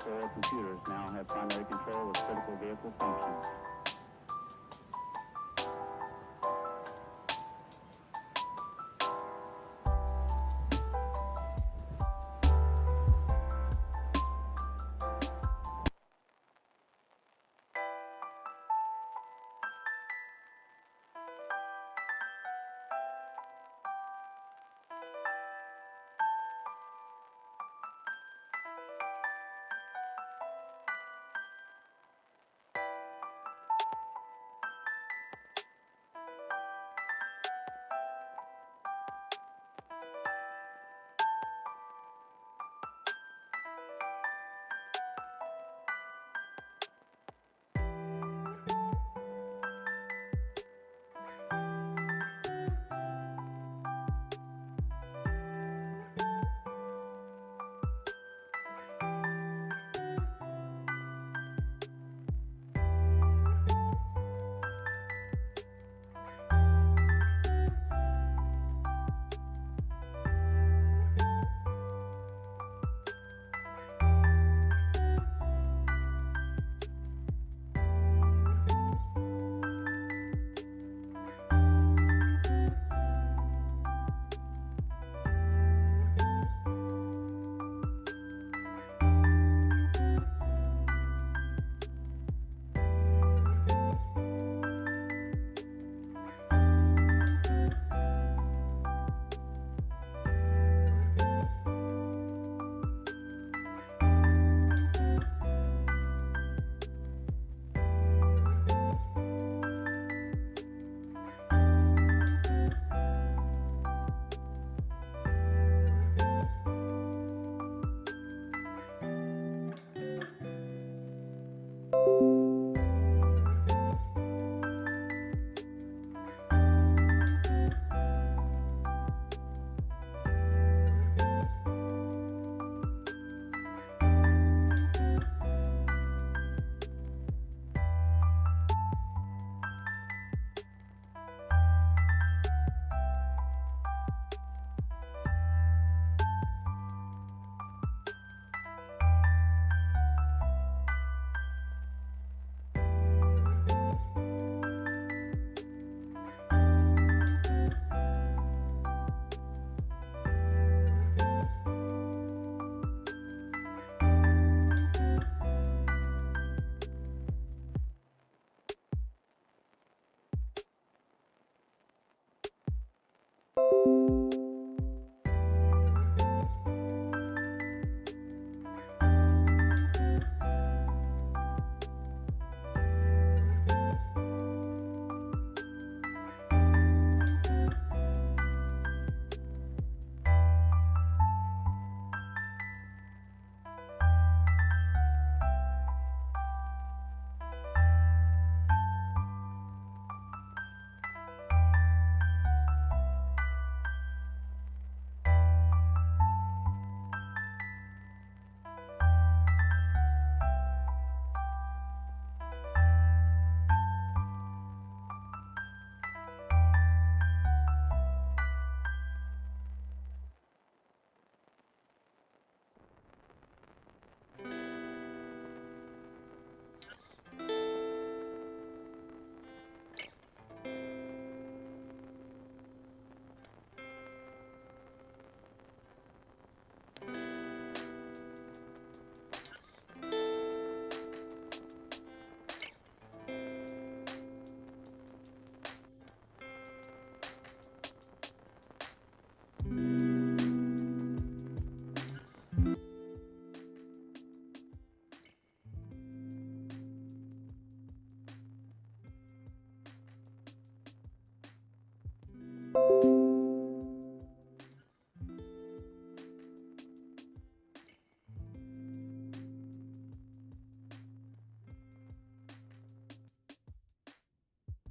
peripheral computers now have primary control of critical vehicle functions.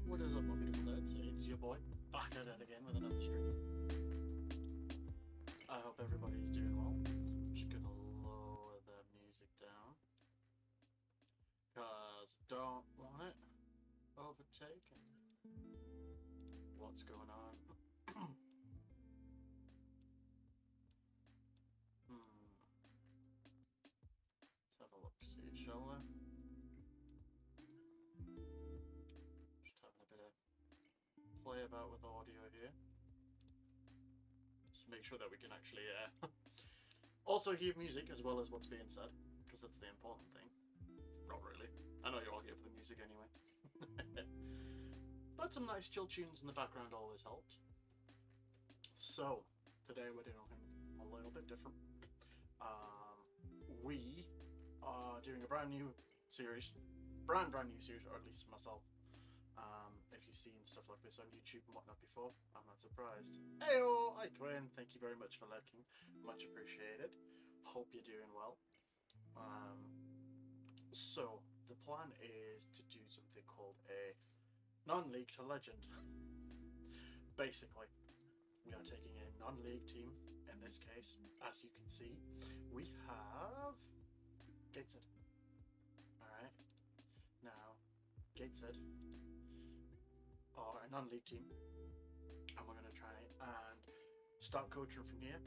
What is up, my beautiful nerds? It's your boy, back at it again with another stream. I hope everybody is doing well. I'm just gonna lower the music down, because I don't want it overtaken. What's going on? Let's have a look. well there. Just having a bit of play about with audio here. Just make sure that we can actually also hear music as well as what's being said, because that's the important thing. Not really. I know you're all here for the music anyway. But some nice chill tunes in the background always helps. So, today we're doing something a little bit different. We are doing a brand new series. Brand new series, or at least myself. If you've seen stuff like this on YouTube and whatnot before, I'm not surprised. Heyo! Hi Quinn, thank you very much for lurking. Much appreciated. Hope you're doing well. So, the plan is to do something called a non-league to legend. Basically, we are taking a non-league team. In this case, as you can see, we have Gateshead. Alright. Now, Gateshead are a non-league team, and we're going to try and start coaching from here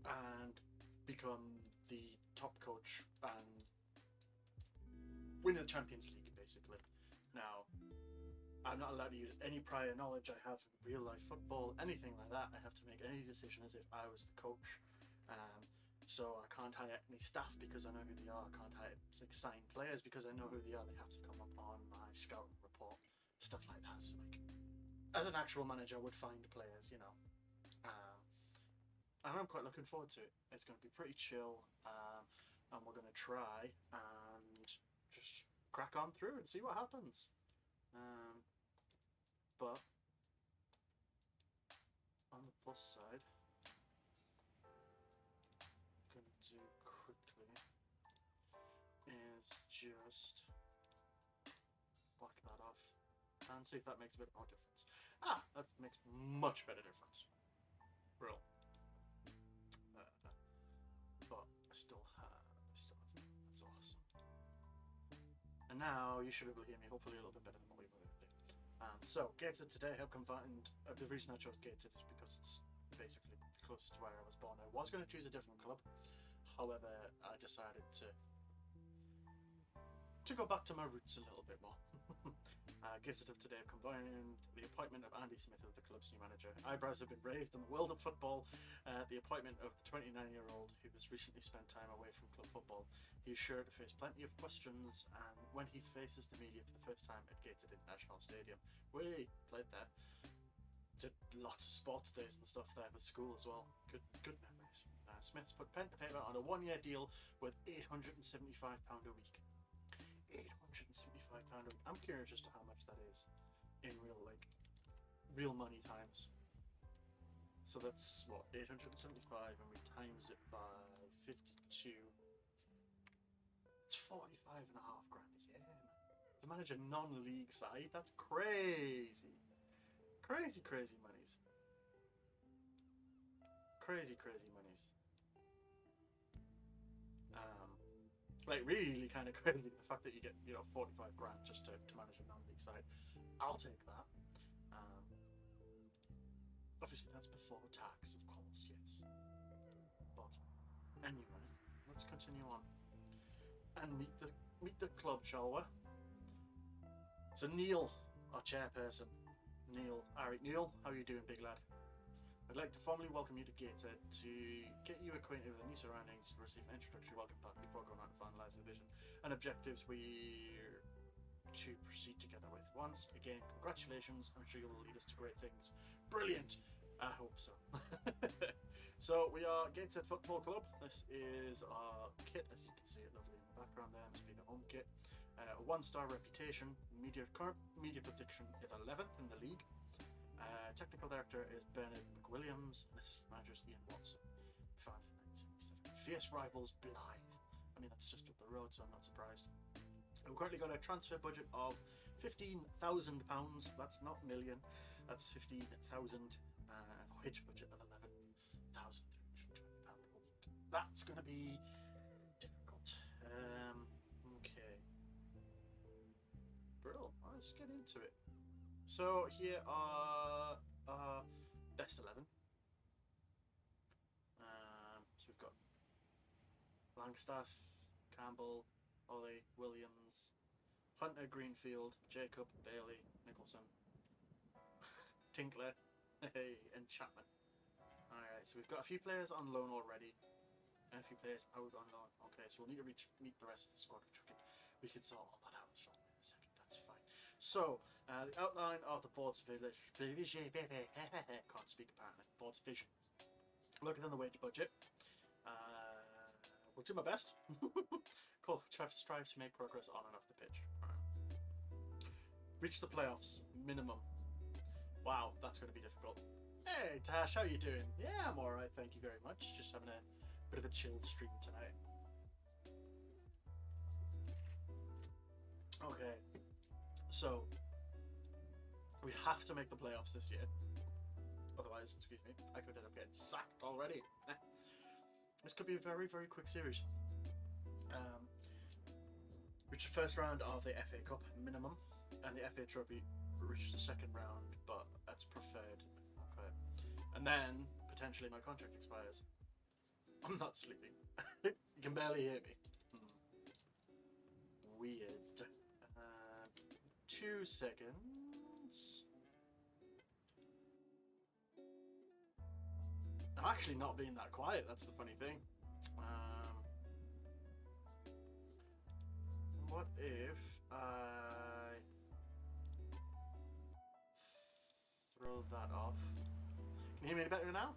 and become the top coach and win the Champions League, basically. Now, I'm not allowed to use any prior knowledge I have in real life football, anything like that. I have to make any decision as if I was the coach. So I can't hire any staff because I know who they are. I can't hire sign players because I know who they are. They have to come up on my scouting report, stuff like that. So like, as an actual manager, I would find players, you know. And I'm quite looking forward to it. It's going to be pretty chill, and we're going to try and just crack on through and see what happens. But on the plus side, I'm going to do quickly is just whack that off and see if that makes a bit more difference. Ah, that makes much better difference. Real. But I still have, that's awesome. And now you should be able to hear me hopefully a little bit better than what we were able to do. So, Gateshead today, I've combined, the reason I chose Gateshead is because it's basically closest to where I was born. I was going to choose a different club, however, I decided to go back to my roots a little bit more. Gateshead of today have combined the appointment of Andy Smith as the club's new manager. Eyebrows have been raised in the world of football. The appointment of the 29-year-old who has recently spent time away from club football. He is sure to face plenty of questions, and when he faces the media for the first time at Gateshead International Stadium, we played there. Did lots of sports days and stuff there with school as well. Good memories. Smith's put pen to paper on a one-year deal with £875 a week. £875 a week. I'm curious as to how much that is in real money times. So that's what, 875, and we times it by 52. It's 45.5 grand a year, man. To manage a non-league side, that's crazy. Crazy monies. Crazy monies. Like really kind of crazy, the fact that you get 45 grand just to manage a non-league side. I'll take that. Obviously that's before tax, of course, yes. But anyway, let's continue on and meet the club, shall we? So Neil, our chairperson. Neil, alright Neil, how are you doing, big lad? I'd like to formally welcome you to Gateshead to get you acquainted with the new surroundings, receive an introductory welcome pack before going on to finalise the vision and objectives we're to proceed together with. Once again, congratulations, I'm sure you will lead us to great things. Brilliant! I hope so. So we are Gateshead Football Club. This is our kit, as you can see it lovely in the background there, must be the home kit. A 1-star reputation, current media prediction is 11th in the league. Technical director is Bernard McWilliams, and assistant manager is Ian Watson. Founded in 1977. Fierce rivals Blythe. I mean, that's just up the road, so I'm not surprised. We've currently got a transfer budget of £15,000. That's not million. That's 15,000. And a wage budget of £11,320 per week. That's going to be difficult. Okay. Bro, let's get into it. So here are best 11. So we've got Langstaff, Campbell, Ollie, Williams, Hunter, Greenfield, Jacob, Bailey, Nicholson, Tinkler, and Chapman. Alright, so we've got a few players on loan already, and a few players out on loan. Okay, so we'll need to meet the rest of the squad, which we can sort all that out in a second. That's fine. So, the outline of the board's vision. Can't speak apparently. Board's vision. Looking at the wage budget. Will do my best. Cool. Strive to make progress on and off the pitch. Right. Reach the playoffs. Minimum. Wow, that's going to be difficult. Hey, Tash, how you doing? Yeah, I'm alright, thank you very much. Just having a bit of a chill stream tonight. Okay. So, we have to make the playoffs this year. Otherwise, excuse me, I could end up getting sacked already. This could be a very, very quick series. Reach the first round of the FA Cup minimum, and the FA Trophy reach the second round, but that's preferred. Okay, and then potentially my contract expires. I'm not sleeping. You can barely hear me. Weird. 2 seconds. I'm actually not being that quiet, that's the funny thing. What if I throw that off? Can you hear me any better now?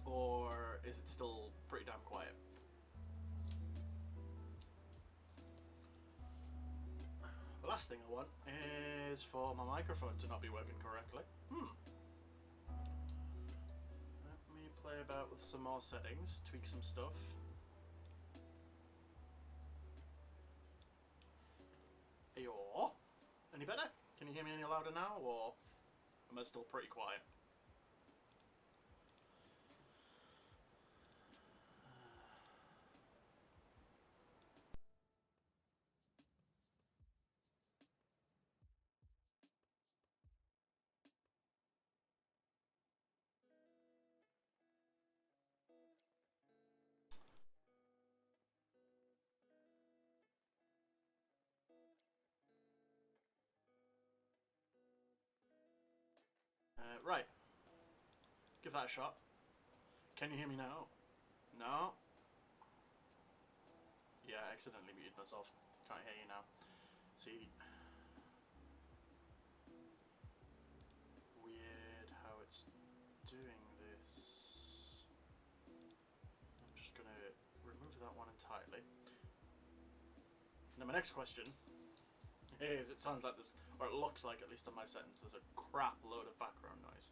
Or is it still pretty damn quiet? The last thing I want is for my microphone to not be working correctly. Let me play about with some more settings, tweak some stuff. Ayo. Any better? Can you hear me any louder now, or am I still pretty quiet? Right. Give that a shot. Can you hear me now? No? Yeah, I accidentally muted myself. Can't hear you now. See? Weird how it's doing this. I'm just going to remove that one entirely. Now my next question is, it sounds like there's, or it looks like, at least on my settings, there's a crap load of background noise.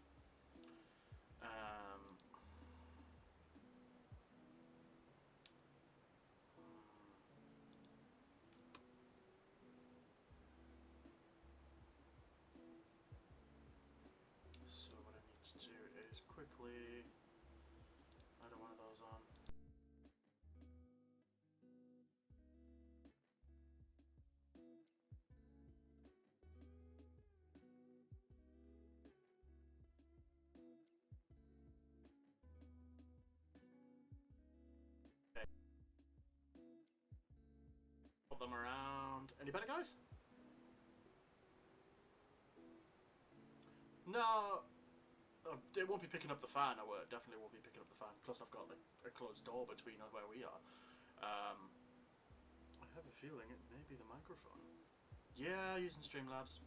So what I need to do is quickly add one of those on. Put them around. Any better, guys? No, it won't be picking up the fan. Definitely won't be picking up the fan. Plus, I've got like a closed door between where we are. I have a feeling it may be the microphone. Yeah, using Streamlabs.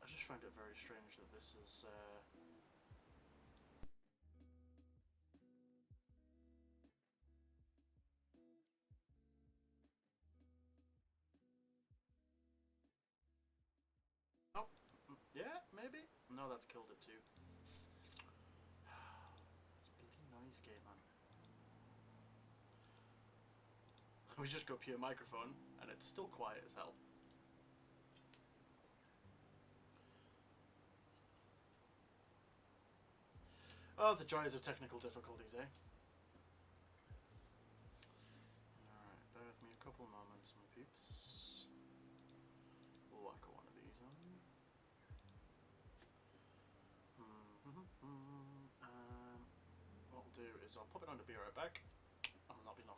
I just find it very strange that this is. Oh, yeah, maybe. No, that's killed it too. It's a bloody noise gate, man. We just go pure microphone, and it's still quiet as hell. Oh, the joys of technical difficulties, eh? Alright, bear with me a couple moments, my peeps. What I'll do is I'll pop it on to be right back. I will not be long.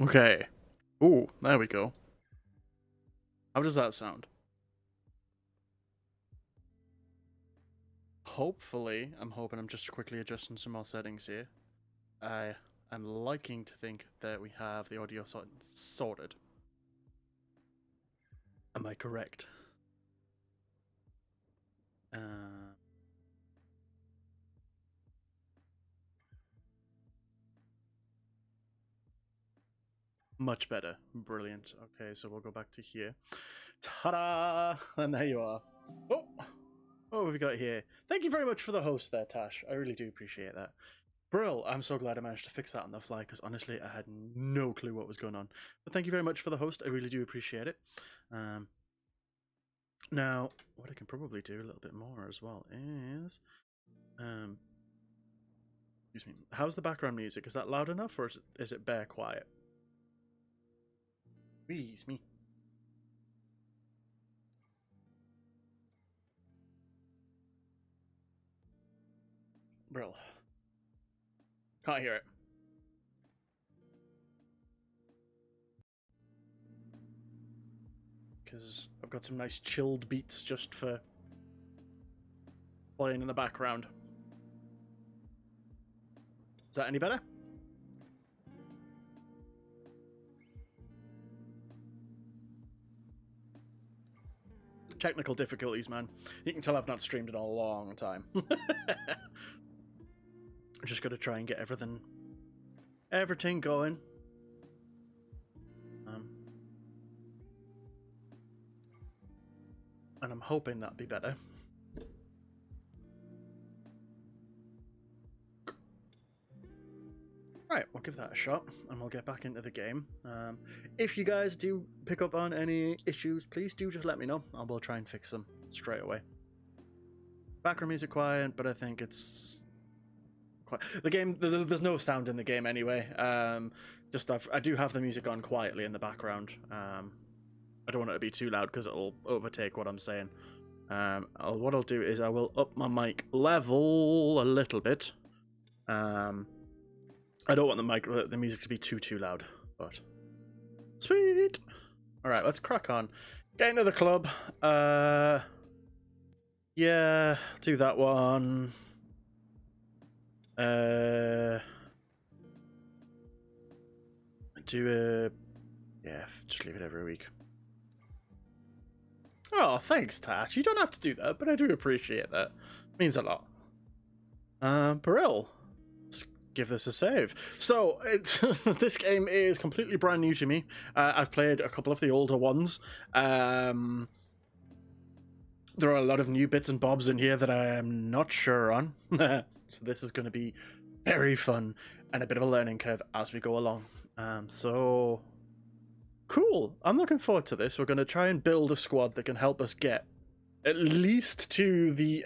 Okay. Ooh, there we go. How does that sound? Hopefully, I'm just quickly adjusting some more settings here. I am liking to think that we have the audio sorted. Am I correct? Much better. Brilliant. Okay, so we'll go back to here. Ta-da! And there you are. Oh! What have we got here? Thank you very much for the host there, Tash. I really do appreciate that. Brill, I'm so glad I managed to fix that on the fly, because honestly, I had no clue what was going on. But thank you very much for the host. I really do appreciate it. Now, what I can probably do a little bit more as well is... excuse me. How's the background music? Is that loud enough, or is it bare quiet? Excuse me. Brill. Can't hear it. Because I've got some nice chilled beats just for playing in the background. Is that any better? Technical difficulties, man. You can tell I've not streamed in a long time. I'm just gonna try and get everything going. And I'm hoping that'll be better. Right, we'll give that a shot, and we'll get back into the game. If you guys do pick up on any issues, please do just let me know, and we'll try and fix them straight away. Background music quiet, but I think it's quite... The game, there's no sound in the game anyway. I do have the music on quietly in the background. I don't want it to be too loud because it'll overtake what I'm saying. What I'll do is I will up my mic level a little bit. I don't want the music to be too loud, but sweet. All right, let's crack on. Get into the club. Yeah, do that one. Yeah, just leave it every week. Oh, thanks, Tash. You don't have to do that, but I do appreciate that. It means a lot. Peril. Let's give this a save. So, this game is completely brand new to me. I've played a couple of the older ones. There are a lot of new bits and bobs in here that I am not sure on. So this is going to be very fun and a bit of a learning curve as we go along. So... Cool. I'm looking forward to this. We're going to try and build a squad that can help us get at least to the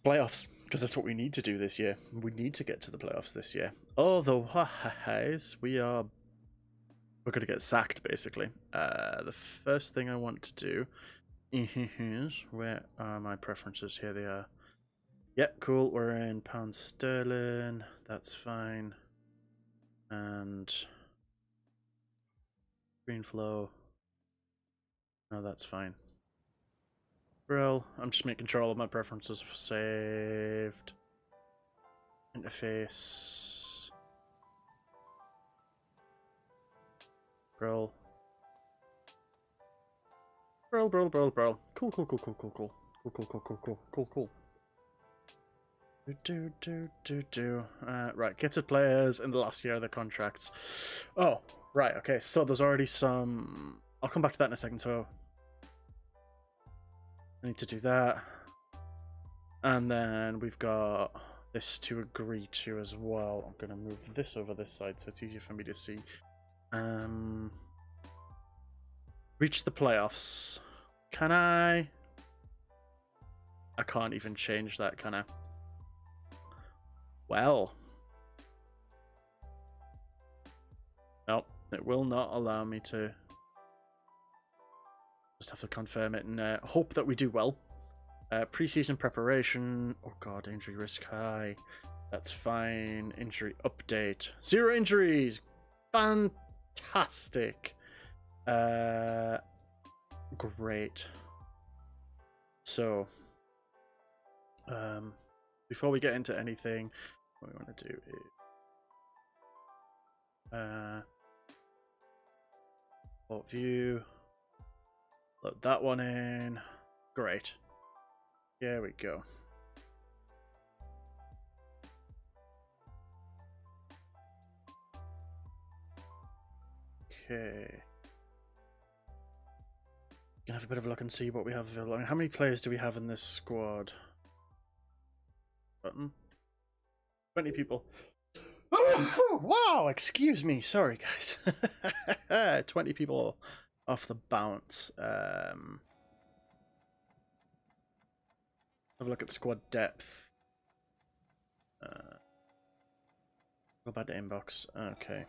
playoffs, because that's what we need to do this year. We need to get to the playoffs this year. Otherwise, we're going to get sacked, basically. The first thing I want to do is, where are my preferences? Here they are. Yep, cool. We're in pound sterling. That's fine. And green flow. No, that's fine. Brill. I'm just making sure all of my preferences are saved. Interface. Brill. Brill. Cool. Right, gifted players in the last year of the contracts. Oh, right, okay, so there's already some... I'll come back to that in a second, so... I need to do that. And then we've got this to agree to as well. I'm going to move this over this side so it's easier for me to see. Reach the playoffs. Can I? I can't even change that, can I? Well. Nope, it will not allow me to. Just have to confirm it and hope that we do well. Preseason preparation. Oh god, injury risk high. That's fine. Injury update. 0 injuries. Fantastic. Great. So, before we get into anything, what we want to do is port view. Load that one in. Great. Here we go. Okay. Gonna have a bit of a look and see what we have available. I mean, how many players do we have in this squad? Button. 20 people. Wow, excuse me. Sorry, guys. 20 people off the bounce. Have a look at squad depth. Go back to inbox. Okay.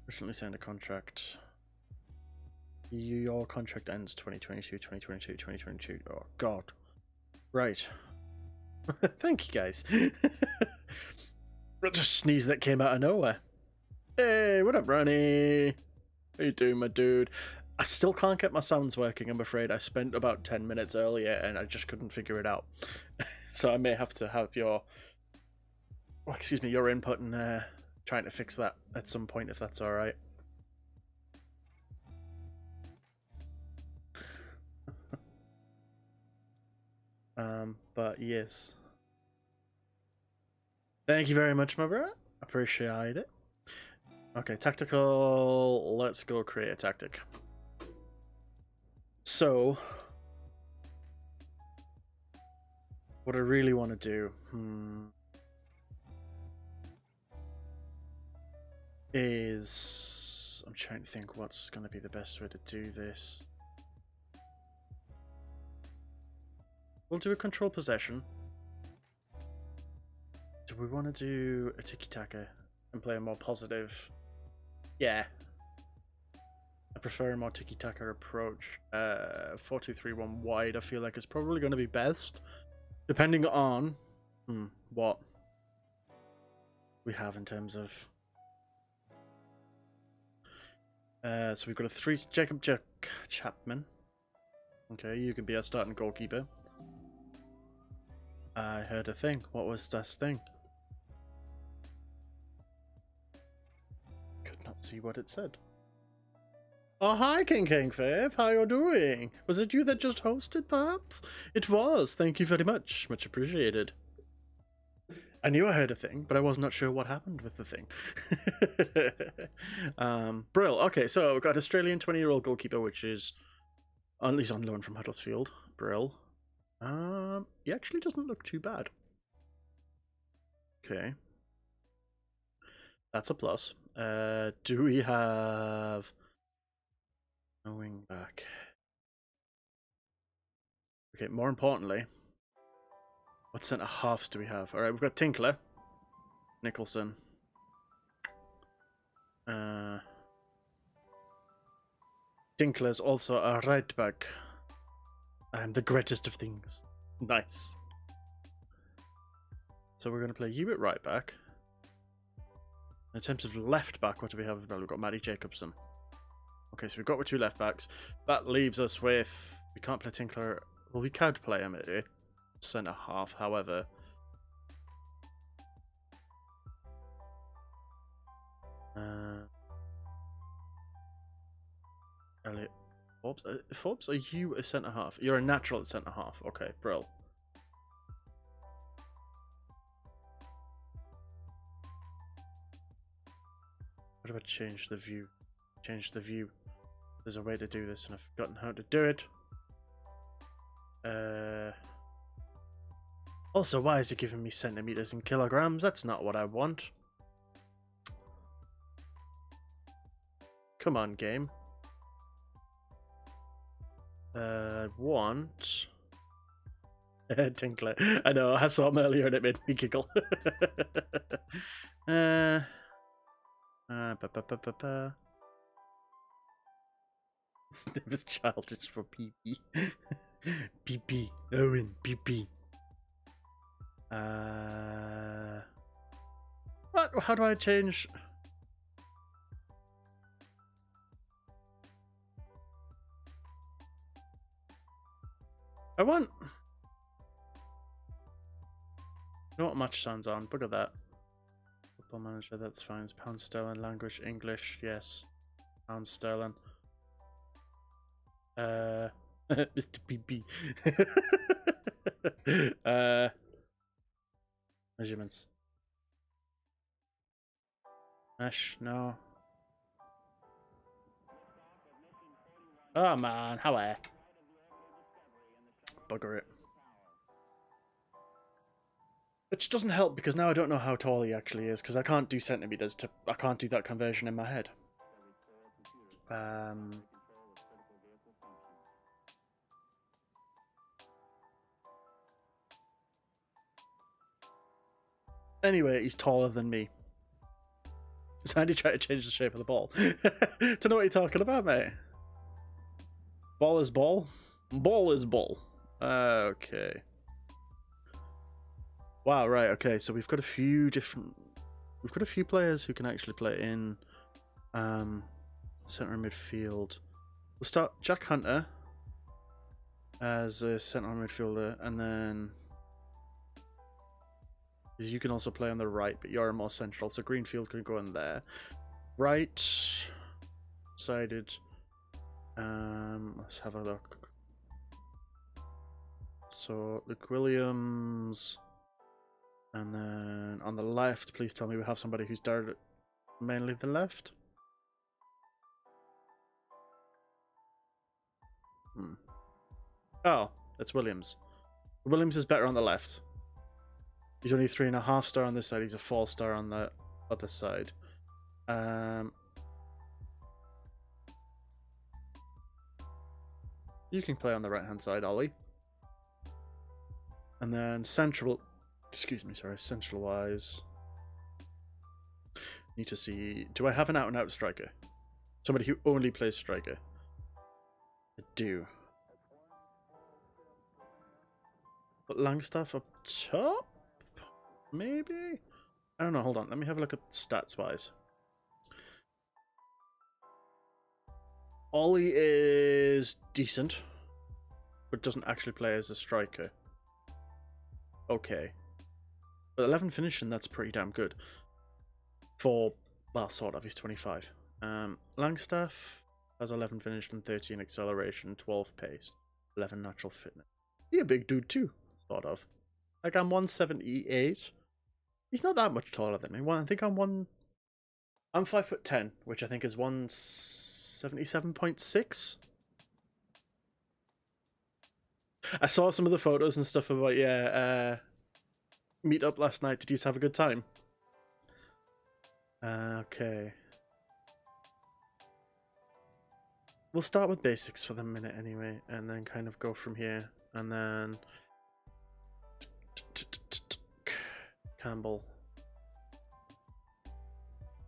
Recently signed a contract. Your contract ends 2022. Oh, God. Right. Thank you, guys. Just a sneeze that came out of nowhere. Hey, what up, Ronnie? How you doing, my dude? I still can't get my sounds working, I'm afraid. I spent about 10 minutes earlier and I just couldn't figure it out. So I may have to have your... well, excuse me, your input and trying to fix that at some point, if that's alright. But yes. Thank you very much, my bro. Appreciate it. Okay, tactical. Let's go create a tactic. So, what I really want to do is... I'm trying to think what's going to be the best way to do this. We'll do a control possession. Do we want to do a tiki-taka and play a more positive? Yeah. I prefer a more tiki-taka approach. 4-2-3-1 wide, I feel like it's probably going to be best. Depending on what we have in terms of... so we've got a 3... Jacob Chapman. Okay, you can be our starting goalkeeper. I heard a thing. What was this thing? Could not see what it said. Oh, hi, King Faith. How you doing? Was it you that just hosted, perhaps? It was. Thank you very much. Much appreciated. I knew I heard a thing, but I was not sure what happened with the thing. Brill. Okay, so we've got Australian 20-year-old goalkeeper, which is at least on loan from Huddersfield. Brill. He actually doesn't look too bad. Okay. That's a plus. Do we have a wing back? Okay, more importantly, what centre halves do we have? Alright, we've got Tinkler, Nicholson. Tinkler's also a right back. I am the greatest of things. Nice. So we're going to play you at right back. In terms of left back, what do we have? Well, we've got Matty Jacobson. Okay, so we've got 2 left backs. That leaves us with... We can't play Tinkler. Well, we could play him at centre half, however. Elliot Forbes? Forbes, are you a centre half? You're a natural at centre half. Okay, brill. What about change the view? Change the view. There's a way to do this, and I've forgotten how to do it. Also, why is it giving me centimeters and kilograms? That's not what I want. Come on, game. Want Tinkler. I know, I saw him earlier and it made me giggle. It was childish for PP. PP. Owen, PP. What? How do I change? I want... You know what match sounds on? Look at that. Football manager, that's fine. It's pound sterling, language, English, yes. Pound sterling. Mr. PP. Measurements. Mesh, no. Oh man, how are you? Bugger it. Which doesn't help because now I don't know how tall he actually is because I can't do centimeters to... I can't do that conversion in my head. Anyway, he's taller than me. Sandy tried to change the shape of the ball. Don't know what you're talking about, mate. Ball is ball. Ball is ball. Okay. Wow, right, okay, so we've got a few different... We've got a few players who can actually play in centre midfield. We'll start Jack Hunter as a centre midfielder, and then... You can also play on the right, but you're more central, so Greenfield can go in there. Right sided. Let's have a look. So Luke Williams, and then on the left, please tell me we have somebody who's started mainly the left. Oh, it's Williams. Williams is better on the left. He's only 3.5 star on this side. He's a 4 star on the other side. You can play on the right hand side, Ollie. And then central, excuse me, sorry, central wise. Need to see, do I have an out and out striker? Somebody who only plays striker. I do. But Langstaff up top? Maybe? I don't know, hold on. Let me have a look at stats wise. Ollie is decent, but doesn't actually play as a striker. Okay. But 11 finishing, that's pretty damn good. For, well, sort of, he's 25. Langstaff has 11 finished and 13 acceleration, 12 pace, 11 natural fitness. He's a big dude too, sort of. Like, I'm 178. He's not that much taller than me. I think I'm 5'10", which I think is 177.6. I saw some of the photos and stuff about, meet up last night. Did you have a good time? Okay. We'll start with basics for the minute anyway, and then kind of go from here. And then Campbell.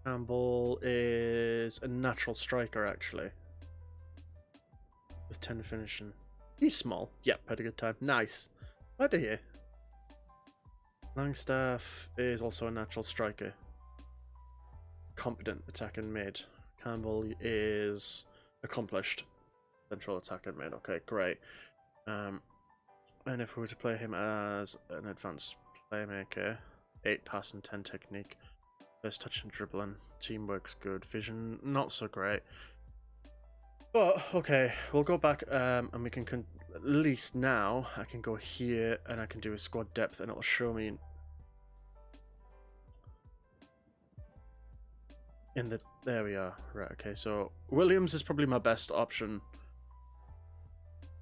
Campbell is a natural striker, actually. With 10 finishing. He's small. Yep, had a good time. Nice. Glad to hear. Langstaff is also a natural striker. Competent attacking mid. Campbell is accomplished central attacking mid. Okay, great. And if we were to play him as an advanced playmaker, 8 pass and 10 technique. First touch and dribbling. Teamwork's good. Vision, not so great. But, okay, we'll go back and we can at least now, I can go here and I can do a squad depth and it'll show me in the, there we are. Right, okay, so Williams is probably my best option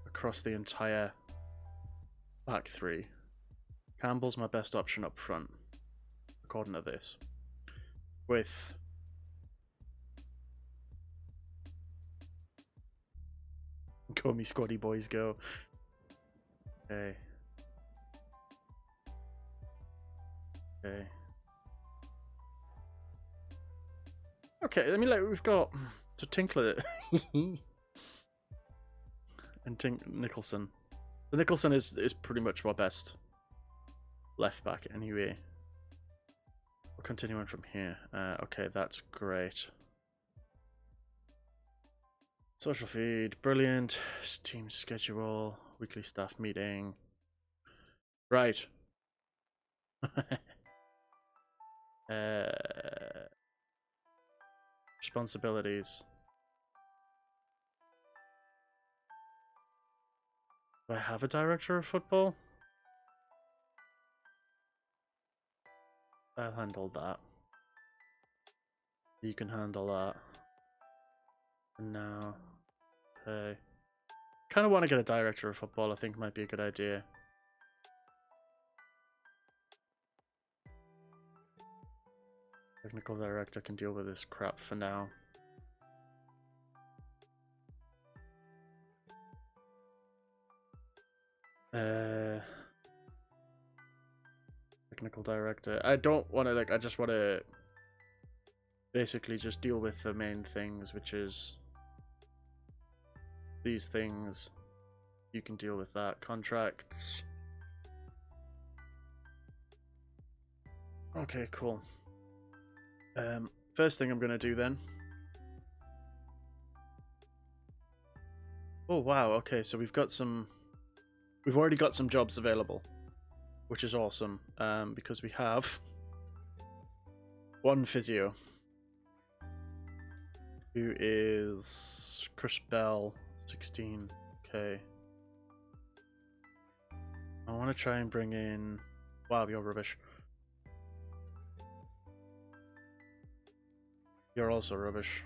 across the entire back three. Campbell's my best option up front, according to this. With go me squaddy boys go. Okay. Okay. Okay, I mean, like, we've got to Tinkler and Nicholson. The Nicholson is pretty much my best left back anyway. We'll continue on from here. Okay, that's great. Social feed, brilliant. Team schedule, weekly staff meeting. Right. Responsibilities. Do I have a director of football? I'll handle that. You can handle that. And now, okay. Kind of want to get a director of football. I think might be a good idea. Technical director can deal with this crap for now. Technical director. I don't want to, like, I just want to basically just deal with the main things, which is these things. You can deal with that. Contracts. Okay, cool. First thing I'm going to do then. Oh, wow. Okay, so we've already got some jobs available, which is awesome, because we have one physio who is Chris Bell, 16. Okay. I want to try and bring in... Wow, you're rubbish. You're also rubbish.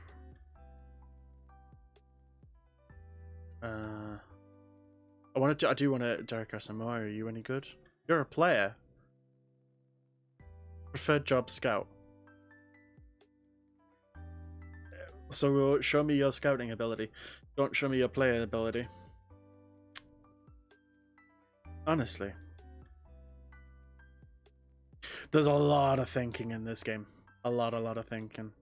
I do want to Derek Asamoah. Are you any good? You're a player. Preferred job scout. So show me your scouting ability. Don't show me your player ability. Honestly. There's a lot of thinking in this game. A lot of thinking.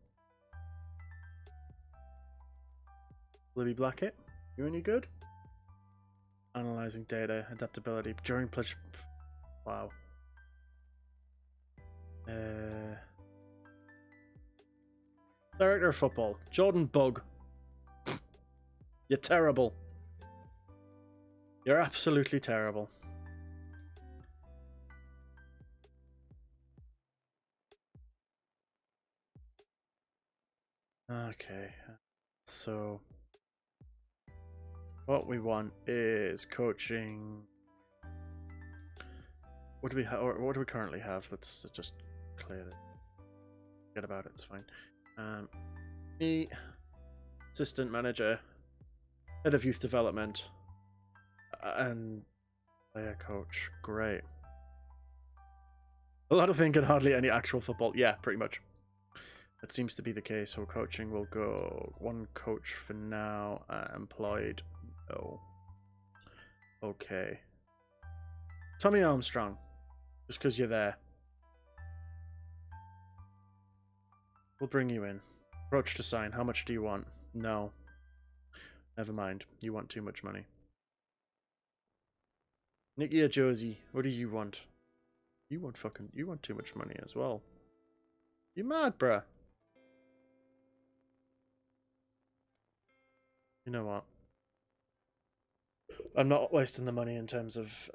Libby Blackett, you any good? Analyzing data, adaptability, during pleasure. Wow. Director of football, Jordan Bug. You're terrible. You're absolutely terrible. Okay, so what we want is coaching. What do we have? What do we currently have? Let's just clear that. Forget about it. It's fine. Me, assistant manager, head of youth development, and player coach. Great. A lot of thinking, hardly any actual football. Yeah, pretty much. That seems to be the case. So coaching will go one coach for now. Employed. Oh. Okay. Tommy Armstrong, just because you're there. We'll bring you in. Approach to sign. How much do you want? No. Never mind. You want too much money. Nikki or Josie, what do you want? You want too much money as well. You mad, bruh? You know what? I'm not wasting the money in terms of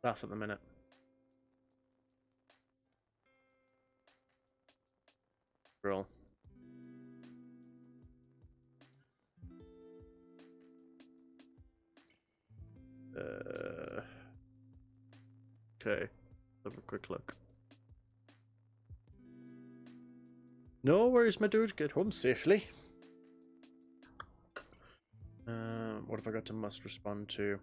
staff at the minute. Roll. Okay. Have a quick look. No worries, my dude. Get home safely. What have I got to must respond to?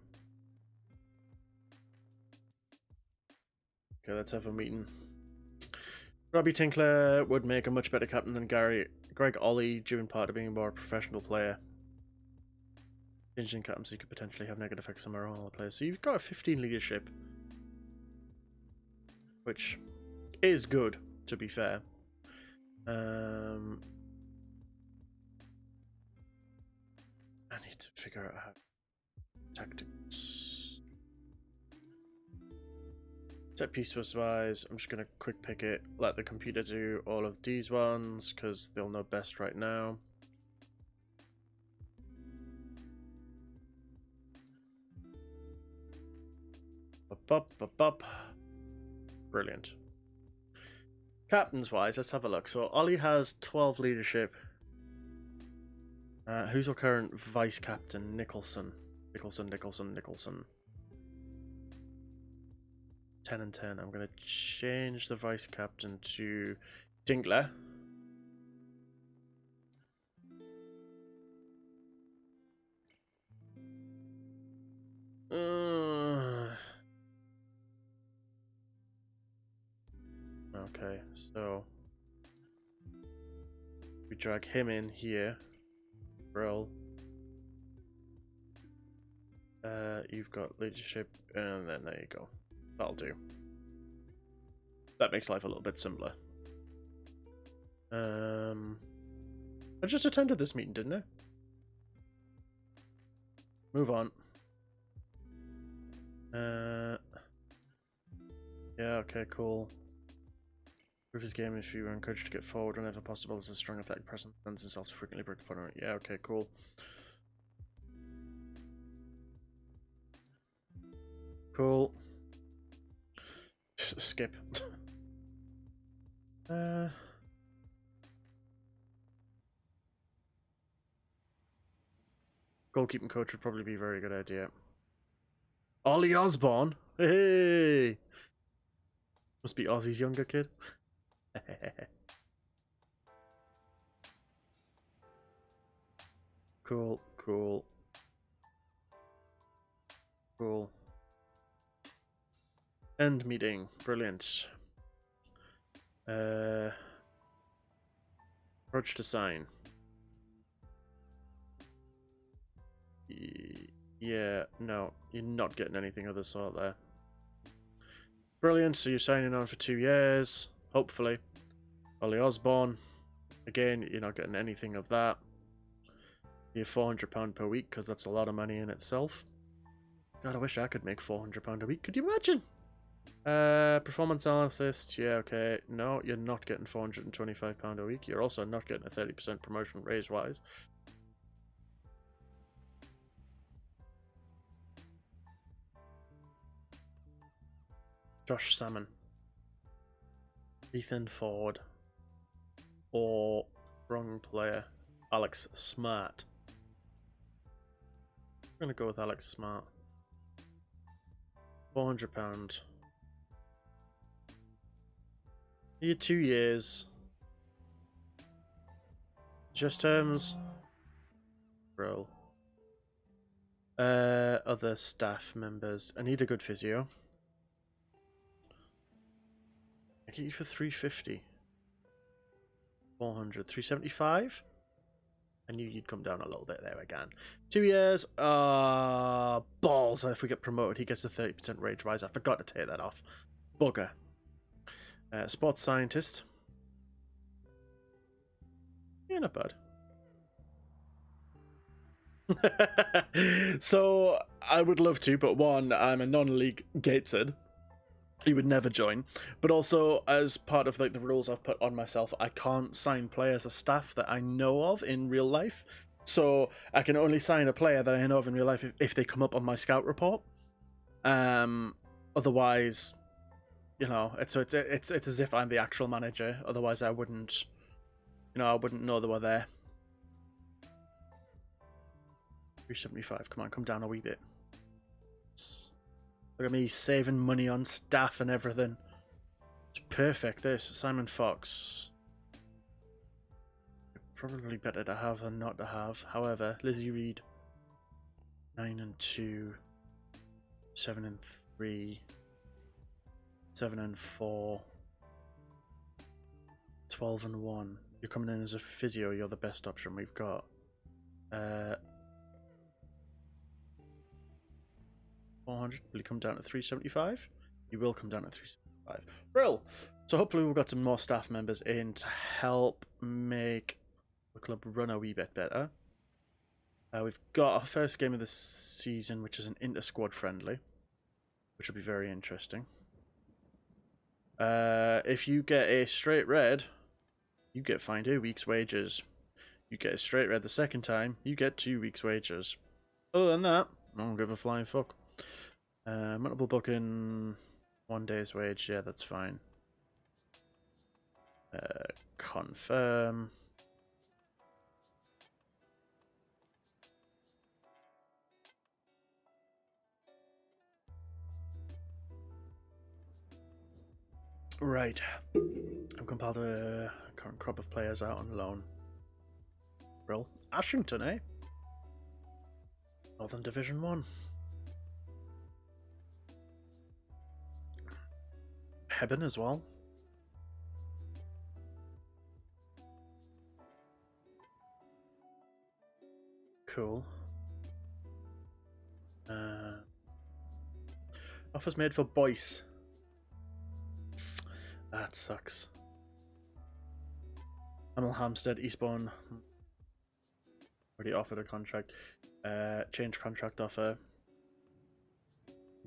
Okay, let's have a meeting. Robbie Tinkler would make a much better captain than Greg Ollie, due in part to being a more professional player. Changing captaincy could potentially have negative effects on morale of the players. So you've got a 15 leadership, which is good, to be fair. I need to figure out how tactics. Set piece wise, I'm just gonna quick pick it. Let the computer do all of these ones because they'll know best right now. Brilliant. Captains wise, let's have a look. So Ollie has 12 leadership. Who's our current vice captain? Nicholson. 10 and 10. I'm going to change the vice captain to Dinkler. Okay, so we drag him in here. Roll. You've got leadership, and then there you go. That'll do. That makes life a little bit simpler. I just attended this meeting, didn't I? Move on. Yeah, okay, cool. Prove his game if you are encouraged to get forward whenever possible as a strong athletic presence, lends himself to frequently break the opponent. Yeah, okay, cool. Cool. Skip. Goalkeeping coach would probably be a very good idea. Ollie Osborne? Hey! Must be Ozzy's younger kid. Cool. End meeting. Brilliant. Approach to sign. Yeah, no, you're not getting anything of the sort there. Brilliant, so you're signing on for 2 years, hopefully. Ollie Osborne. Again, you're not getting anything of that. You're £400 per week, because that's a lot of money in itself. God, I wish I could make £400 a week. Could you imagine? Performance analyst, yeah, okay. No, you're not getting £425 a week. You're also not getting a 30% promotion raise-wise. Josh Salmon. Ethan Ford. Or wrong player. Alex Smart. I'm going to go with Alex Smart. £400. You're 2 years. Just terms. Bro. Other staff members. I need a good physio. I get you for 350. 400. 375? I knew you'd come down a little bit there again. 2 years. Balls. If we get promoted, he gets a 30% wage rise. I forgot to take that off. Bugger. Sports scientist. Yeah, not bad. So I would love to, but one, I'm a non-league gated. He would never join. But also, as part of like the rules I've put on myself, I can't sign players or staff that I know of in real life. So I can only sign a player that I know of in real life if they come up on my scout report. Otherwise, you know, it's as if I'm the actual manager. Otherwise, I wouldn't know they were there. 375. Come on, come down a wee bit. Look at me saving money on staff and everything. It's perfect, this. Simon Fox. Probably better to have than not to have. However, Lizzie Reed. 9 and 2. 7 and 3. 7 and 4. 12 and 1. You're coming in as a physio, you're the best option we've got. 400. Will he come down to 375? He will come down to 375. Brill! So hopefully we've got some more staff members in to help make the club run a wee bit better. We've got our first game of the season, which is an inter-squad friendly, which will be very interesting. If you get a straight red, you get fined 2 weeks' wages. You get a straight red the second time, you get 2 weeks' wages. Other than that, I don't give a flying fuck. Multiple booking, 1 day's wage, yeah, that's fine. Confirm. Right. I've compiled a current crop of players out on loan. Brill. Ashington, eh? Northern Division 1. Hebben as well. Cool. Offers made for Boyce. That sucks. Hamill Hampstead, Eastbourne. Already offered a contract. Change contract offer.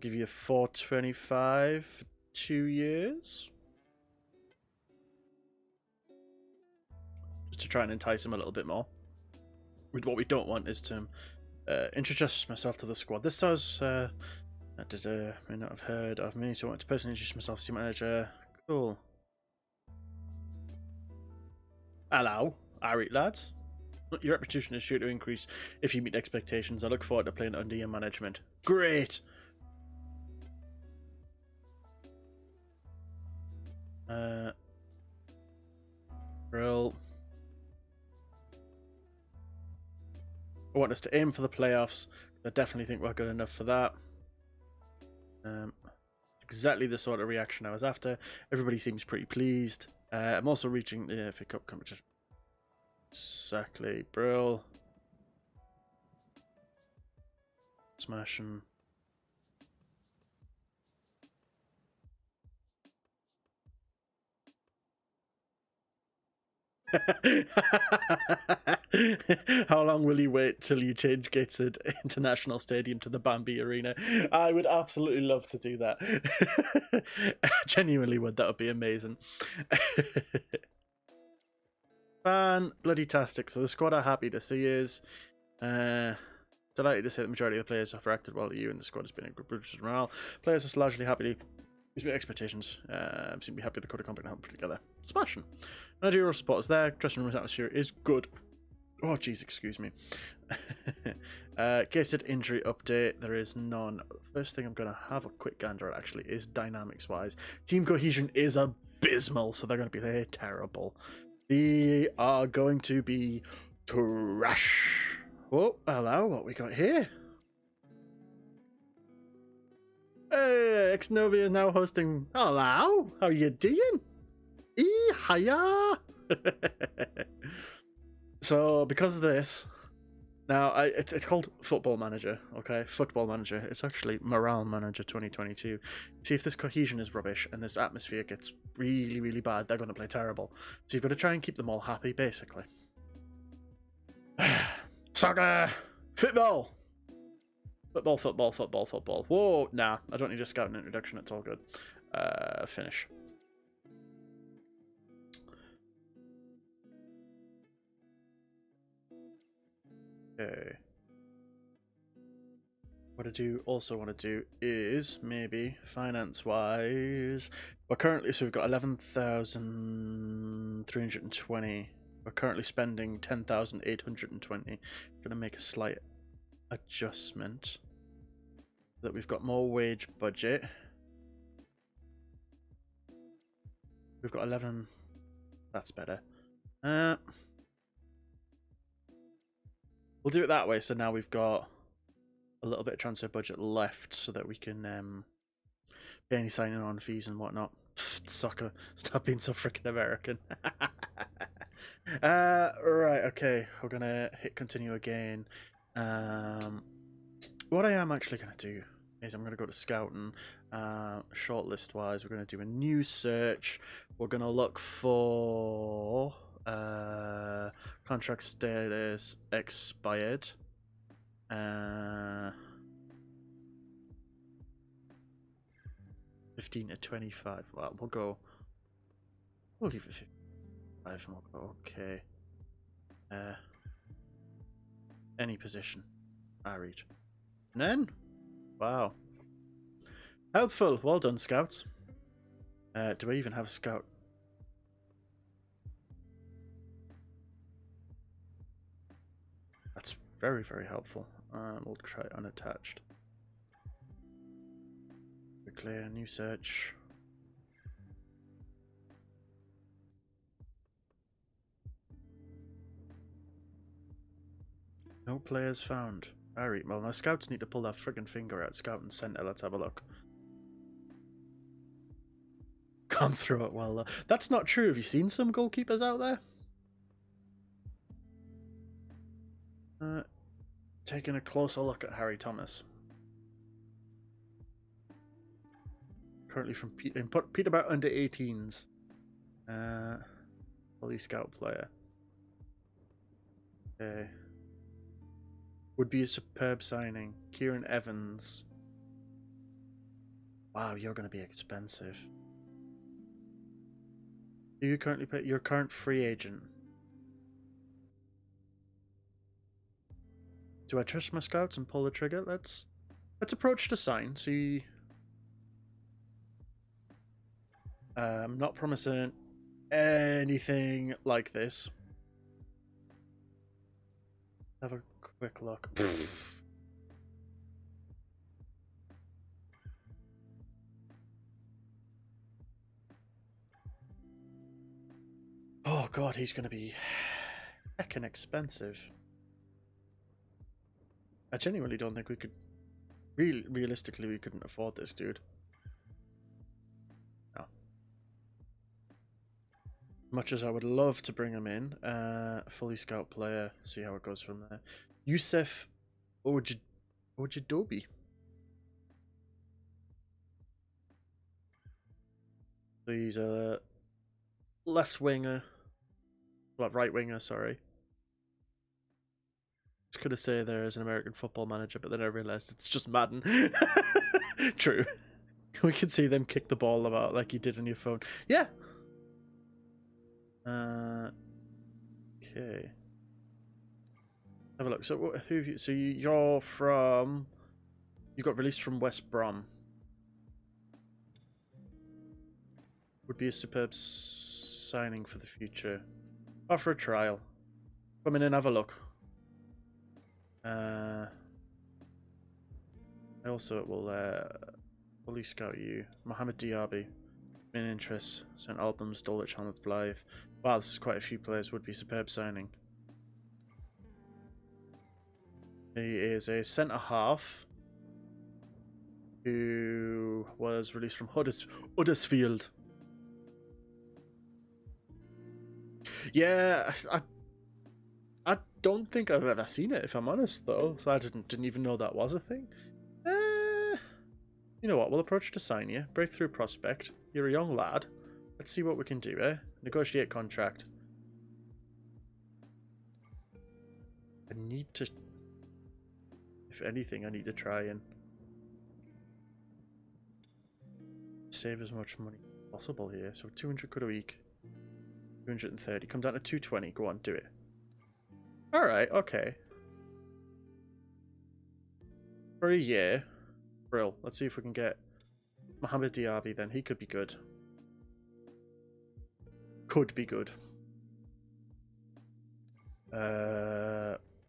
Give you 425 for 2 years. Just to try and entice him a little bit more. What we don't want is to introduce myself to the squad. This sounds may not have heard of me, so I want to personally introduce myself to your manager. Cool. Hello, alright lads. Your reputation is sure to increase if you meet expectations. I look forward to playing under your management. Great. Brill. I want us to aim for the playoffs. I definitely think we're good enough for that. Exactly the sort of reaction I was after. Everybody seems pretty pleased. I'm also reaching the FA Cup competition. Exactly, Brill. Smashing. How long will you wait till you change Gateshead International Stadium to the Bambi Arena? I would absolutely love to do that. Genuinely would. That would be amazing. Fan bloody tastic. So the squad are happy to see is delighted to say the majority of the players have reacted well to you, and the squad has been a good boost of morale. Players are largely happy to meet expectations. Seem to be happy with the code of company and help put together. Smashing. Managerial support is there. Dressing room atmosphere is good. Oh, jeez, excuse me. Case injury update. There is none. First thing I'm going to have a quick gander at actually is dynamics wise. Team cohesion is abysmal, so they're going to be terrible. They are going to be trash. Oh, hello. What we got here? Exnovia is now hosting. Hello. How you doing? Hiya. So because of this, now it's called Football Manager, okay? Football Manager. It's actually Morale Manager 2022. See, if this cohesion is rubbish and this atmosphere gets really, really bad, they're going to play terrible. So you've got to try and keep them all happy, basically. Soccer! Football! Football. Whoa, nah, I don't need a scouting introduction, it's all good. Finish. Okay. What I do also want to do is maybe finance wise. We're currently, so we've got 11,320. We're currently spending 10,820. I'm gonna make a slight adjustment so that we've got more wage budget. We've got 11. That's better. We'll do it that way. So now we've got a little bit of transfer budget left so that we can pay any signing on fees and whatnot. Soccer, stop being so freaking American. Right, okay, we're gonna hit continue again. What I am actually gonna do is I'm gonna go to scouting. Shortlist wise, we're gonna do a new search. We're gonna look for contract status expired. 15 to 25. Well, we'll leave it 55 and we'll go okay. Any position. I read. And then, wow. Helpful. Well done, scouts. Do I even have a scout? That's very, very helpful. We'll try unattached. Clear, new search. No players found. Alright, well, now scouts need to pull their friggin' finger out. Scout and center, let's have a look. Can't throw it well, though. That's not true. Have you seen some goalkeepers out there? Taking a closer look at Harry Thomas. Currently from Peterborough under 18s. Fully scout player. Okay. Would be a superb signing. Kieran Evans. Wow, you're going to be expensive. Do you currently pay your current free agent? Do I trust my scouts and pull the trigger? Let's approach the sign. See. I'm not promising anything like this. Have a quick look. Oh god, he's going to be heckin' expensive. I genuinely don't think we could... Realistically, we couldn't afford this, dude. No. Much as I would love to bring him in, fully scout player, see how it goes from there. Youssef Ojidobi. So he's a left winger. Well, right winger, sorry. I was going to say there as an American football manager, but then I realised it's just Madden. True. We can see them kick the ball about like you did on your phone. Yeah. Okay. Have a look. So you're from... You got released from West Brom. Would be a superb signing for the future. Offer a trial. Come in and have a look. I also will fully scout you. Mohamed Diaby. Main interest. St Albans, Dulwich, Hamlet, Blythe. Wow, this is quite a few players. Would be superb signing. He is a centre half who was released from Huddersfield. Yeah, don't think I've ever seen it, if I'm honest, though. So I didn't even know that was a thing. You know what? We'll approach to sign you. Breakthrough prospect. You're a young lad. Let's see what we can do, eh? Negotiate contract. I need to... If anything, I need to try and save as much money as possible here. So 200 quid a week. 230. Come down to 220. Go on, do it. Alright, okay. For a year. Brill. Let's see if we can get Mohamed Diaby then. He could be good. Could be good.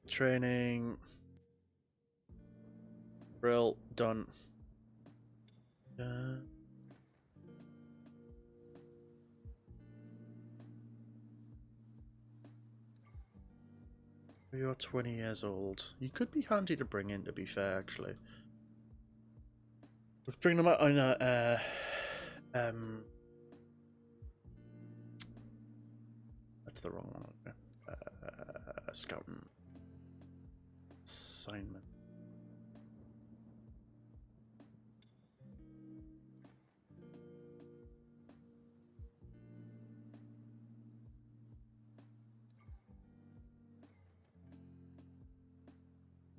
Training. Brill. Done. You're 20 years old. You could be handy to bring in, to be fair, actually. We'll bring them out on a... that's the wrong one. Scouting. Assignment.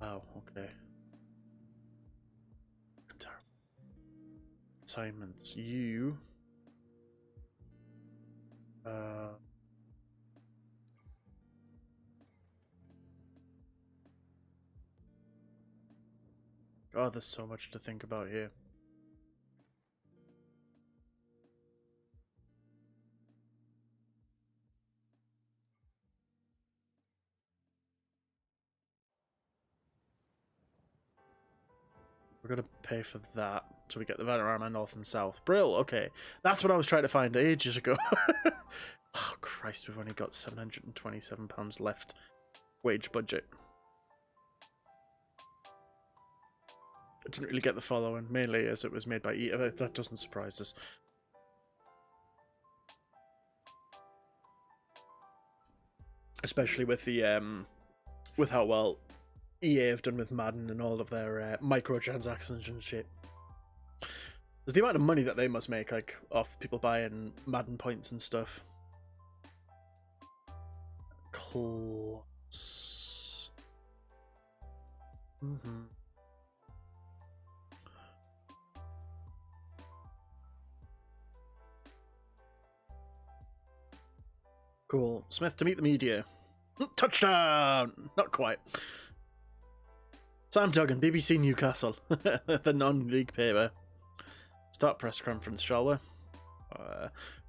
Oh, okay. Assignments. You. God, there's so much to think about here. We're gonna pay for that, so we get the Vanarama North and South. Brill, okay. That's what I was trying to find ages ago. Oh, Christ, we've only got £727 left. Wage budget. I didn't really get the following, mainly as it was made by EA. That doesn't surprise us. Especially with the with how well EA have done with Madden and all of their microtransactions and shit. There's the amount of money that they must make, like, off people buying Madden points and stuff. Close. Cool. Smith to meet the media. Touchdown! Not quite. Sam Duggan, BBC Newcastle. The non-league paper. Start press conference, shall we?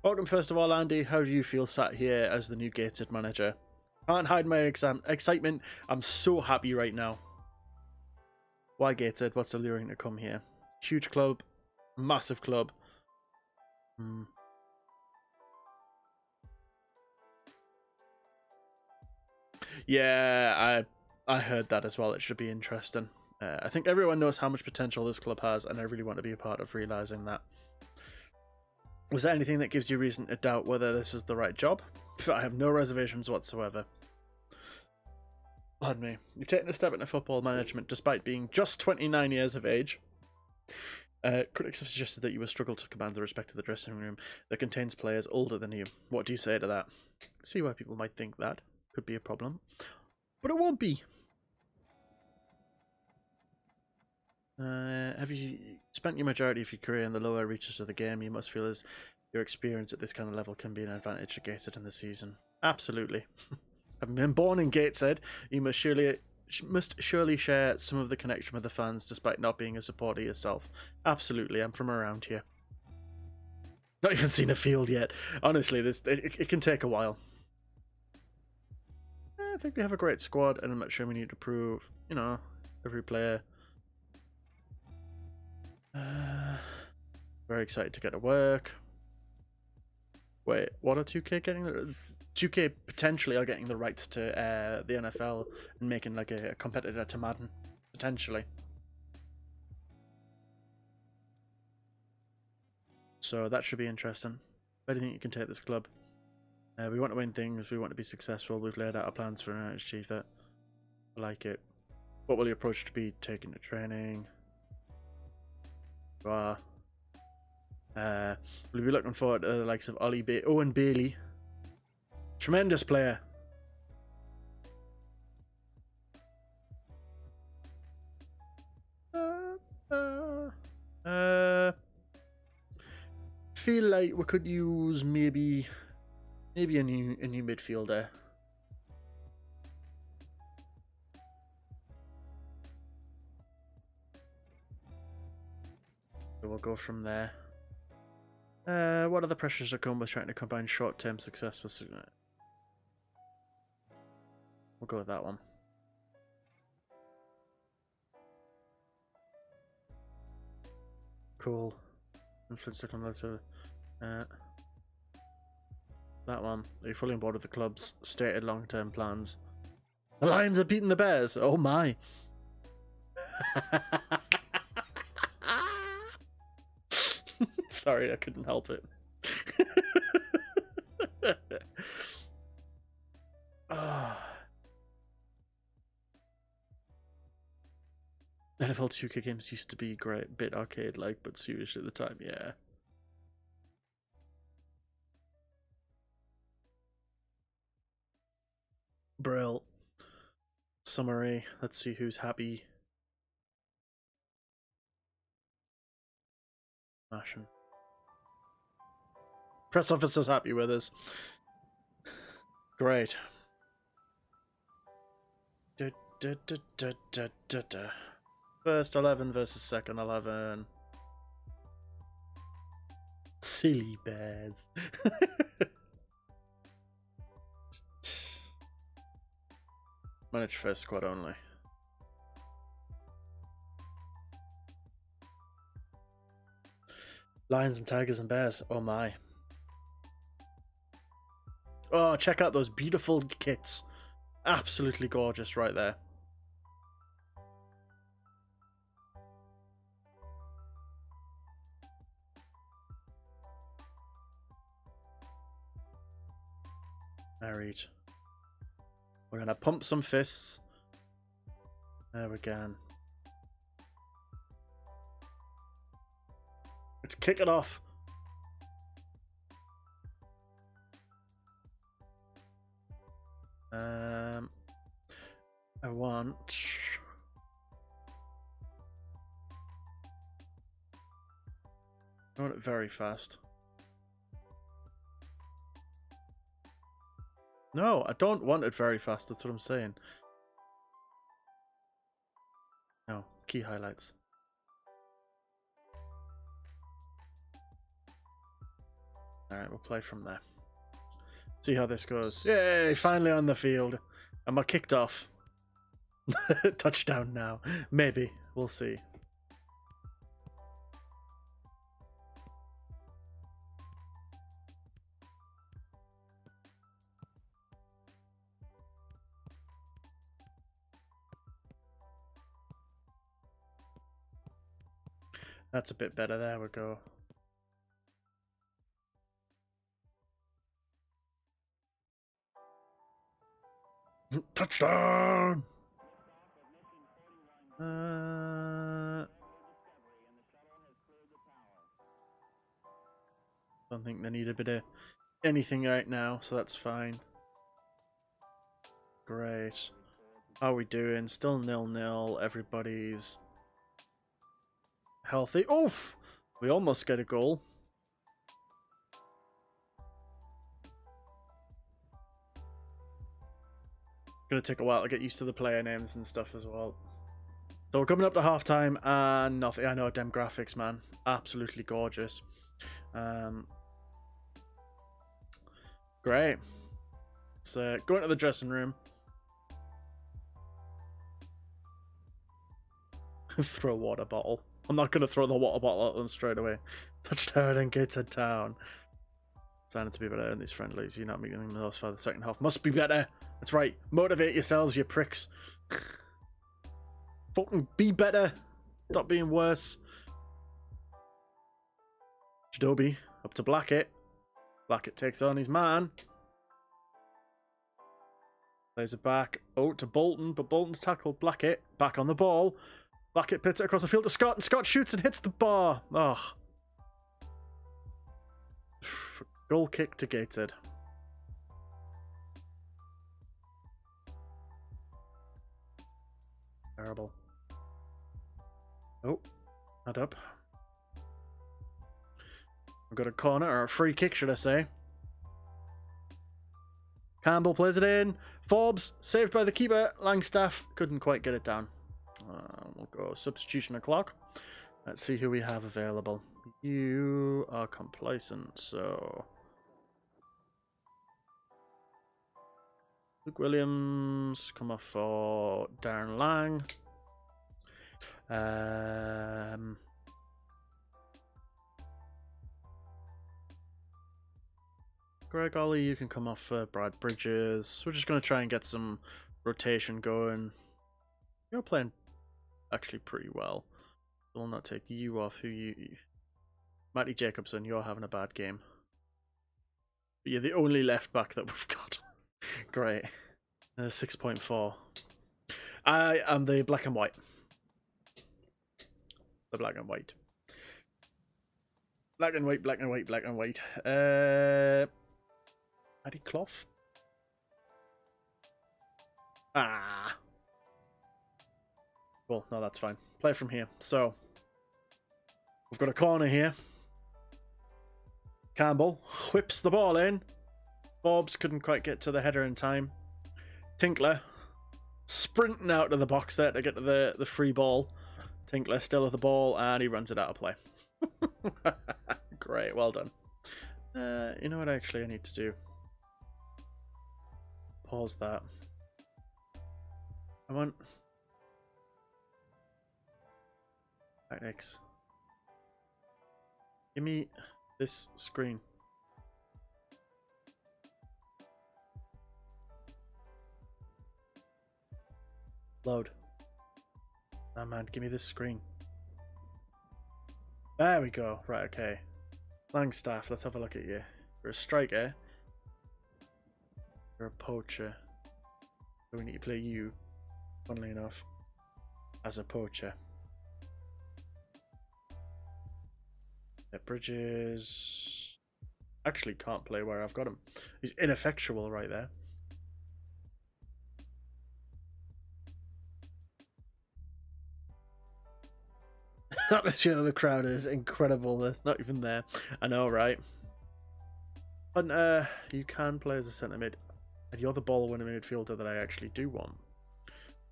Welcome, first of all, Andy. How do you feel sat here as the new Gated manager? Can't hide my excitement. I'm so happy right now. Why Gated? What's alluring to come here? Huge club. Massive club. Yeah, I heard that as well. It should be interesting. I think everyone knows how much potential this club has, and I really want to be a part of realising that. Was there anything that gives you reason to doubt whether this is the right job? I have no reservations whatsoever. Pardon me. You've taken a step into football management despite being just 29 years of age. Critics have suggested that you will struggle to command the respect of the dressing room that contains players older than you. What do you say to that? See why people might think that could be a problem, but it won't be. Have you spent your majority of your career in the lower reaches of the game? You must feel as your experience at this kind of level can be an advantage to Gateshead in the season. Absolutely. Having been born in Gateshead, you must surely share some of the connection with the fans despite not being a supporter yourself. Absolutely, I'm from around here. Not even seen a field yet. Honestly, it can take a while. I think we have a great squad, and I'm not sure we need to prove, every player. Very excited to get to work. Wait, what are 2K getting? 2K potentially are getting the rights to the NFL and making like a competitor to Madden, potentially. So that should be interesting. Where do you think you can take this club? We want to win things, we want to be successful, we've laid out our plans for how to achieve that. I like it. What will your approach to be taken to training? You are. We'll be looking forward to the likes of Owen Bailey. Tremendous player. Feel like we could use maybe a new midfielder. So we'll go from there. What are the pressures that come with trying to combine short-term success with... We'll go with that one. Cool. Influence that one. Are you fully on board with the club's stated long-term plans? The Lions are beating the Bears. Oh my. Sorry, I couldn't help it. NFL 2K games used to be great, bit arcade-like, but seriously at the time, yeah. Brill. Summary. Let's see who's happy. Smashing. Press officer's happy with us. Great. First 11 versus second 11. Silly Bears. Manage first squad only. Lions and Tigers and Bears. Oh my. Oh, check out those beautiful kits. Absolutely gorgeous right there. Married. We're going to pump some fists. There we go. Let's kick it off. I want it very fast. No, I don't want it very fast. That's what I'm saying. No, key highlights. Alright, we'll play from there. See how this goes. Yay, finally on the field. Am I kicked off? Touchdown now. Maybe. We'll see. That's a bit better. There we go. Touchdown! Don't think they need a bit of anything right now, so that's fine. Great. How are we doing? Still 0-0. Everybody's healthy. Oof! We almost get a goal. Gonna take a while to get used to the player names and stuff as well. So we're coming up to halftime and nothing. I know, dem graphics, man, absolutely gorgeous. Great. Let's go into the dressing room. Throw a water bottle. I'm not gonna throw the water bottle at them straight away. Touchdown and Gateshead Town. Sounded to be better in these friendlies. You're not making those for the second half. Must be better. That's right. Motivate yourselves, you pricks. Fucking be better. Stop being worse. Jadobi up to Blackett. Blackett takes on his man. Plays it back. Oh, to Bolton, but Bolton's tackled Blackett. Back on the ball. Blackett pits it across the field to Scott, and Scott shoots and hits the bar. Oh. Goal kick to Gateshead. Terrible. Oh, head up. We've got a corner, or a free kick, should I say. Campbell plays it in. Forbes, saved by the keeper. Langstaff couldn't quite get it down. We'll go substitution o'clock. Let's see who we have available. You are complacent, so... Luke Williams, come off for Darren Lang. Greg Ollie, you can come off for Brad Bridges. We're just going to try and get some rotation going. You're playing actually pretty well. We'll not take you off. Matty Jacobson, you're having a bad game. But you're the only left back that we've got. Great. 6.4. I am the black and white. The black and white. Black and white, black and white, black and white. Paddy Clough? Ah. Well, no, that's fine. Play from here. So, we've got a corner here. Campbell whips the ball in. Forbes couldn't quite get to the header in time. Tinkler sprinting out of the box there to get to the free ball. Tinkler still with the ball, and he runs it out of play. Great, well done. You know what actually I need to do? Pause that. I want... Tactics. Give me this screen. Load. Oh man, give me this screen. There we go. Right, okay. Langstaff, let's have a look at you. You're a striker. You're a poacher. So we need to play you, funnily enough, as a poacher. Yeah, Bridges actually can't play where I've got him. He's ineffectual right there. That atmosphere of the crowd is incredible. It's not even there. I know, right? But you can play as a centre mid. And you're the ball winning midfielder that I actually do want.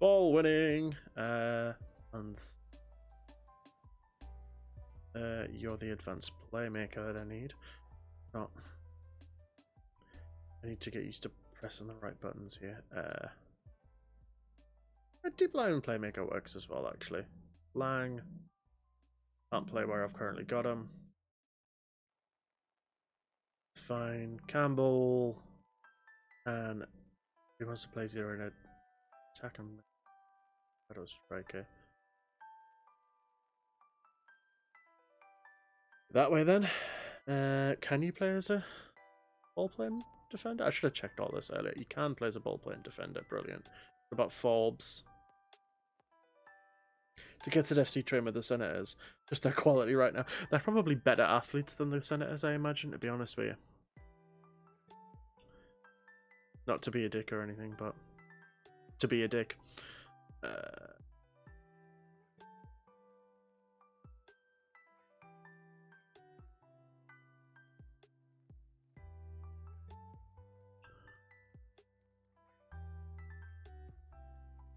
Ball winning. And you're the advanced playmaker that I need. No. I need to get used to pressing the right buttons here. A deep line playmaker works as well, actually. Lang. Can't play where I've currently got him. It's fine. Campbell. And who wants to play zero in a attack and shadow striker? That way then. Can you play as a ball playing defender? I should have checked all this earlier. You can play as a ball playing defender. Brilliant. What about Forbes? To get to the FC train with the Senators, just their quality right now. They're probably better athletes than the Senators, I imagine, to be honest with you. Not to be a dick or anything, but to be a dick.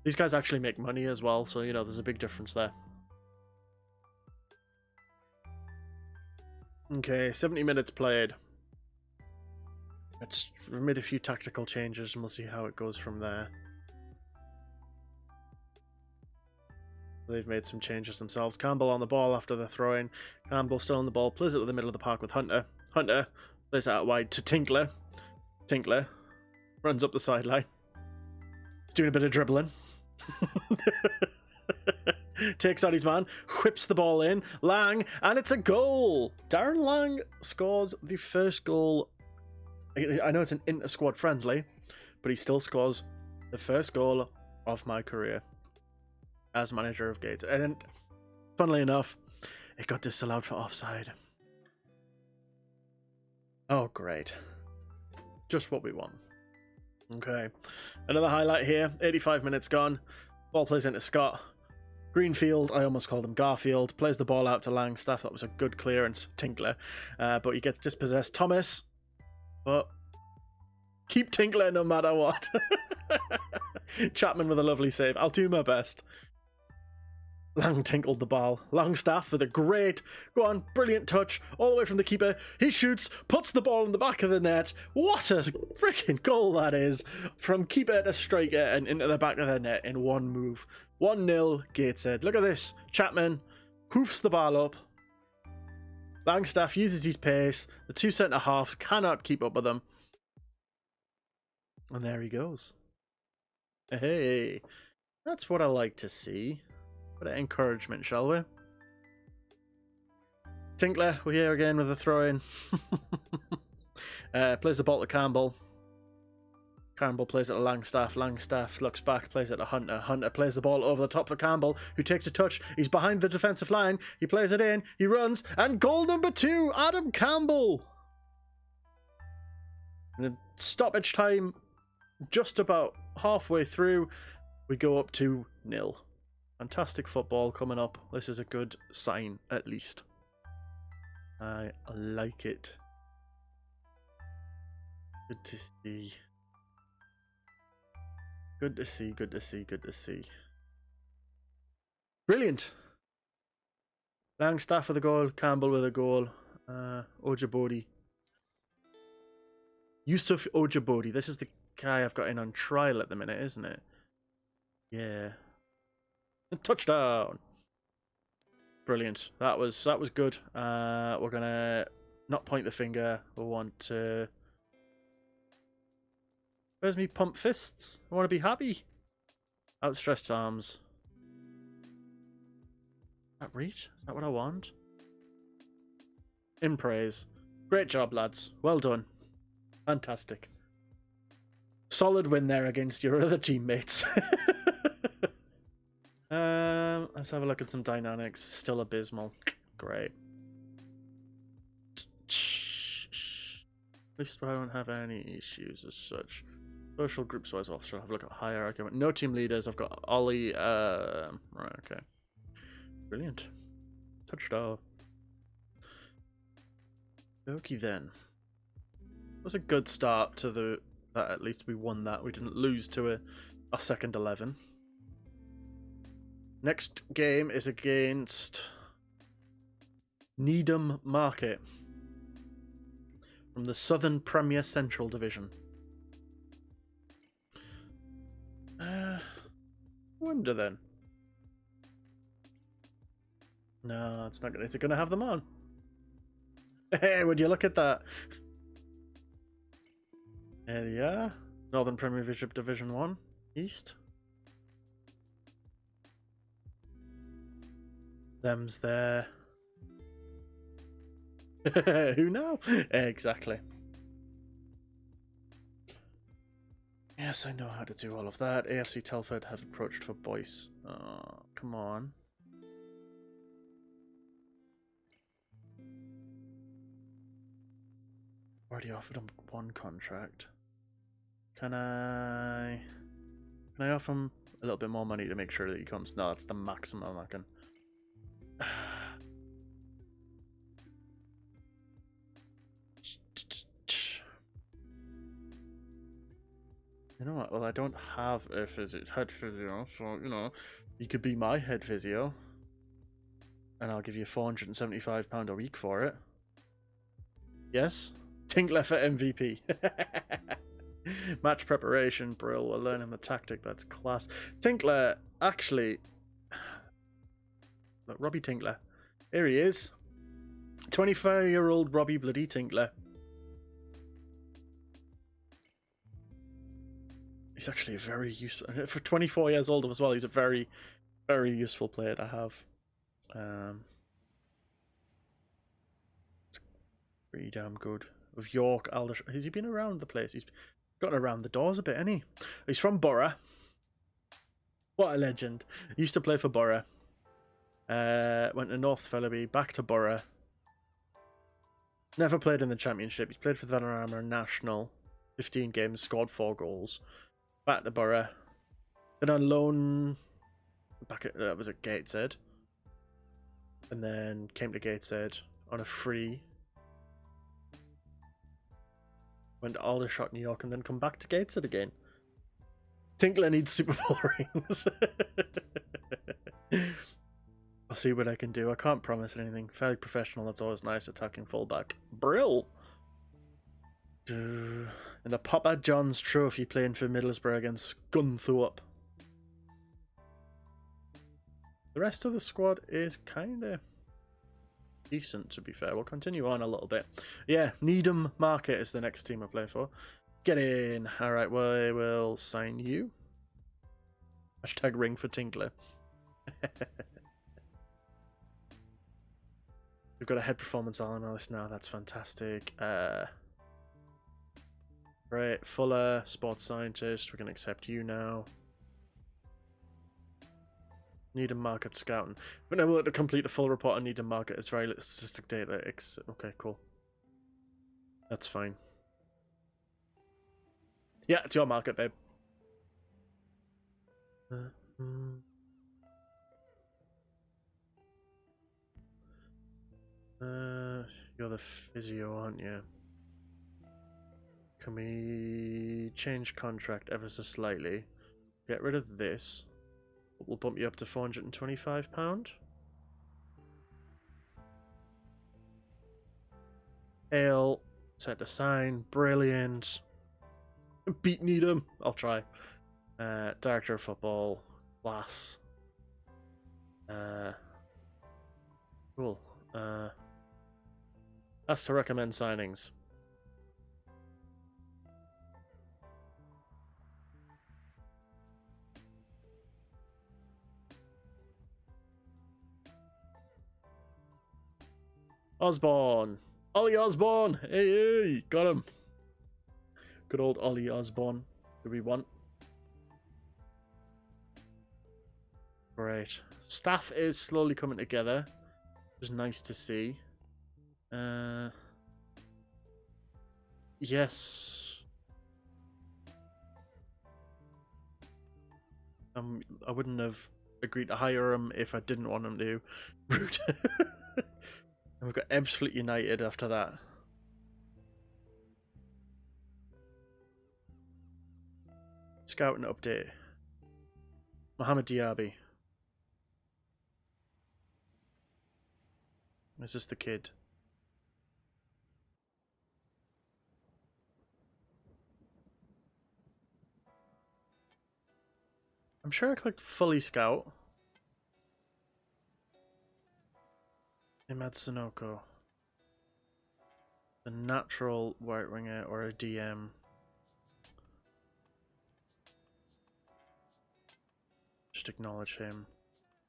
These guys actually make money as well, so, you know, there's a big difference there. Okay, 70 minutes played. We made a few tactical changes, and we'll see how it goes from there. They've made some changes themselves. Campbell on the ball after the throw-in. Campbell still on the ball, plays it to the middle of the park with Hunter. Hunter plays it out wide to Tinkler. Tinkler runs up the sideline. He's doing a bit of dribbling. Takes out his man, whips the ball in. Lang, and it's a goal! Darren Lang scores the first goal. I know it's an inter-squad friendly, but he still scores The first goal of my career as manager of Gates. And funnily enough, it got disallowed for offside. Oh, great. Just what we want. Okay. Another highlight here. 85 minutes gone. Ball plays into Scott. Greenfield, I almost called him Garfield, plays the ball out to Langstaff. That was a good clearance. Tinkler. But he gets dispossessed. Thomas. But keep Tinkler no matter what. Chapman with a lovely save. I'll do my best. Lang tinkled the ball. Longstaff with a great, go on, brilliant touch, all the way from the keeper. He shoots, puts the ball in the back of the net. What a freaking goal that is! From keeper to striker and into the back of the net in one move. 1-0 Gateshead. Look at this. Chapman hoofs the ball up. Langstaff uses his pace. The two centre-halves cannot keep up with him. And there he goes. Hey, that's what I like to see. Bit of encouragement, shall we? Tinkler, we're here again with a throw-in. Plays the ball to Campbell. Campbell plays it to Langstaff. Langstaff looks back, plays it to Hunter. Hunter plays the ball over the top for Campbell, who takes a touch. He's behind the defensive line. He plays it in. He runs. And goal number 2, Adam Campbell. And in stoppage time, just about halfway through, we go up 2-0. Fantastic football coming up. This is a good sign, at least. I like it. Good to see. Good to see, good to see, good to see. Brilliant. Langstaff with a goal, Campbell with a goal. Ojabodi. Yusuf Ojabodi. This is the guy I've got in on trial at the minute, isn't it? Yeah. Touchdown. Brilliant. That was good. We're gonna not point the finger. We want to. Where's me pump fists? I want to be happy. Outstretched arms. That reach? Is that what I want? In praise. Great job, lads. Well done. Fantastic. Solid win there against your other teammates. Let's have a look at some dynamics. Still abysmal. Great. At least I don't have any issues as such. Social groups wise, well, should have a look at hierarchy. No team leaders. I've got Ollie. Right, okay. Brilliant. Touchdown. Okay then. It was a good start to that. At least we won that. We didn't lose to our second 11. Next game is against Needham Market from the Southern Premier Central Division. I wonder then. No, it's not. Is it going to have them on? Hey, would you look at that? There they are. Northern Premiership Division 1 East. Them's there. Who know? Exactly. Yes, I know how to do all of that. AFC Telford have approached for Boyce. Oh, come on. Already offered him one contract. Can I offer him a little bit more money to make sure that he comes? No, that's the maximum I can. You know what? Well, I don't have a head physio, so, you know, you could be my head physio. And I'll give you £475 a week for it. Yes? Tinkler for MVP. Match preparation, Brill. We're learning the tactic. That's class. Tinkler, actually... Look, Robbie Tinkler. Here he is. 25-year-old Robbie bloody Tinkler. He's actually a very useful... For 24 years old as well, he's a very, very useful player to have. It's pretty damn good. Of York, Aldershot. Has he been around the place? Got around the doors a bit, ain't he? He's from Borough. What a legend. Used to play for Borough. Went to North Fellaby, back to Borough. Never played in the Championship. He's played for the Vanarama National. 15 games, scored 4 goals. Back to Borough. Been on loan back at, was at Gateshead. And then came to Gateshead on a free. Went to Aldershot, New York, and then come back to Gateshead again. Tinkler needs Super Bowl rings. I'll see what I can do. I can't promise anything. Fairly professional, that's always nice. Attacking fullback. Brill! In the Papa John's Trophy playing for Middlesbrough against Scunthorpe. The rest of the squad is kind of decent, to be fair. We'll continue on a little bit. Yeah, Needham Market is the next team I play for. Get in. Alright, well, I will sign you. Hashtag ring for Tinkler. We've got a head performance analyst now. That's fantastic. Right, Fuller, sports scientist. We can accept you now. Needham Market Scouting. When I want to complete a full report on Needham Market, it's very little statistic data. Okay, cool. That's fine. Yeah, it's your market, babe. You're the physio, aren't you? Can we change contract ever so slightly? Get rid of this. We'll bump you up to £425. Ale, set to sign, brilliant. Beat Needham, I'll try. Director of football, class. Cool. Ask to recommend signings. Osborne. Ollie Osborne. Hey, got him. Good old Ollie Osborne. Do we want? Great. Staff is slowly coming together. It was nice to see. Yes. I wouldn't have agreed to hire him if I didn't want him to. Rude. And we've got Ebbsfleet United after that. Scouting update. Mohamed Diaby. Is this the kid? I'm sure I clicked fully scout. Imad Sonoko. A natural right winger or a DM. Just acknowledge him.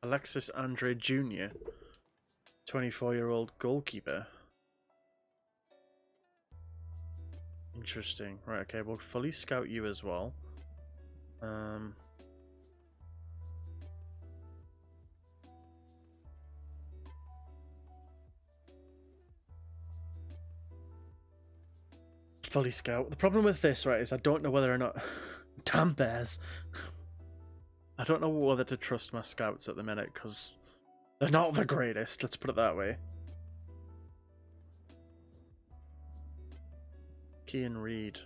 Alexis Andre Jr. 24-year-old goalkeeper. Interesting. Right, okay, we'll fully scout you as well. Fully scout. The problem with this, right, is I don't know whether or not... Damn bears! I don't know whether to trust my scouts at the minute, because they're not the greatest, let's put it that way. Kean Reid.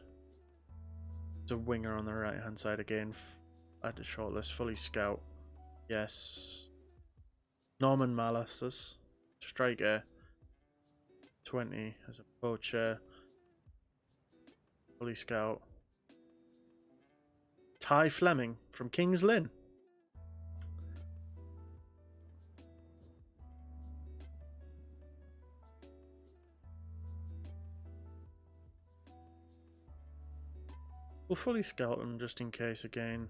There's a winger on the right hand side again. Add to shortlist. Fully scout. Yes. Norman Malasas. Striker. 20 as a poacher. Fully scout. Ty Fleming from Kings Lynn. We'll fully scout him just in case again.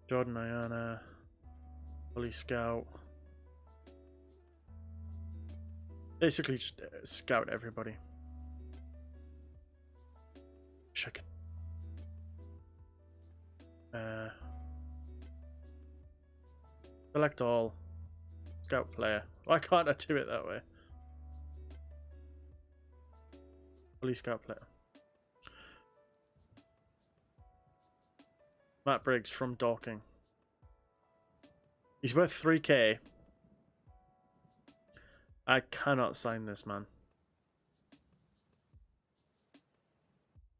Jordan Ayana. Fully scout. Basically just scout everybody. wish I could. Select all. Scout player. Why can't I do it that way? Fully scout player. Matt Briggs from Dorking. He's worth 3k. I cannot sign this man.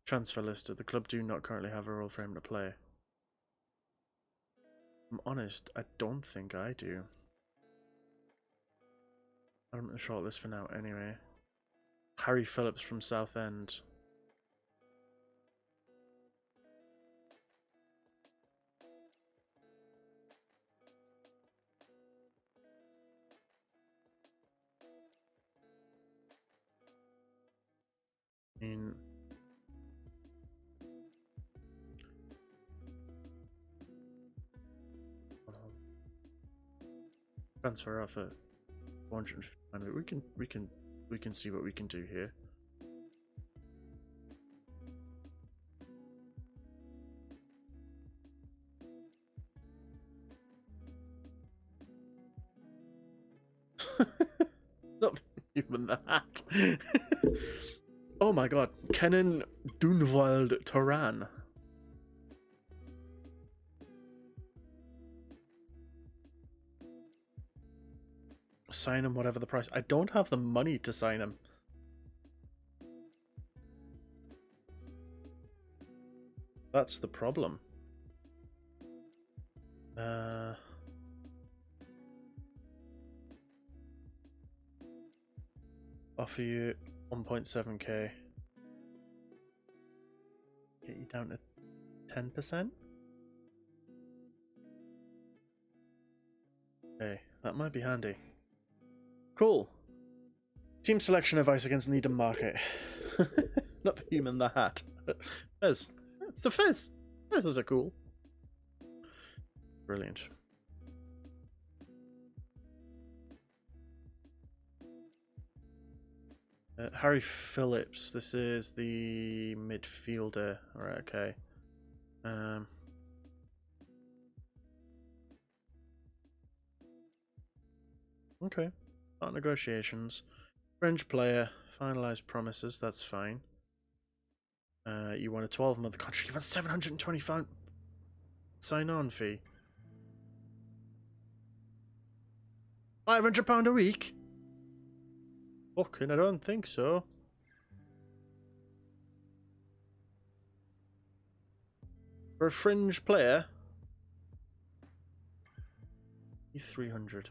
Transfer listed. The club do not currently have a role for him to play. I'm honest, I don't think I do. I'm going to shortlist for now anyway. Harry Phillips from Southend. Transfer offer 450. We can see what we can do here. Not even that. Oh my god, Kenan Dunwald Turan. Sign him whatever the price. I don't have the money to sign him. That's the problem. Offer you 1.7k. Get you down to 10%? Okay, that might be handy. Cool. Team selection advice against Needham Market. Not the human, the hat. Fez. It's the Fez. Fezes are cool. Brilliant. Harry Phillips. This is the midfielder. Alright, okay. Okay. Start negotiations. Fringe player. Finalized promises. That's fine. You want a 12-month contract. You want 725 sign-on fee. £500 a week? Fucking, I don't think so. For a fringe player? 300.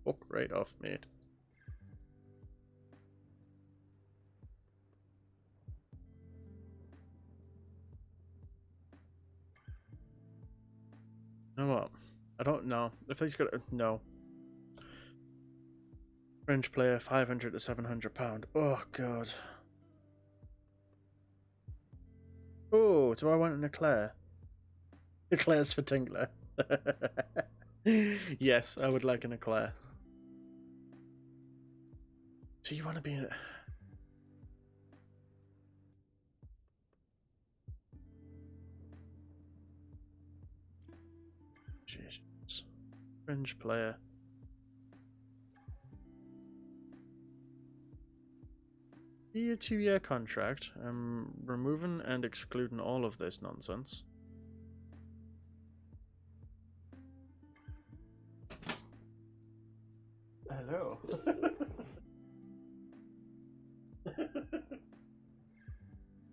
Fuck right off, mate. You know what? I don't know. If he's got no. Fringe player, 500 to 700 £700. Oh god. Oh, do I want an Eclair? Eclairs for Tinkler. Yes, I would like an Eclair. So you want to be in... Jesus. Fringe player. Be a 2-year contract. I'm removing and excluding all of this nonsense. Hello.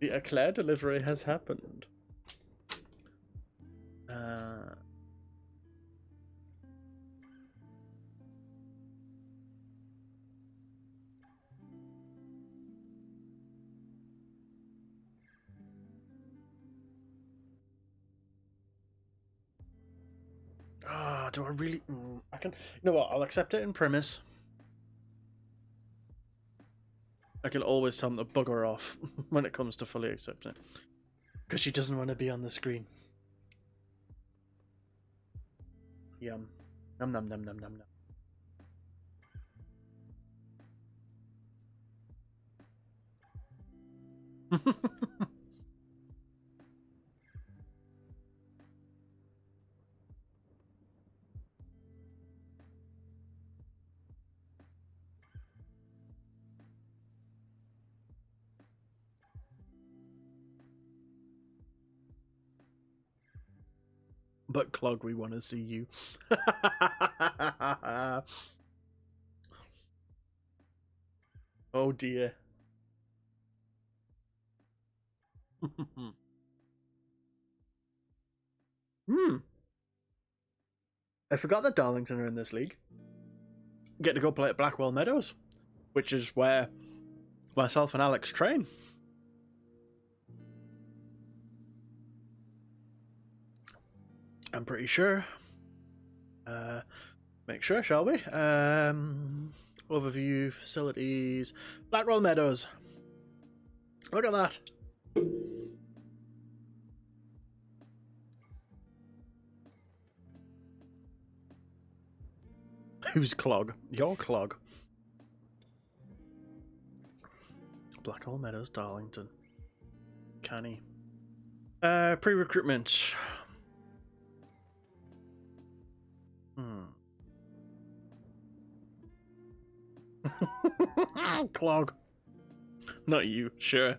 The Eclair delivery has happened. Do I really? I can. You know what? I'll accept it in premise. I can always tell them to bugger off when it comes to fully accepting it. Because she doesn't want to be on the screen. Yum. Num num num num num num. But Clog, we want to see you. Oh dear. I forgot that Darlington are in this league. Get to go play at Blackwell Meadows, which is where myself and Alex train. I'm pretty sure. Make sure, shall we? Overview, facilities, Blackwell Meadows. Look at that. Who's Clog? Your Clog. Blackwell Meadows, Darlington. Canny. Pre-recruitment. Clog. Not you, sure.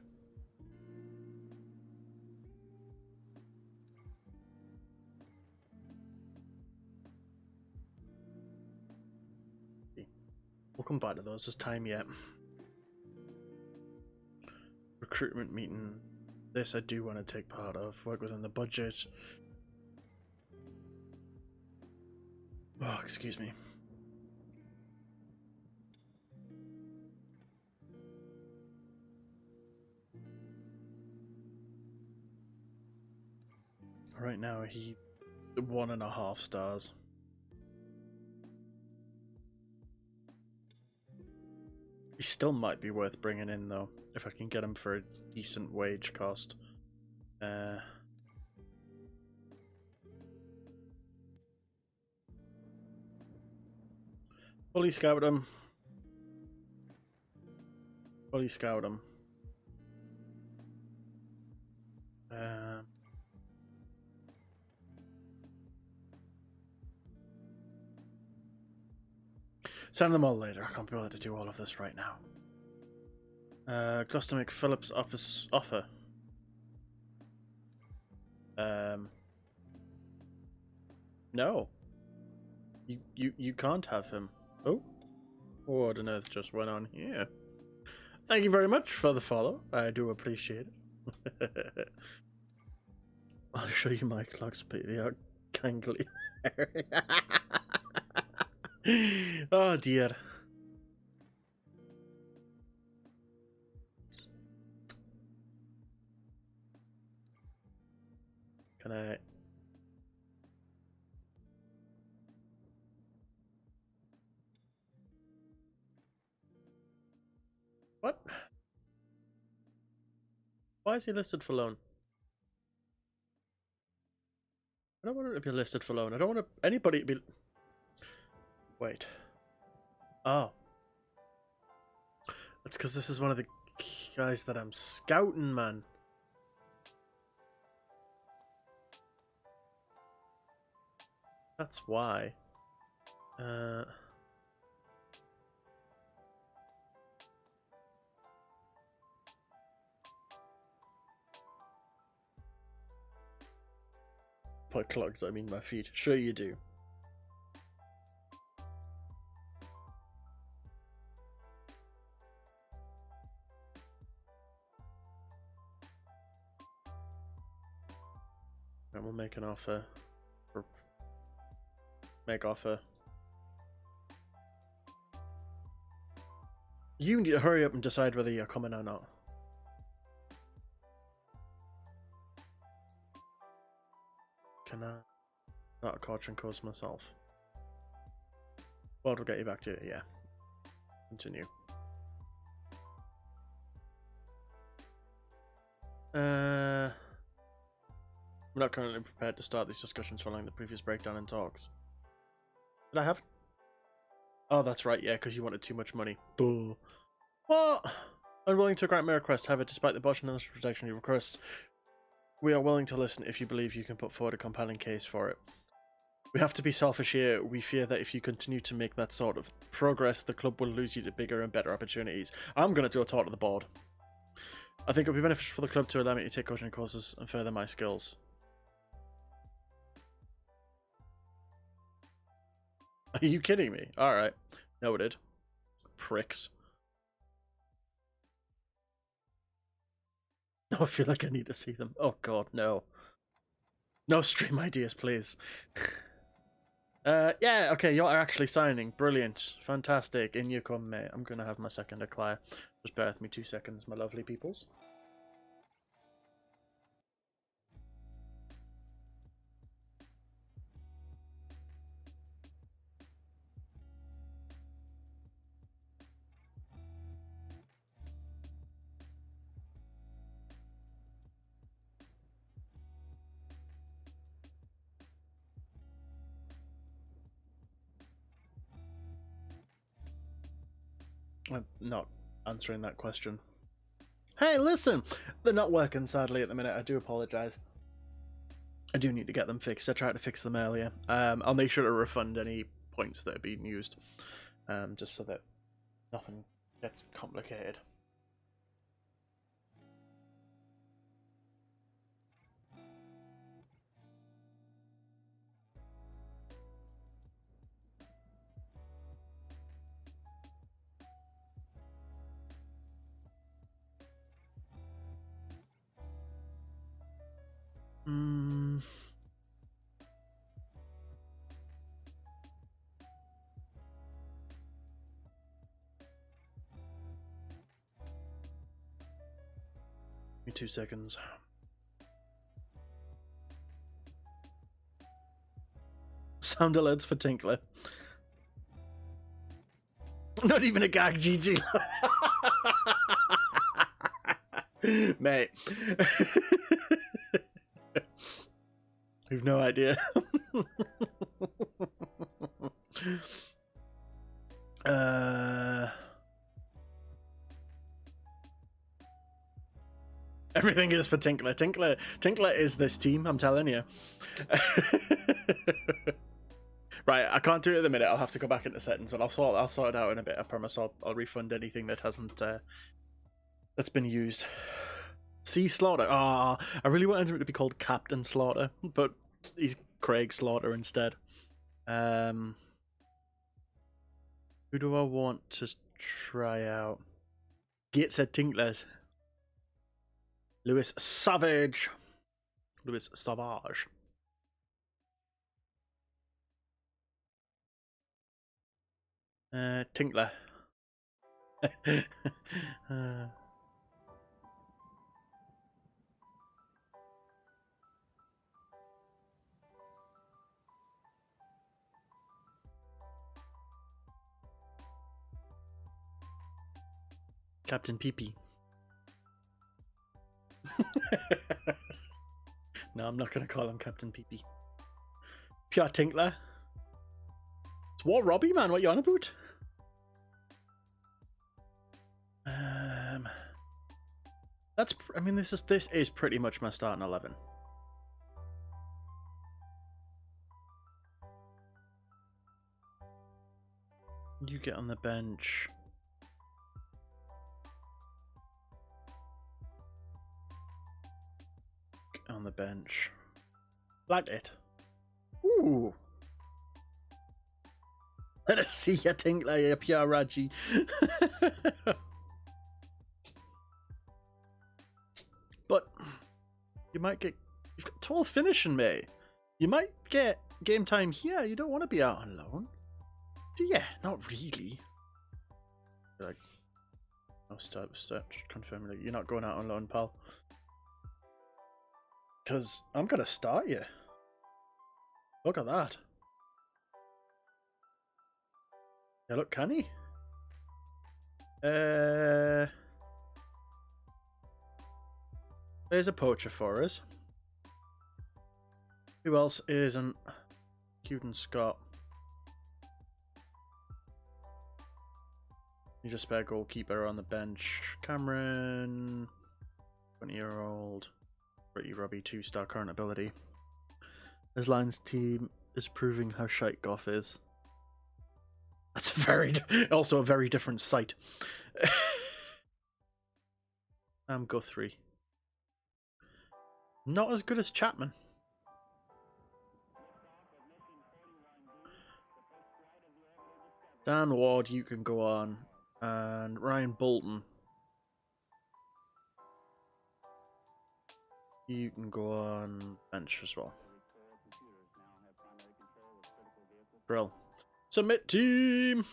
We'll come back to those. There's time yet. Recruitment meeting. This I do want to take part of. Work within the budget. Oh, excuse me. Right now, he 1.5 stars. He still might be worth bringing in, though, if I can get him for a decent wage cost. Fully scout him. Fully scout him. Send them all later. I can't be able to do all of this right now. Gloucester McPhillips office offer. No. You can't have him. Oh. What on earth just went on here? Thank you very much for the follow. I do appreciate it. I'll show you my clocks, but they are gangly. Oh dear. Can I? What? Why is he listed for loan? I don't want him to be listed for loan. I don't want anybody to be... Wait. Oh. That's because this is one of the guys that I'm scouting, man. That's why. By clogs, I mean my feet. Sure you do. And we'll make an offer. Or make offer. You need to hurry up and decide whether you're coming or not. Can I not a coaching course myself? Well, it'll get you back to it, yeah. Continue. We're not currently prepared to start these discussions following the previous breakdown in talks. Did I have... Oh, that's right, yeah, because you wanted too much money. Bull. What? Unwilling to grant my request, however, despite the botched and protection you request, we are willing to listen if you believe you can put forward a compelling case for it. We have to be selfish here. We fear that if you continue to make that sort of progress, the club will lose you to bigger and better opportunities. I'm going to do a talk to the board. I think it would be beneficial for the club to allow me to take coaching courses and further my skills. Are you kidding me? Alright. Noted. Pricks. No, I feel like I need to see them. Oh god, no. No stream ideas, please. Yeah, okay, you're actually signing. Brilliant. Fantastic. In you come, mate. I'm gonna have my second declare. Just bear with me 2 seconds, my lovely peoples. I'm not answering that question. Hey, listen! They're not working, sadly, at the minute. I do apologise. I do need to get them fixed. I tried to fix them earlier. I'll make sure to refund any points that are being used. Just so that nothing gets complicated. Mm. Give me 2 seconds. Sound alerts for Tinkler. Not even a gag, GG. Mate. You've no idea. Everything is for Tinkler. Tinkler is this team, I'm telling you. Right, I can't do it at the minute. I'll have to go back into settings, but I'll sort it out in a bit. I promise. I'll refund anything that hasn't that's been used. C Slaughter. Ah, I really wanted him to be called Captain Slaughter, but he's Craig Slaughter instead. Who do I want to try out? Gate said Tinklers. Louis Savage. Louis Savage. Tinkler. Captain Pee-Pee. No, I'm not going to call him Captain Pee-Pee. Pure Tinkler. It's War Robbie, man. What you on about? That's. I mean, this is pretty much my starting 11. You get on the bench. Get on the bench. Like it. Ooh. Let us see you think like a pure Raji. But you might get. You've got 12 finishing, mate. You might get game time here. You don't want to be out on loan. Do you? Not really. Like, I'll start confirming that you're not going out on loan, pal. Because I'm going to start you. Look at that. Yeah, look, can he? There's a poacher for us. Who else isn't Cuden Scott? You just spare goalkeeper on the bench. Cameron, 20-year-old, pretty rubby 2-star current ability. His Lions team is proving how shite Goff is. That's also a very different sight. Guthrie. Not as good as Chapman. Dan Ward, you can go on. And Ryan Bolton. You can go on bench as well. Brill. Submit team!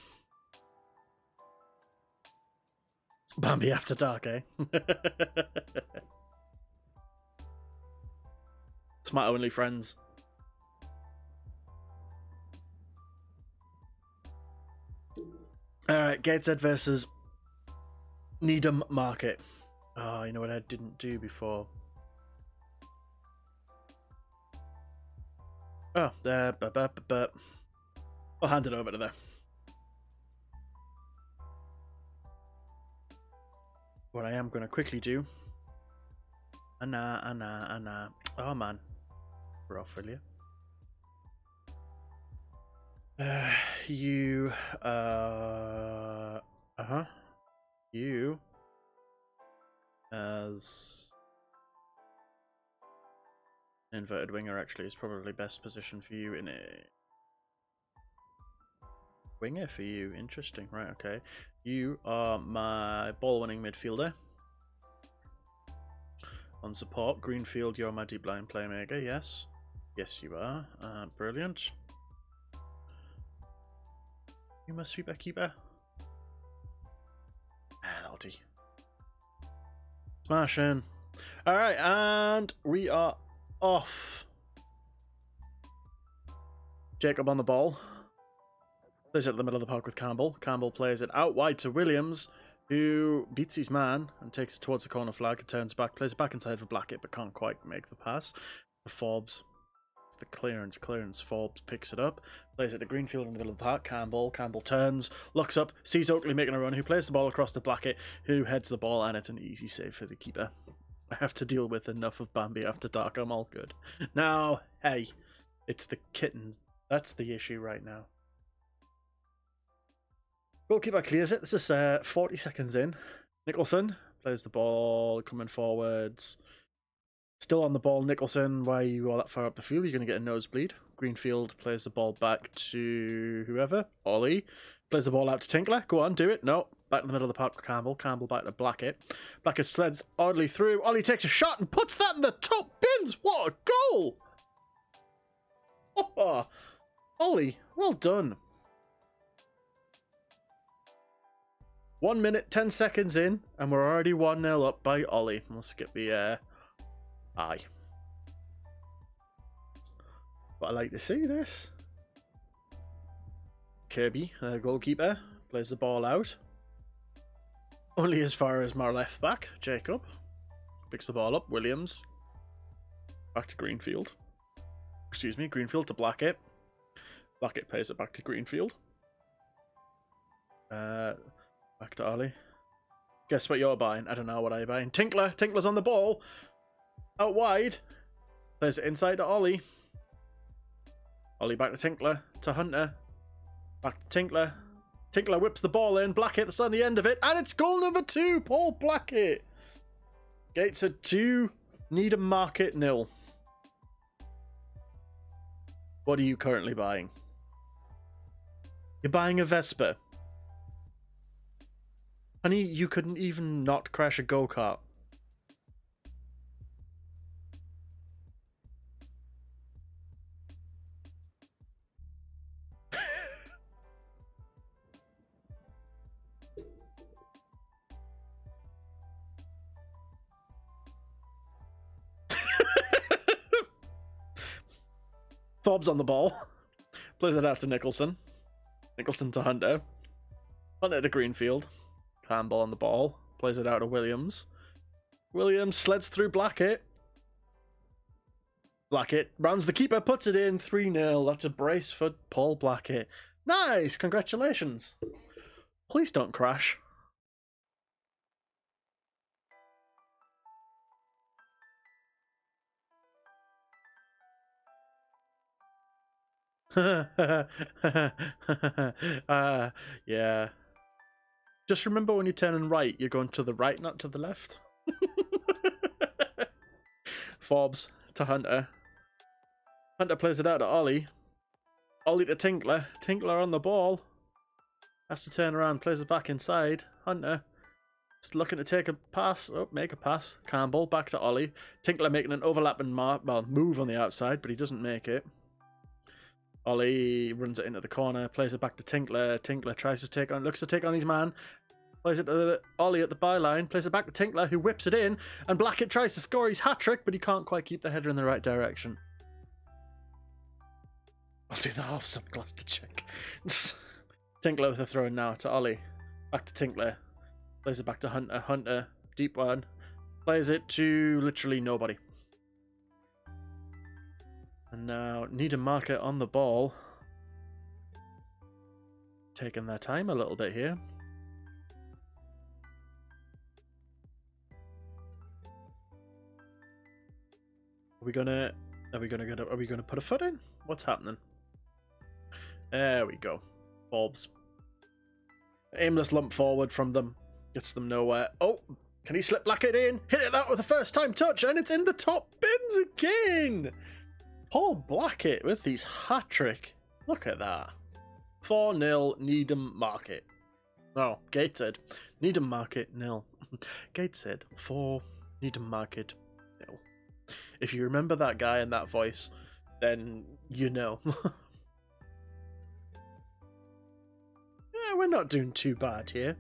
Bambi After Dark, eh? Smart only friends. Alright, Gateshead versus Needham Market. Oh, you know what I didn't do before? Oh, I'll hand it over to there. What I am going to quickly do. Anna. Oh, man. We're off, will you? You, You, as inverted winger, actually, is probably best position for you in a winger for you. Interesting, right? Okay. You are my ball-winning midfielder. On support, Greenfield, you're my deep line playmaker. Yes. Yes, you are. Brilliant. You must be back keeper. Penalty. Smashing. Alright, and we are off. Jacob on the ball. Plays it at the middle of the park with Campbell. Campbell plays it out wide to Williams, who beats his man and takes it towards the corner flag and turns back. Plays it back inside for Blackett, but can't quite make the pass. For Forbes. It's the clearance. Forbes picks it up. Plays it to Greenfield in the middle of the park. Campbell turns, looks up, sees Oakley making a run, who plays the ball across to Blackett, who heads the ball, and it's an easy save for the keeper. I have to deal with enough of Bambi After Dark. I'm all good. Now, hey, it's the kitten. That's the issue right now. Goalkeeper clears it. This is 40 seconds in. Nicholson plays the ball, coming forwards. Still on the ball, Nicholson. Why are you all that far up the field? You're going to get a nosebleed. Greenfield plays the ball back to whoever. Ollie plays the ball out to Tinkler. Go on, do it. No. Back in the middle of the park with Campbell. Campbell back to Blackett. Blackett sleds oddly through. Ollie takes a shot and puts that in the top bins. What a goal! Oh, Ollie, well done. 1 minute, 10 seconds in, and we're already 1-0 up by Ollie. We'll skip the aye. But I like to see this. Kirby, goalkeeper, plays the ball out. Only as far as my left back, Jacob. Picks the ball up, Williams. Back to Greenfield. Excuse me, Greenfield to Blackett. Blackett plays it back to Greenfield. Back to Ollie. Guess what you're buying? I don't know what I'm buying. Tinkler's on the ball. Out wide. Plays it inside to Ollie. Ollie back to Tinkler. To Hunter. Back to Tinkler. Tinkler whips the ball in. Blackett, that's on the end of it. And it's goal number 2. Paul Blackett. Gates at 2. Needham Market 0. What are you currently buying? You're buying a Vespa. Honey, you couldn't even not crash a go-kart. Forbes on the ball. Plays it out to Nicholson. Nicholson to Hunter. Hunter to Greenfield. Campbell on the ball. Plays it out to Williams. Williams sleds through Blackett. Blackett rounds the keeper, puts it in. 3-0. That's a brace for Paul Blackett. Nice! Congratulations. Please don't crash. Yeah. Just remember when you're turning right, you're going to the right, not to the left. Forbes to Hunter. Hunter plays it out to Ollie. Ollie to Tinkler. Tinkler on the ball. Has to turn around, plays it back inside. Hunter just looking to take a pass. Oh, make a pass. Campbell back to Ollie. Tinkler making an overlapping move on the outside, but he doesn't make it. Ollie runs it into the corner, plays it back to Tinkler. Tinkler tries to take on, looks to take on his man. Plays it to Ollie at the byline, plays it back to Tinkler, who whips it in, and Blackett tries to score his hat-trick, but he can't quite keep the header in the right direction. I'll do the half subclass to check. Tinkler with a throw in now to Ollie. Back to Tinkler. Plays it back to Hunter. Hunter, deep one. Plays it to literally nobody. And now need a marker on the ball. Taking their time a little bit here. Are we gonna put a foot in? What's happening? There we go. Forbes. Aimless lump forward from them. Gets them nowhere. Oh, can he slip Blackett in? Hit it that with a first time touch, and it's in the top bins again. Paul Blackett with his hat-trick. Look at that. 4-0 Needham Market. Oh, Gateshead. Needham Market, 0. Gateshead, 4. Needham Market, 0. If you remember that guy and that voice, then you know. Yeah, we're not doing too bad here.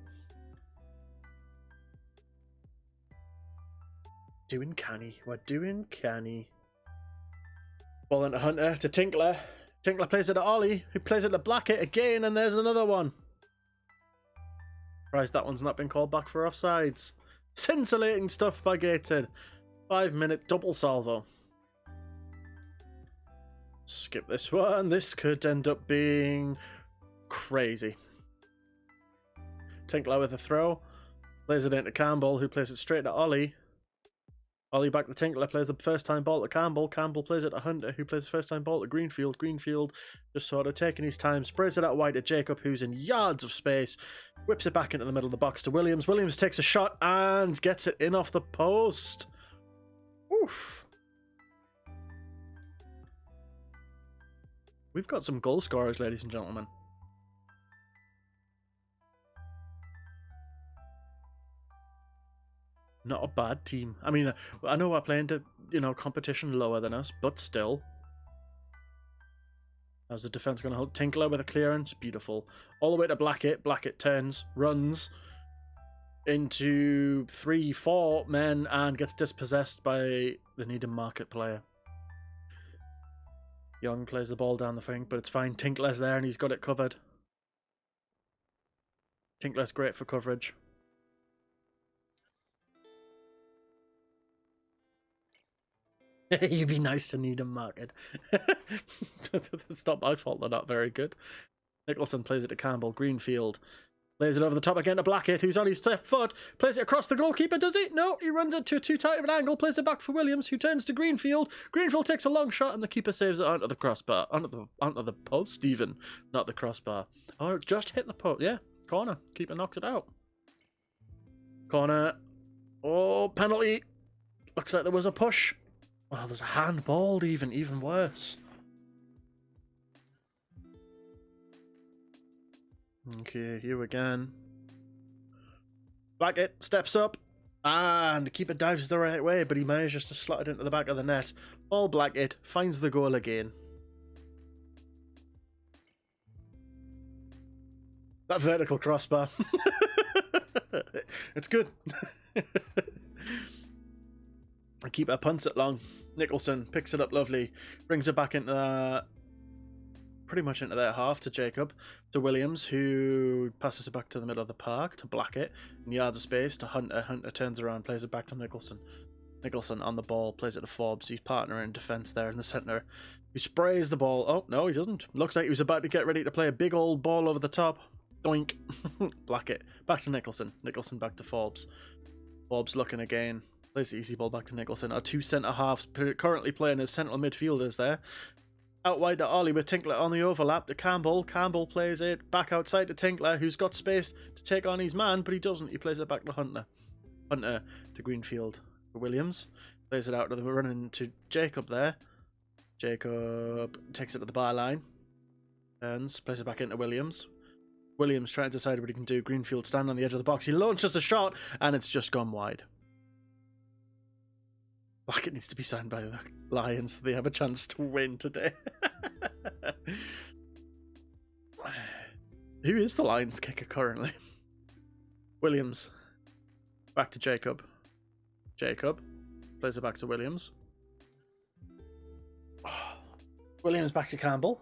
Doing canny. We're doing canny. Ball into Hunter to Tinkler. Tinkler plays it to Ollie, who plays it to Blackett again, and there's another one. Surprised that one's not been called back for offsides. Scintillating stuff by Gateshead. 5-minute double salvo. Skip this one. This could end up being crazy. Tinkler with a throw. Plays it into Campbell, who plays it straight to Ollie. Ollie back to Tinkler, plays the first time ball to Campbell. Campbell plays it to Hunter, who plays the first time ball to Greenfield. Greenfield just sort of taking his time, sprays it out wide to Jacob, who's in yards of space, whips it back into the middle of the box to Williams. Williams takes a shot and gets it in off the post. Oof. We've got some goal scorers, ladies and gentlemen. Not a bad team. I mean, I know we're playing to, competition lower than us, but still. How's the defense going to hold? Tinkler with a clearance. Beautiful. All the way to Blackett. Blackett turns, runs into 3-4 men and gets dispossessed by the Needham Market player. Young plays the ball down the thing, but it's fine. Tinkler's there and he's got it covered. Tinkler's great for coverage. You'd be nice to Needham Market. It's not my fault they're not very good. Nicholson plays it to Campbell. Greenfield plays it over the top again to Blackett, who's on his left foot. Plays it across the goalkeeper, does he? No, he runs it to too tight of an angle. Plays it back for Williams, who turns to Greenfield. Greenfield takes a long shot, and the keeper saves it onto the crossbar. Onto the post, even. Not the crossbar. Oh, it just hit the post. Yeah, corner. Keeper knocks it out. Corner. Oh, penalty. Looks like there was a push. Well, there's a handball, even worse. Okay, here again. Blackett steps up, and the keeper dives the right way, but he manages to slot it into the back of the net. Ball Blackett finds the goal again. That vertical crossbar. It's good. The keeper punts it long. Nicholson picks it up lovely, brings it back into pretty much into their half to Jacob, to Williams, who passes it back to the middle of the park to Blackett, in yards of space to Hunter. Hunter turns around, plays it back to Nicholson. Nicholson on the ball, plays it to Forbes, his partner in defence there in the centre, who sprays the ball. Oh, no, he doesn't. Looks like he was about to get ready to play a big old ball over the top. Doink. Blackett. Back to Nicholson. Nicholson back to Forbes. Forbes looking again. Plays the easy ball back to Nicholson. Our two centre-halves currently playing as central midfielders there. Out wide to Ollie with Tinkler on the overlap to Campbell. Campbell plays it back outside to Tinkler, who's got space to take on his man, but he doesn't. He plays it back to Hunter. Hunter to Greenfield. Williams plays it out to the running to Jacob there. Jacob takes it to the byline. Turns, plays it back into Williams. Williams trying to decide what he can do. Greenfield stand on the edge of the box. He launches a shot, and it's just gone wide. Like it needs to be signed by the Lions so they have a chance to win today. Who is the Lions kicker currently? Williams. Back to Jacob. Jacob plays it back to Williams. Williams back to Campbell.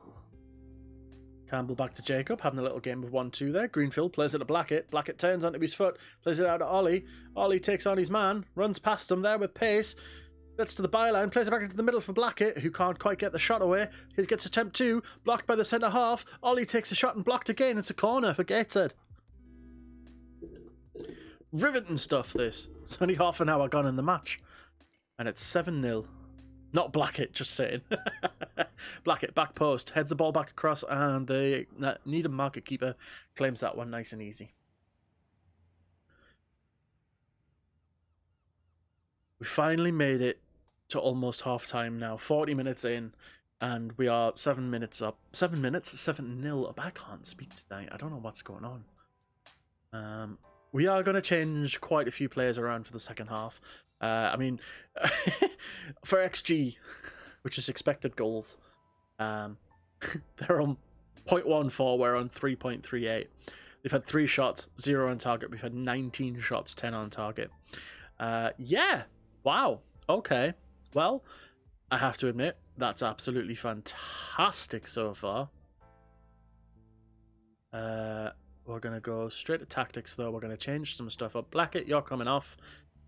Campbell back to Jacob, having a little game of 1-2 there. Greenfield plays it to Blackett. Blackett turns onto his foot, plays it out to Ollie. Ollie takes on his man, runs past him there with pace. Gets to the byline, plays it back into the middle for Blackett, who can't quite get the shot away. He gets attempt 2, blocked by the centre half. Ollie takes a shot and blocked again. It's a corner for Gateshead. Riveting stuff, this. It's only half an hour gone in the match. And it's 7-0. Not Blackett, just saying. Blackett, back post, heads the ball back across, and the Needham market keeper claims that one nice and easy. We finally made it to almost half time now, 40 minutes in, and we are 7 minutes up. 7 minutes? 7-0 up. I can't speak tonight. I don't know what's going on. We are going to change quite a few players around for the second half. I mean, for XG, which is expected goals, they're on 0.14, we're on 3.38. They've had 3 shots, 0 on target. We've had 19 shots, 10 on target. Yeah, wow, okay. Well, I have to admit, that's absolutely fantastic so far. We're going to go straight to tactics, though. We're going to change some stuff up. Blackett, you're coming off.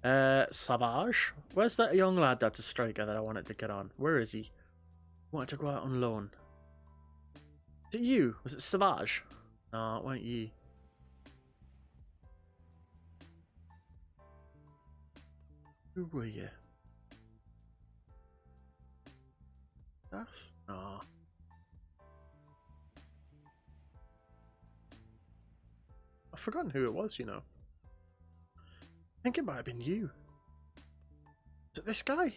Savage. Where's that young lad that's a striker that I wanted to get on? Where is he? Wanted to go out on loan. Is it you? Was it Savage? No, it weren't you. Who were you? Staff? No. I've forgotten who it was, you know. I think it might have been you. Is it this guy?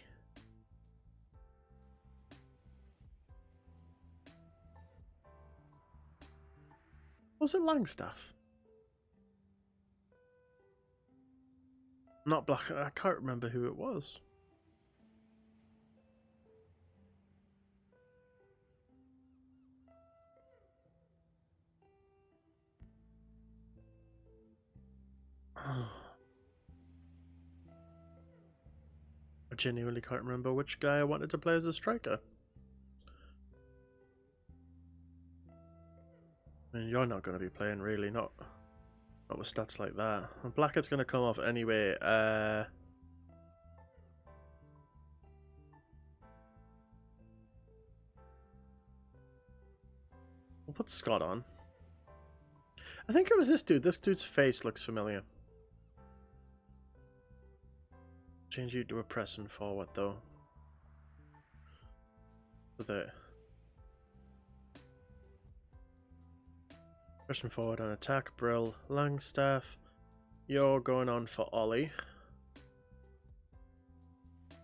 Was it Langstaff? Not Black. I can't remember who it was. I genuinely can't remember which guy I wanted to play as a striker. I mean, you're not going to be playing, really, not with stats like that. And Blackett's going to come off anyway. We'll put Scott on. I think it was this dude. This dude's face looks familiar. Change you to a pressing forward, though. With it. Pressing forward on attack, Brill, Langstaff. You're going on for Ollie.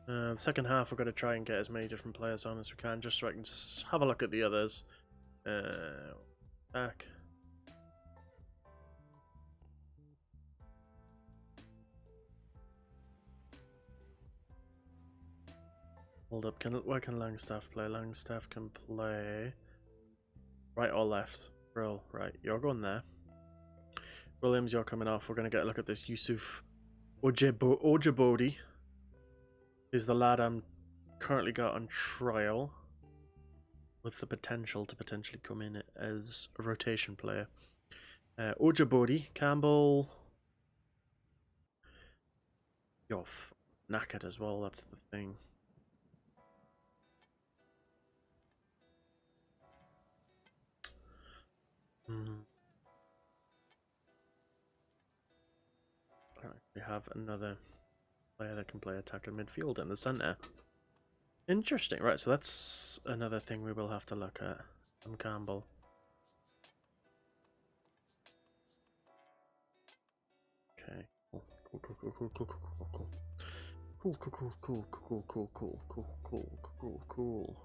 The second half, we're going to try and get as many different players on as we can, just so I can just have a look at the others. Back. Hold up, where can Langstaff play? Langstaff can play right or left. Brill, right, you're going there. Williams, you're coming off. We're going to get a look at this Yusuf Ojabodi, who's the lad I'm currently got on trial, with the potential to potentially come in as a rotation player. Ojabodi, Campbell. You're knackered as well, that's the thing. have another player that can play attack and midfield in the centre. Interesting. Right, so that's another thing we will have to look at. Campbell. Okay. Cool. Cool.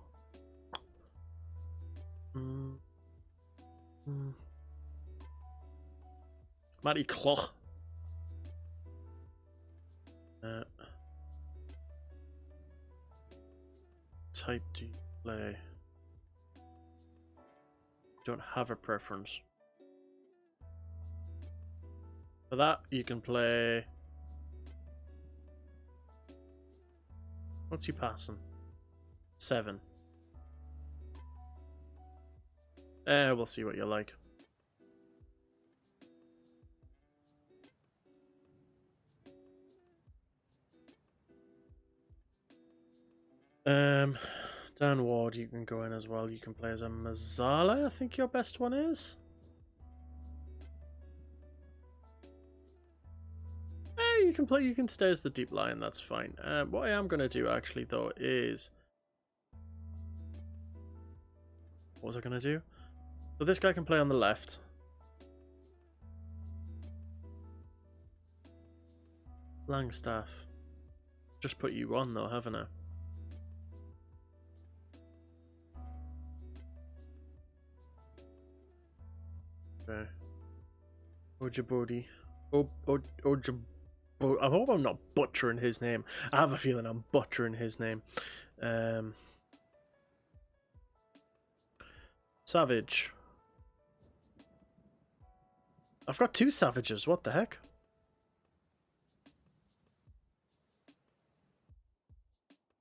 Matty Cloch. Type do you play? Don't have a preference. For that, you can play. What's you passing? 7. We'll see what you like. Dan Ward, you can go in as well. You can play as a Mazzala, I think your best one is. You can play. You can stay as the deep line. That's fine. What I am going to do actually though is, what was I going to do? So this guy can play on the left. Langstaff. Just put you on though, haven't I? Okay. Ojibodi. I hope I'm not butchering his name. I have a feeling I'm butchering his name. Savage. I've got 2 Savages. What the heck?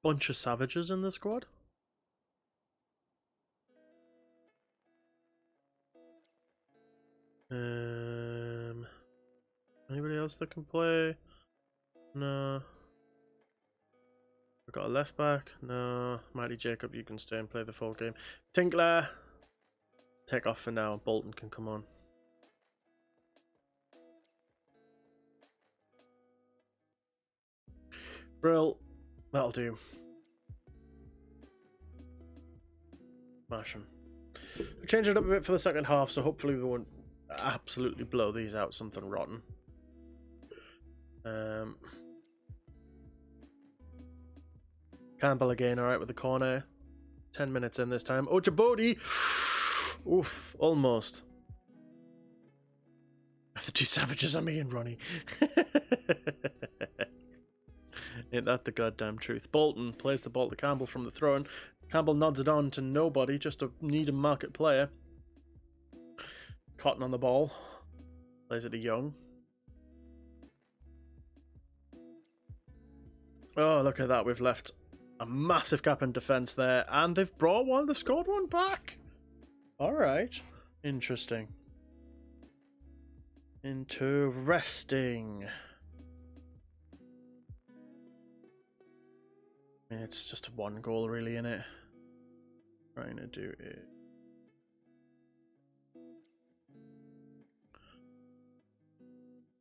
Bunch of Savages in the squad. Anybody else that can play? No. We've got a left back. No. Mighty Jacob, you can stay and play the full game. Tinkler, take off for now. Bolton can come on. Brill, that'll do. Smashing. We'll change it up a bit for the second half, so hopefully we won't absolutely blow these out something rotten. Campbell again, alright with the corner. 10 minutes in this time. Ojibodi! Oof, almost. The 2 Savages are me and Ronnie. Ain't that the goddamn truth? Bolton plays the ball to Campbell from the throw-in. Campbell nods it on to nobody, just a need a market player. Cotton on the ball. Plays it to Young. Oh, look at that. We've left a massive gap in defence there. And they've brought one. They've scored one back. Alright. Interesting. Interesting. I mean, it's just 1 goal really, in it. Trying to do it.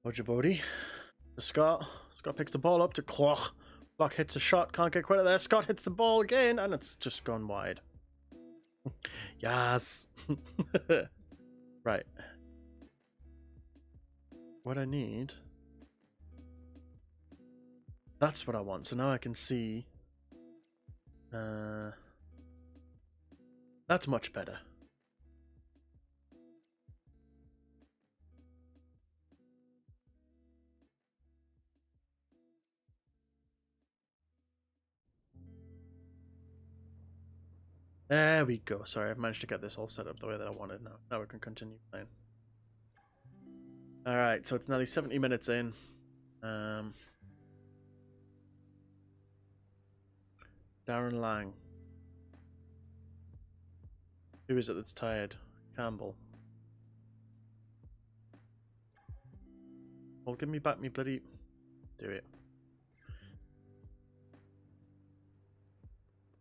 Ojibodi. To Scott. Scott picks the ball up to Cloch. Cloch hits a shot. Can't get quite of there. Scott hits the ball again. And it's just gone wide. Yes. Right. What I need. That's what I want. So now I can see. That's much better. There we go. Sorry, I've managed to get this all set up the way that I wanted now. Now we can continue playing. Alright, so it's nearly 70 minutes in. Darren Lang. Who is it that's tired? Campbell. Well, give me back me bloody... Do it.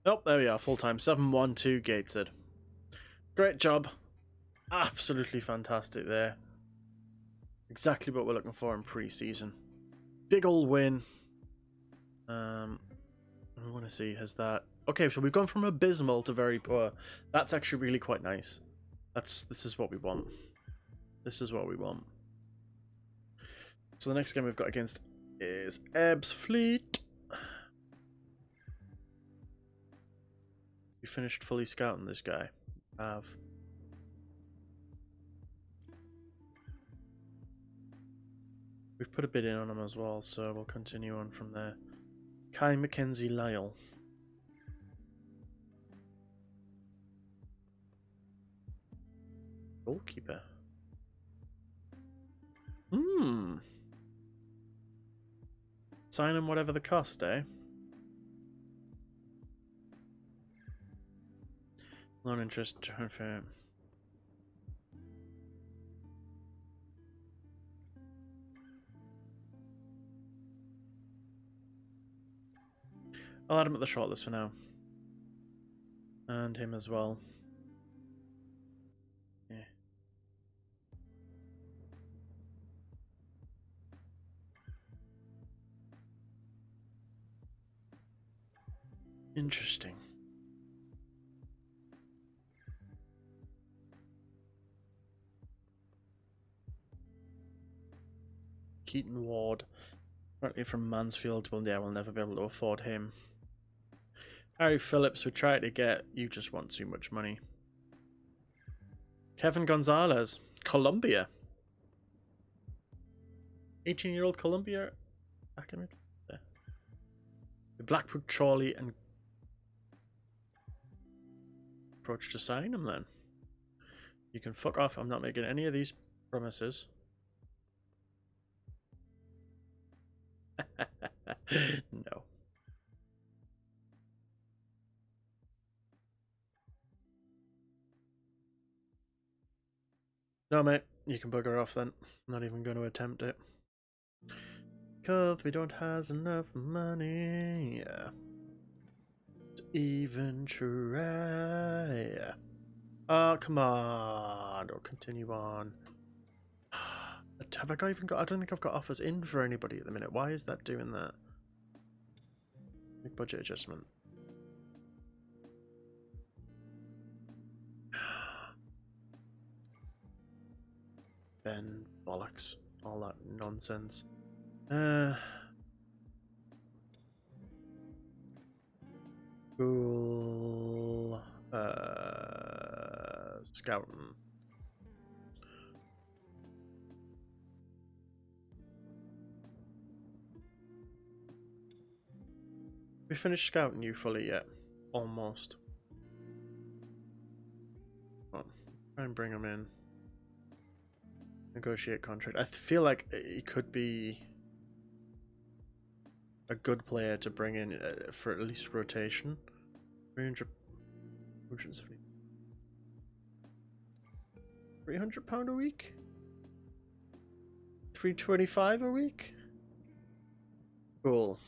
Oh, there we are. Full time. 7-1-2 Gateshead. Great job. Absolutely fantastic there. Exactly what we're looking for in pre-season. big old win. I want to see, has that... Okay, so we've gone from abysmal to very poor. That's actually really quite nice. This is what we want. This is what we want. So the next game we've got against is Ebbs Fleet. You finished fully scouting this guy. Have. We've put a bid in on him as well, so we'll continue on from there. Kai Mackenzie Lyle. Goalkeeper. Sign him whatever the cost, eh? Non-interest transfer. I'll add him at the shortlist for now. And him as well. Yeah. Interesting. Keaton Ward. Apparently from Mansfield. Well, yeah, we'll never be able to afford him. Harry Phillips, we tried to get. You just want too much money. Kevin Gonzalez. Colombia. 18-year-old Colombia. Back in there. Blackwood, Chorley, and approach to sign him then. You can fuck off. I'm not making any of these promises. No. No, mate. You can bugger off then. I'm not even going to attempt it. Because we don't have enough money to even try. Oh, come on. Don't continue on. Have I even got... I don't think I've got offers in for anybody at the minute. Why is that doing that? Big budget adjustment. Ben bollocks. All that nonsense. Cool. Scouting. We finished scouting you fully yet? Almost. Well, try and bring him in. Negotiate contract. I feel like he could be a good player to bring in for at least rotation. 300 £300 a week? 325 a week? Cool.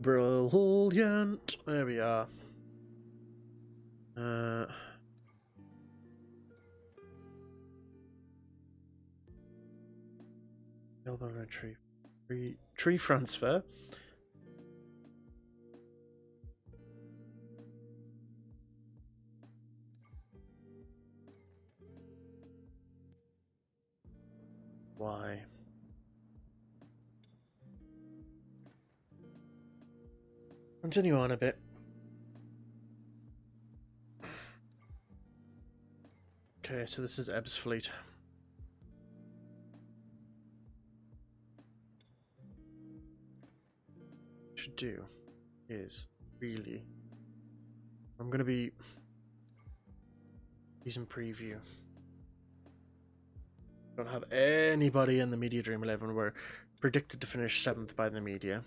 Brilliant. There we are. Elbow entry. Tree transfer. Why? Continue on a bit. Okay, so this is Ebbs Fleet. What should do is really... I'm going to be using preview. Don't have anybody in the Media Dream 11. We're predicted to finish 7th by the media.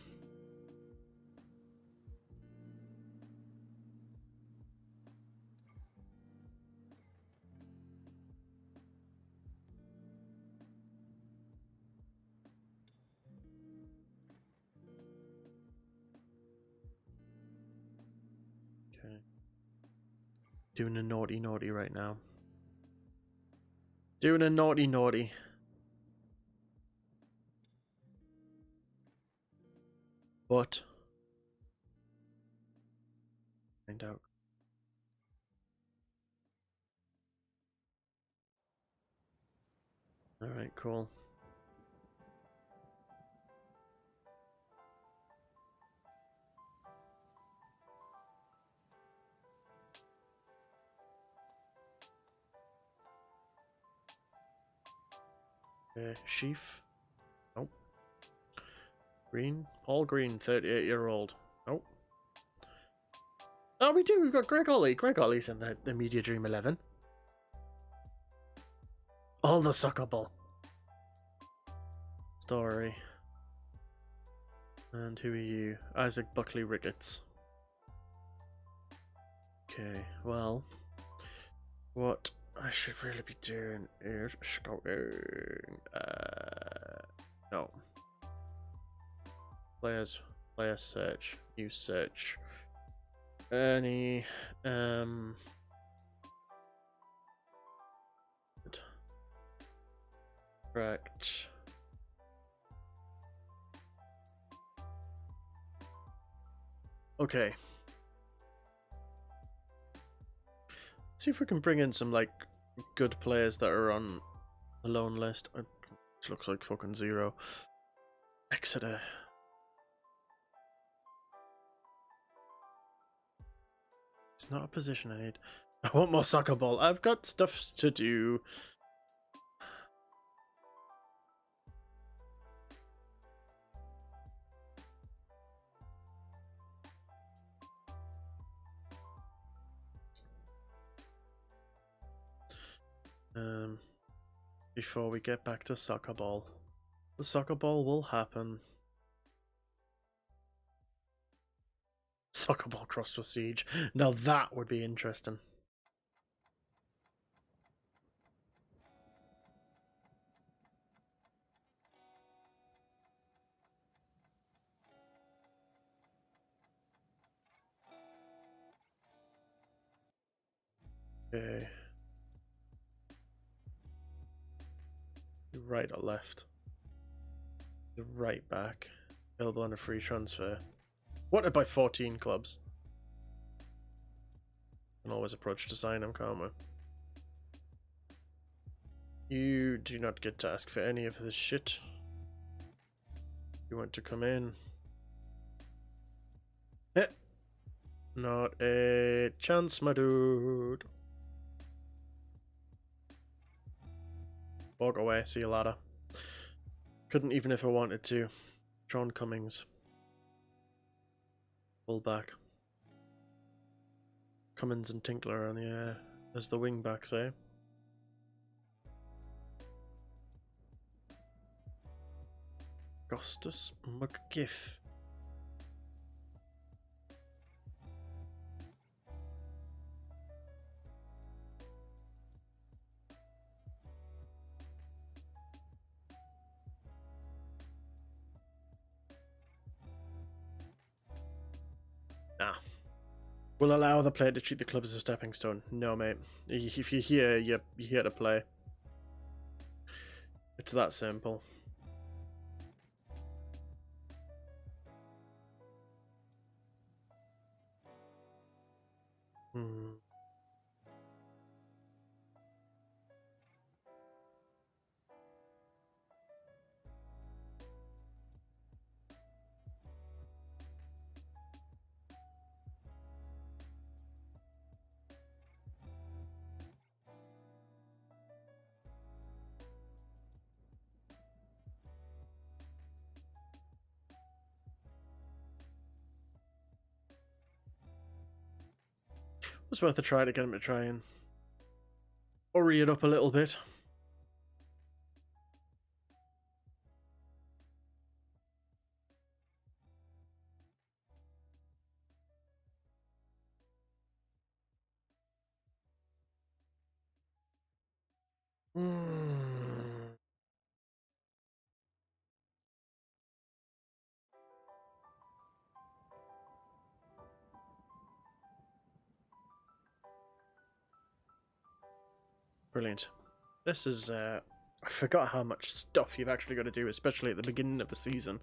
Okay. Doing a naughty right now. Doing a naughty. But find out. All right, cool. Sheaf. Nope. Green. Paul Green, 38-year-old. Nope. Oh, we do. We've got Greg Ollie. Greg Ollie's in the Media Dream 11. All the soccer ball. Story. And who are you? Isaac Buckley Ricketts. Okay, well, what I should really be doing is scouting. No. Player search, new search. Any, correct. Okay. See if we can bring in some like good players that are on the loan list. It looks like fucking zero. Exeter. It's not a position I need. I want more soccer ball. I've got stuff to do. Before we get back to soccer ball. The soccer ball will happen. Soccer ball crossed for siege. Now that would be interesting. Okay. Right or left? The right back. Available on a free transfer. Wanted by 14 clubs. Can always approach to sign him, can't we? You do not get to ask for any of this shit. You want to come in? Not a chance, my dude. Walk away, see you later. Couldn't even if I wanted to. John Cummings. Full back. Cummins and Tinkler on the as the wing backs, eh? Augustus McGiff. Nah. We'll allow the player to treat the club as a stepping stone. No, mate. If you're here, you're here to play. It's that simple. It's worth a try to get him to try and hurry it up a little bit. Brilliant. This is, I forgot how much stuff you've actually got to do, especially at the beginning of the season.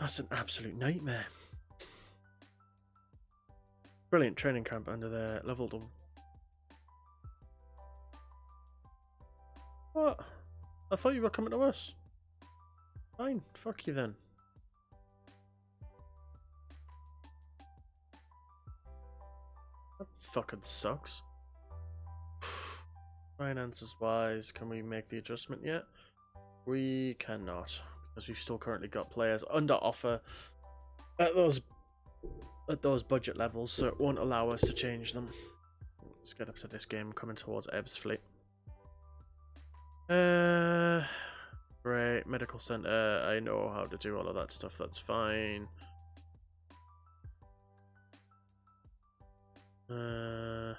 That's an absolute nightmare. Brilliant training camp under there. Leveled them. What? I thought you were coming to us. Fine. Fuck you then. That fucking sucks. Finances wise, can we make the adjustment yet? We cannot, because we've still currently got players under offer at those budget levels, so it won't allow us to change them. Let's get up to this game coming towards Ebb's fleet. Great, medical center. I know how to do all of that stuff. That's fine. Yeah,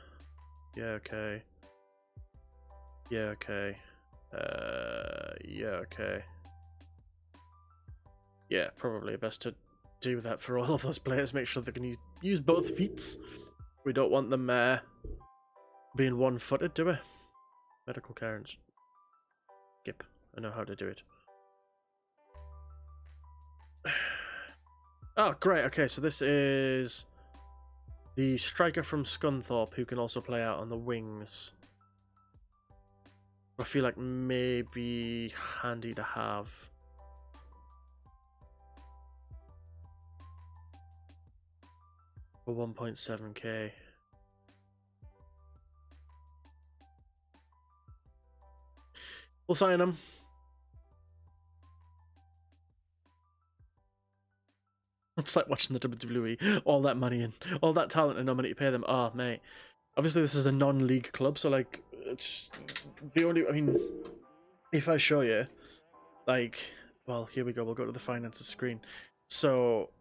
okay. Yeah, okay. Yeah, okay. Yeah, probably best to do that for all of those players. Make sure they can use both feet. We don't want them being one-footed, do we? Medical care and skip. I know how to do it. Oh, great. Okay, so this is the striker from Scunthorpe who can also play out on the wings. I feel like maybe handy to have. For 1.7k. We'll sign him. It's like watching the WWE. All that money and all that talent and no money to pay them. Oh, mate. Obviously, this is a non-league club, so, like, it's the only... I mean, if I show you, like... Well, here we go. We'll go to the finances screen. So,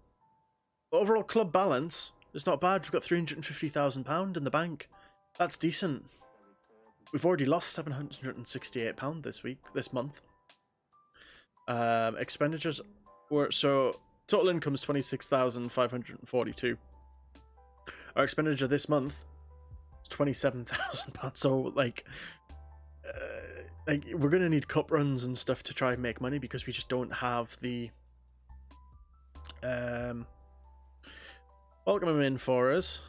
overall club balance is not bad. We've got £350,000 in the bank. That's decent. We've already lost £768 this month. Expenditures were... So, total income is £26,542. Our expenditure this month is £27,000. So, like we're gonna need cup runs and stuff to try and make money because we just don't have the welcome him in for us.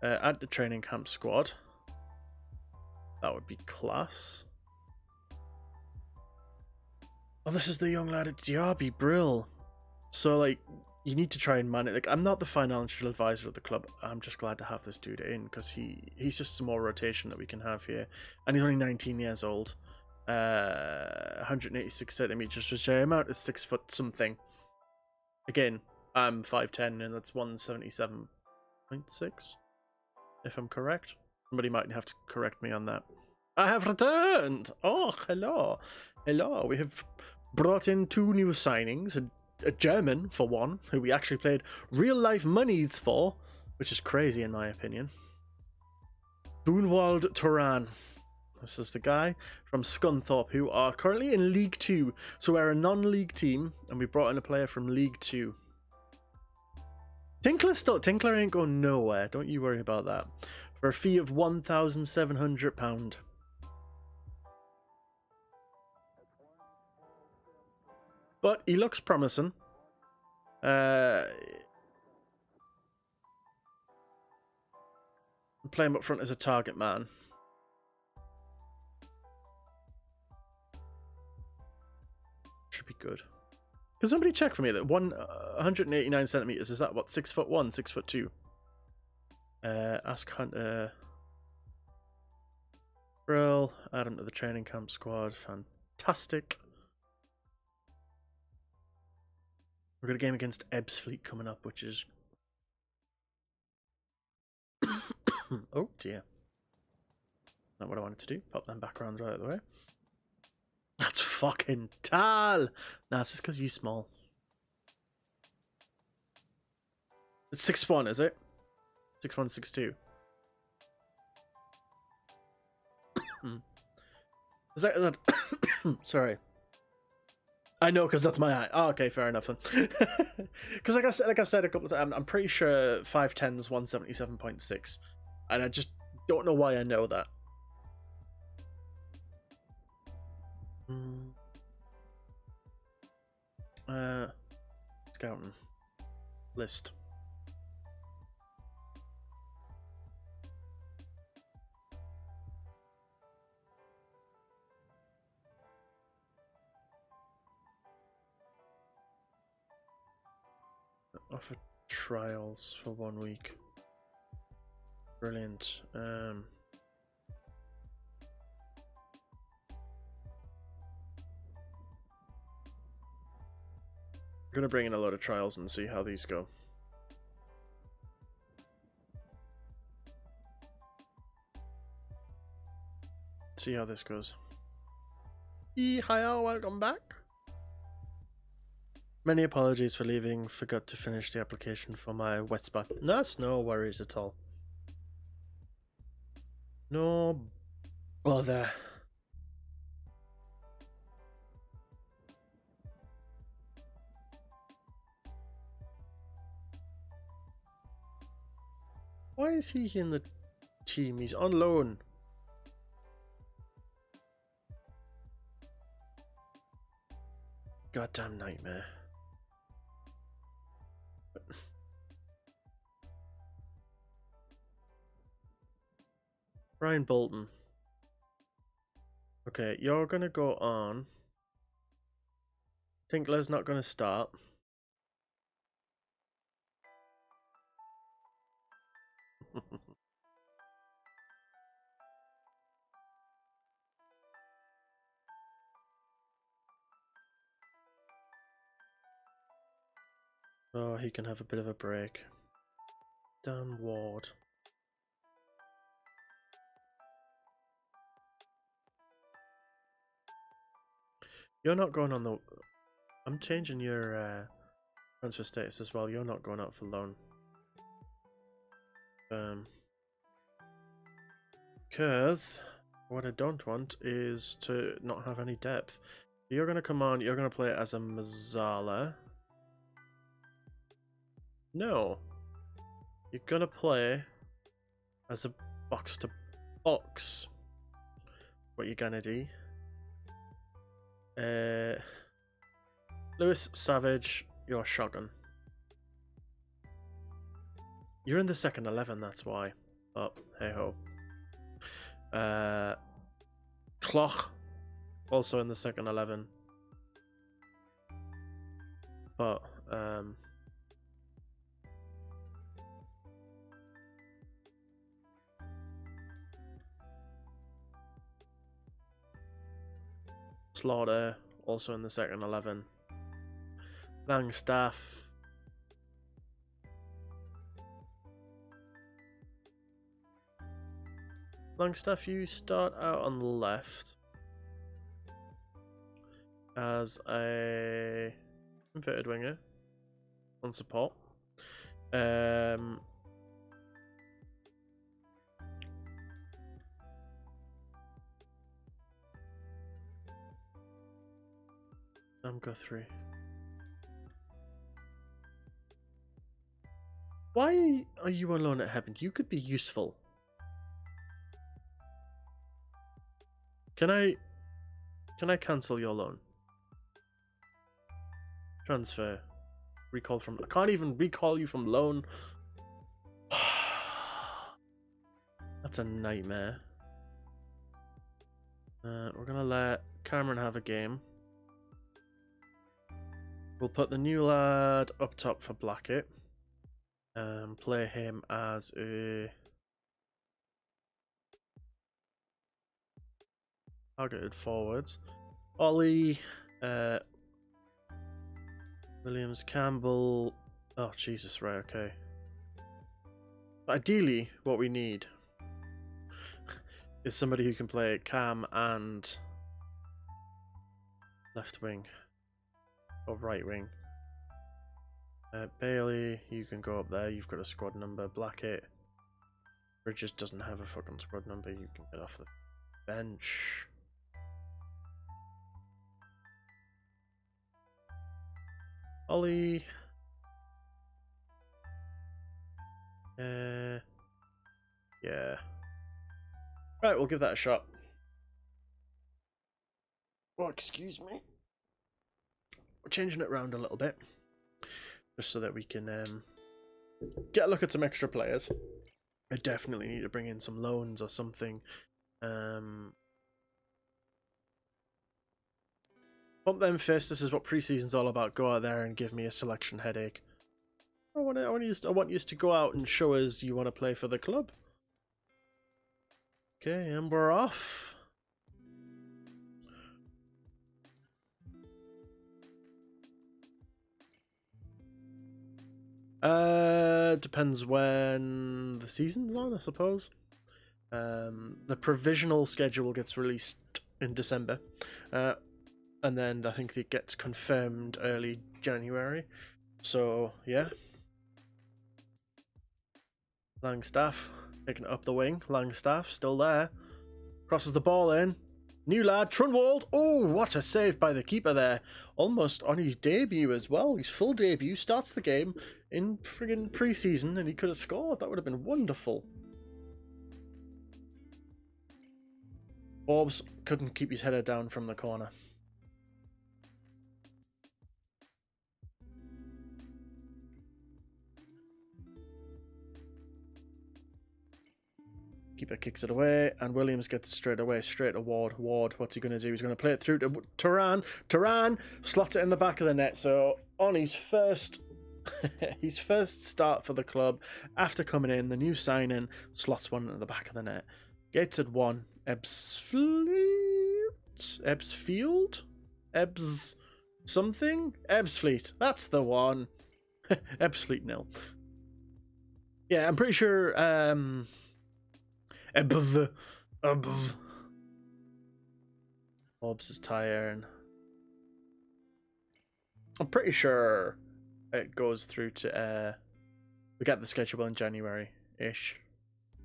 Add the training camp squad. That would be class. Oh, this is the young lad at Diaby, Brill. So, like, you need to try and manage. Like, I'm not the financial advisor of the club. I'm just glad to have this dude in because he's just some more rotation that we can have here. And he's only 19 years old. 186 centimeters, which I am out is 6 foot something. Again, I'm 5'10", and that's 177.6, if I'm correct. Somebody might have to correct me on that. I have returned! Oh, hello. Hello. We have brought in 2 new signings. A German, for one, who we actually played real-life monies for, which is crazy in my opinion. Boonwald Turan. This is the guy from Scunthorpe, who are currently in League 2. So we're a non-league team, and we brought in a player from League 2. Tinkler ain't going nowhere. Don't you worry about that. For a fee of £1,700. But he looks promising. Play him up front as a target man. Should be good. Can somebody check for me that 189 centimeters, is that what, 6'1", 6'2"? Ask Hunter. Brill, add him to the training camp squad. Fantastic. We've got a game against Ebb's fleet coming up, which is... oh, dear. Not what I wanted to do. Pop them backgrounds right out of the way. That's fucking tall! Nah, it's just because you're small. It's 6'1", is it? 6'1", 6'2". Is that... Sorry. I know, because that's my height. Oh, okay, fair enough then. Because like I've said a couple of times, I'm pretty sure 5'10's 177.6, and I just don't know why I know that. Scouting. List. Offer trials for 1 week. Brilliant. I'm gonna bring in a load of trials and see how these go. See how this goes. Hi, welcome back. Many apologies for leaving. Forgot to finish the application for my wet spot. That's no worries at all. No bother. Why is he in the team? He's on loan. Goddamn nightmare. Brian Bolton. Okay, you're gonna go on. Tinkler's not gonna start. Oh, he can have a bit of a break. Dan Ward. You're not going on the... I'm changing your transfer status as well. You're not going out for loan. Because what I don't want is to not have any depth. You're going to come on. You're going to play as a Mazzala. No. You're going to play as a box-to-box. What you're going to do. Lewis Savage, you're shotgun. You're in the second 11, that's why. Oh, hey ho. Cloch, also in the second 11. But, Slaughter, also in the second 11. Langstaff. Langstaff, you start out on the left as a inverted winger on support. Guthrie. Why are you alone at heaven? You could be useful. Can I cancel your loan? Transfer. Recall from... I can't even recall you from loan. That's a nightmare. We're gonna let Cameron have a game. We'll put the new lad up top for Blackett. Play him as a targeted forwards. Ollie, Williams, Campbell. Oh, Jesus, right, okay. Ideally, what we need is somebody who can play Cam and left wing. Or right wing. Bailey, you can go up there. You've got a squad number. Blackett. Bridges doesn't have a fucking squad number. You can get off the bench. Ollie. Yeah. Right, we'll give that a shot. Oh, excuse me. We're changing it around a little bit. just so that we can get a look at some extra players. I definitely need to bring in some loans or something. Pump them fists. This is what preseason's all about. Go out there and give me a selection headache. I want you to go out and show us you want to play for the club. Okay, and we're off. Depends when the season's on, I suppose. The provisional schedule gets released in December, and then I think it gets confirmed early January. So yeah, Langstaff taking it up the wing. Langstaff still there, crosses the ball in. New lad, Trunwald. Oh, what a save by the keeper there. Almost on his debut as well. His full debut. Starts the game in friggin' pre-season and he could have scored. That would have been wonderful. Forbes couldn't keep his header down from the corner. Keeper kicks it away, and Williams gets straight to Ward. Ward, what's he going to do? He's going to play it through to Turan. Turan slots it in the back of the net. So on his first start for the club, after coming in, the new signing slots one in the back of the net. Gates at one. Ebbsfield? Ebbs something? Ebbsfleet. That's the one. Ebbsfleet 0. Yeah, I'm pretty sure Ebbs. Hobbs is tired. I'm pretty sure it goes through to we get the schedule in January-ish,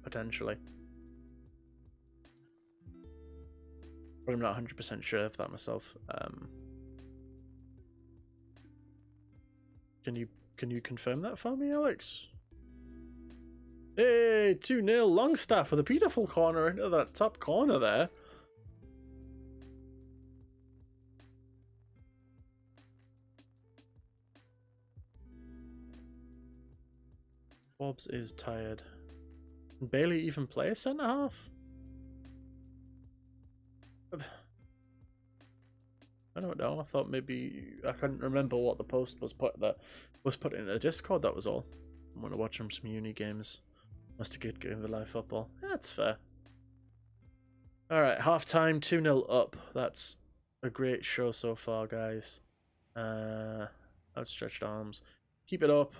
potentially. But I'm not 100% sure of that myself. Can you confirm that for me, Alex? Hey, 2-0 Longstaff with a beautiful corner into that top corner there. Bobs is tired. Can Bailey even play a centre half? I don't know. I thought maybe I couldn't remember what the post was put in a Discord. That was all. I want to watch some uni games. Must a good game of live football. That's fair. All right, half time, 2-0 up. That's a great show so far, guys. Outstretched arms. Keep it up.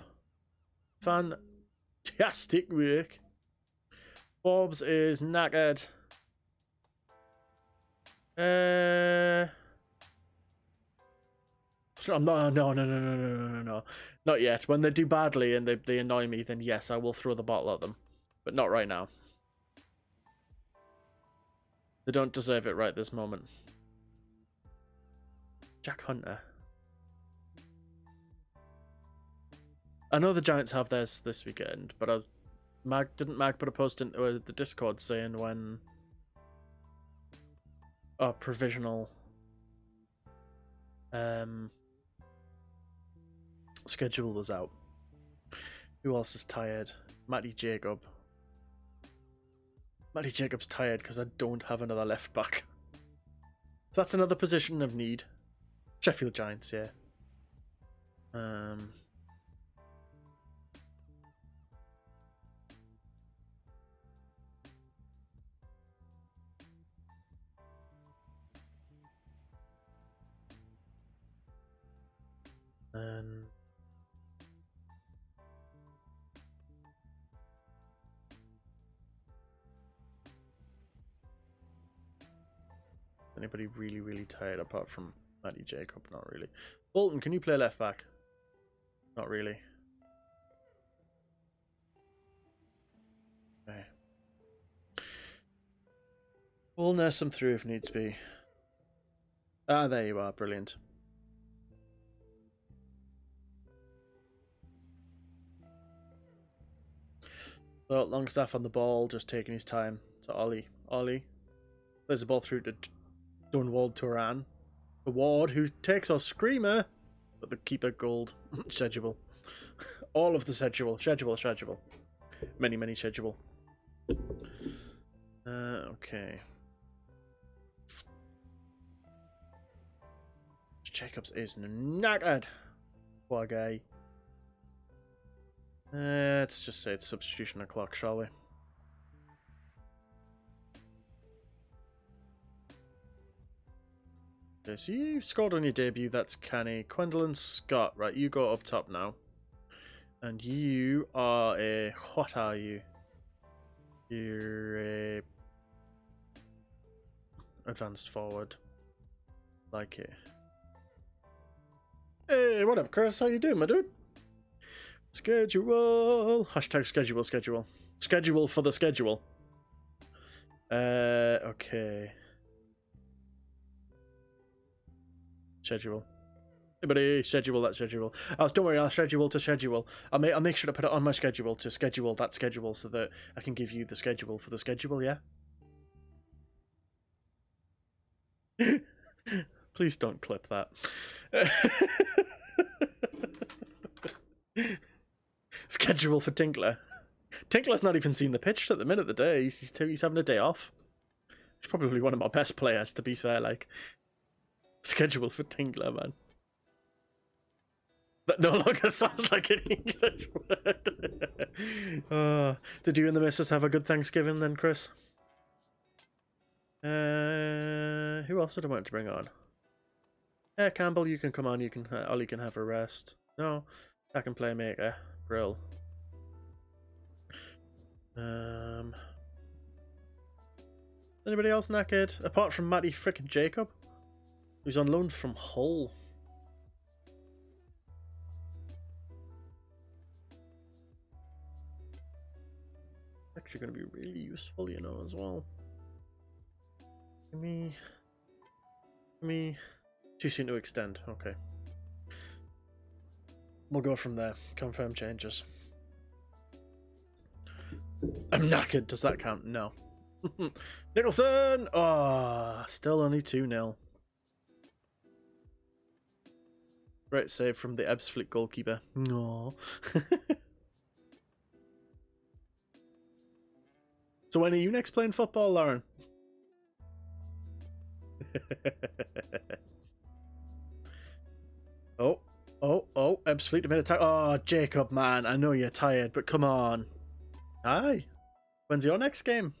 Fantastic work. Forbes is knackered. No, not yet. When they do badly and they annoy me, then yes, I will throw the bottle at them. But not right now. They don't deserve it right this moment. Jack Hunter. I know the Giants have theirs this weekend, but didn't Mag put a post into the Discord saying when provisional schedule was out. Who else is tired? Matty Jacobs tired because I don't have another left back. So that's another position of need. Sheffield Giants, yeah. Anybody really, really tired apart from Matty Jacob? Not really. Bolton, can you play left back? Not really. Okay. We'll nurse them through if needs be. Ah, there you are. Brilliant. So Longstaff on the ball, just taking his time to Ollie. Ollie plays the ball through to Dunwald Turan. The Ward, who takes our screamer, but the keeper gold schedule. All of the schedule. Many schedule. Okay. Jacobs is knackered. Poor guy. Let's just say it's substitution o'clock, shall we? Okay, so you scored on your debut. That's canny. Gwendolyn Scott. Right, you go up top now. And you are a... What are you? You're a... Advanced forward. Like it. Hey, what up, Chris? How you doing, my dude? Schedule. Hashtag schedule. Schedule for the schedule. Okay. Schedule. Everybody, schedule that schedule. Don't worry, I'll schedule to schedule. I'll make sure to put it on my schedule to schedule that schedule so that I can give you the schedule for the schedule, yeah? Please don't clip that. Schedule for Tinkler. Tinkler's not even seen the pitch at the minute of the day. He's having a day off. He's probably one of my best players, to be fair. Like, schedule for Tinkler, man. That no longer sounds like an English word. Did you and the missus have a good Thanksgiving then, Chris? Who else did I want to bring on? Yeah, Campbell, you can come on. You can Ollie can have a rest. No, I can play maker. Brill. Anybody else knackered? Apart from Matty frickin' Jacob, who's on loan from Hull. Actually going to be really useful, you know, as well. Give me too soon to extend. Okay. We'll go from there. Confirm changes. I'm knackered. Does that count? No. Nicholson! Oh, still only 2-0. Great save from the Ebbsfleet goalkeeper. No. So when are you next playing football, Lauren? Oh, Ebbsfleet made attack. Oh, Jacob, man, I know you're tired, but come on. Hi. When's your next game?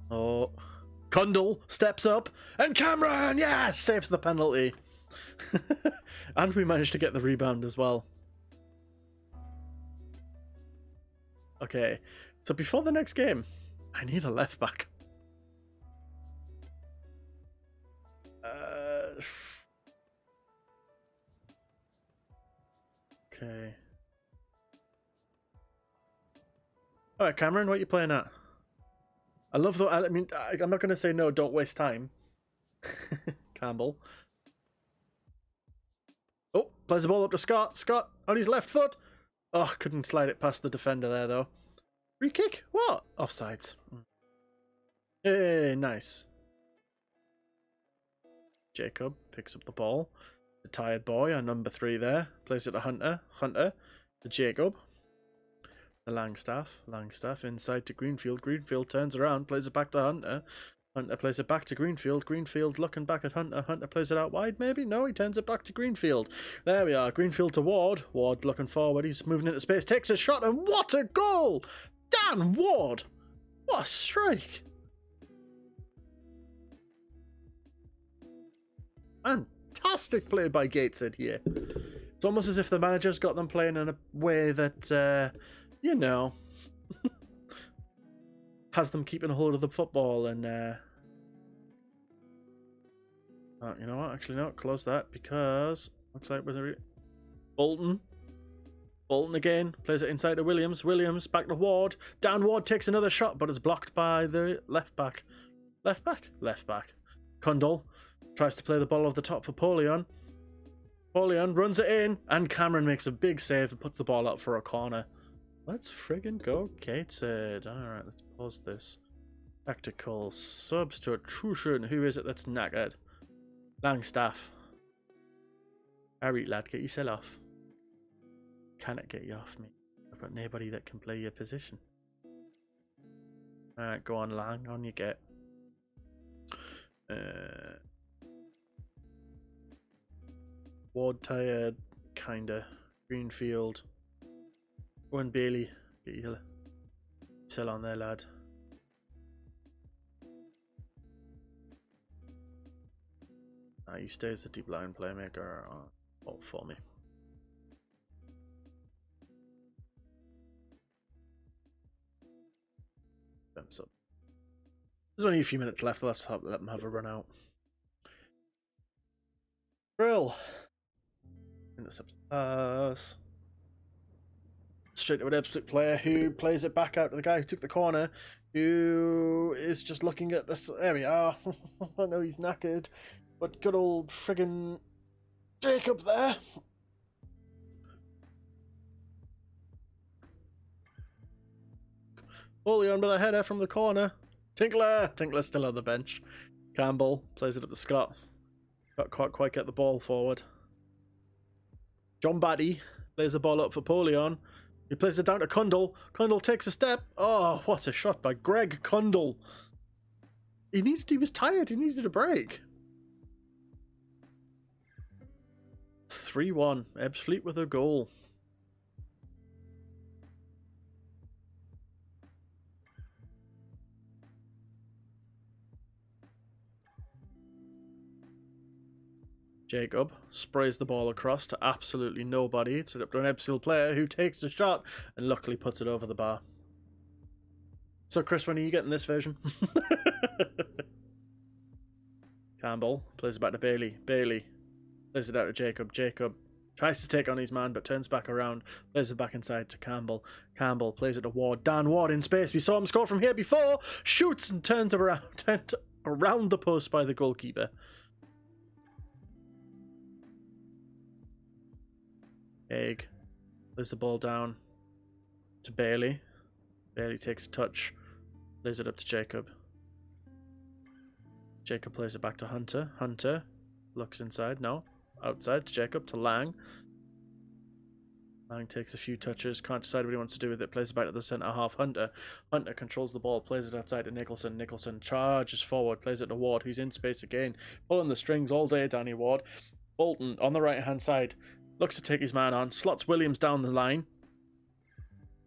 Oh, Cundle steps up, and Cameron, yes, saves the penalty. And we managed to get the rebound as well. Okay, so before the next game, I need a left back. Okay. All right, Cameron, what are you playing at? I love the. I mean, I'm not going to say no. Don't waste time. Campbell. Oh, plays the ball up to Scott. Scott on his left foot. Oh, couldn't slide it past the defender there though. Free kick? What? Offsides. Hey, nice. Jacob picks up the ball. The tired boy, our number 3 there. Plays it to Hunter. Hunter to Jacob. The Langstaff inside to Greenfield. Greenfield turns around, plays it back to Hunter. Hunter plays it back to Greenfield. Greenfield looking back at Hunter. Hunter plays it out wide, maybe? No, he turns it back to Greenfield. There we are. Greenfield to Ward. Ward looking forward. He's moving into space. Takes a shot, and what a goal! Dan Ward! What a strike! Fantastic play by Gateshead here. It's almost as if the manager's got them playing in a way that, you know, has them keeping a hold of the football and, oh, you know what? Actually, no, close that because looks like was it Bolton. Bolton again plays it inside to Williams. Williams back to Ward. Dan Ward takes another shot, but is blocked by the left back. Left back. Cundle tries to play the ball off the top for Polion. Polion runs it in, and Cameron makes a big save and puts the ball out for a corner. Let's friggin' go, Gateshead. Alright, let's pause this. Tactical substitution. Who is it that's knackered? Langstaff. Alright, lad, get yourself off. Cannot get you off me. I've got nobody that can play your position. Alright, go on, Lang. On you get. Ward tired, kinda. Greenfield. Owen Bailey. Get your sell on there, lad. You stay as the deep line playmaker for me. So there's only a few minutes left. Let's let them have a run out. Brill. Intercept pass. Straight to an absolute player who plays it back out to the guy who took the corner, who is just looking at this. There we are. I know he's knackered, but good old friggin' Jacob there. Oleon with a header from the corner. Tinkler's still on the bench. Campbell plays it up to Scott. Can't quite get the ball forward. John Batty plays the ball up for Polion. He plays it down to Cundle. Cundle takes a step. Oh, what a shot by Greg Cundle. He was tired. He needed a break. 3-1. Ebbsfleet with a goal. Jacob sprays the ball across to absolutely nobody. It's up to an Ebbsfield player who takes the shot and luckily puts it over the bar. So, Chris, when are you getting this version? Campbell plays it back to Bailey. Bailey plays it out to Jacob. Jacob tries to take on his man but turns back around. Plays it back inside to Campbell. Campbell plays it to Ward. Dan Ward in space. We saw him score from here before. Shoots and turns around the post by the goalkeeper. Egg plays the ball down to Bailey. Bailey takes a touch, plays it up to Jacob. Jacob plays it back to Hunter. Hunter looks inside, no, outside to Jacob, to Lang. Lang takes a few touches, can't decide what he wants to do with it, plays it back to the centre half. Hunter controls the ball, plays it outside to Nicholson. Nicholson charges forward, plays it to Ward, who's in space again, pulling the strings all day, Danny Ward. Bolton on the right hand side. Looks to take his man on, slots Williams down the line.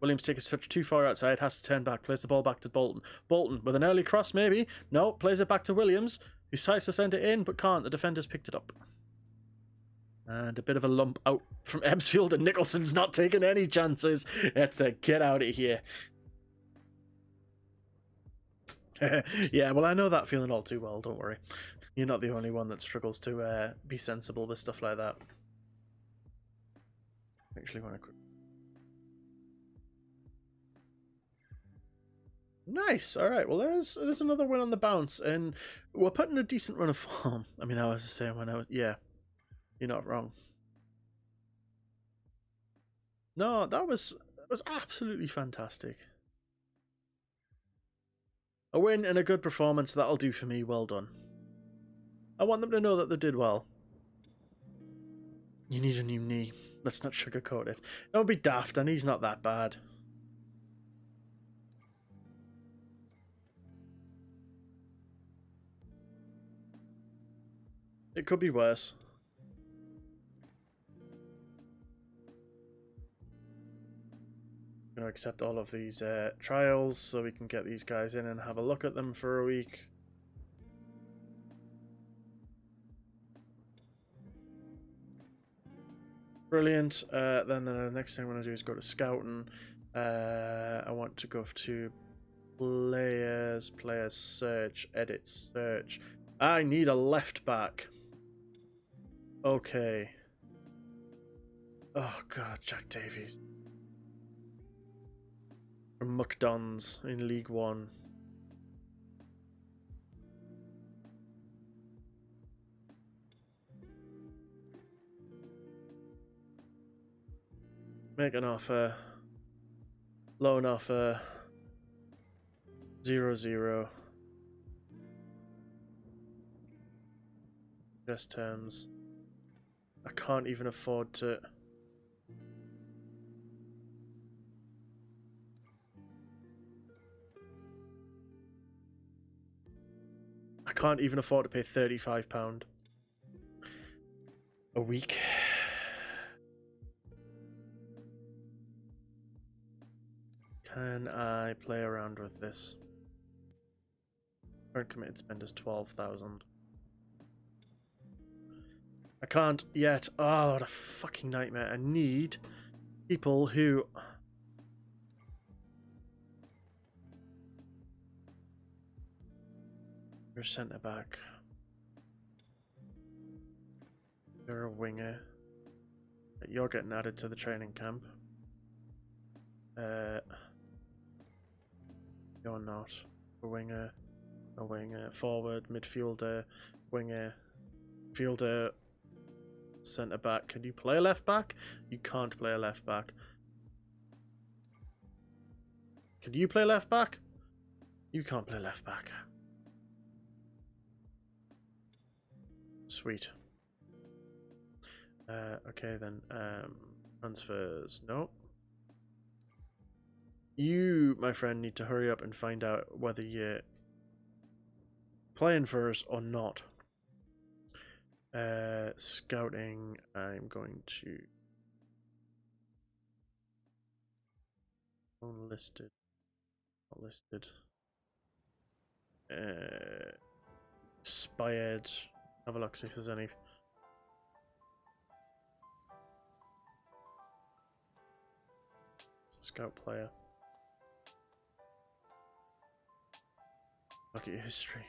Williams takes a touch too far outside, has to turn back, plays the ball back to Bolton. Bolton with an early cross, maybe. No, plays it back to Williams, who tries to send it in, but can't. The defender's picked it up. And a bit of a lump out from Ebbsfield, and Nicholson's not taking any chances. It's a get out of here. Yeah, well, I know that feeling all too well, don't worry. You're not the only one that struggles to be sensible with stuff like that. Actually want to... Nice. All right. Well, there's another win on the bounce, and we're putting a decent run of form. I mean, I was saying yeah, you're not wrong. No, that was absolutely fantastic. A win and a good performance. That'll do for me. Well done. I want them to know that they did well. You need a new knee. Let's not sugarcoat it. Don't be daft, and he's not that bad. It could be worse. I'm going to accept all of these trials so we can get these guys in and have a look at them for a week. Brilliant. Then the next thing I'm going to do is go to scouting. I want to go to players search, edit search. I need a left back. Okay. Oh god, Jack Davies. From McDonald's in League One. Make an offer. Loan offer. 0-0. best terms. I can't even afford to. I can't even afford to pay £35 a week. Can I play around with this? Current committed spend is 12,000. I can't yet. Oh, what a fucking nightmare. I need people who... You're a centre back. You're a winger. You're getting added to the training camp. You're not. A winger. A winger. Forward, midfielder, winger, fielder, centre back. Can you play a left back? You can't play a left back. Can you play left back? You can't play left back. Sweet. Okay then. Transfers. No. You, my friend, need to hurry up and find out whether you're playing for us or not. Scouting. I'm going to unlisted. Not listed. Expired. Have a look, see if there's any. Scout player. Look at your history.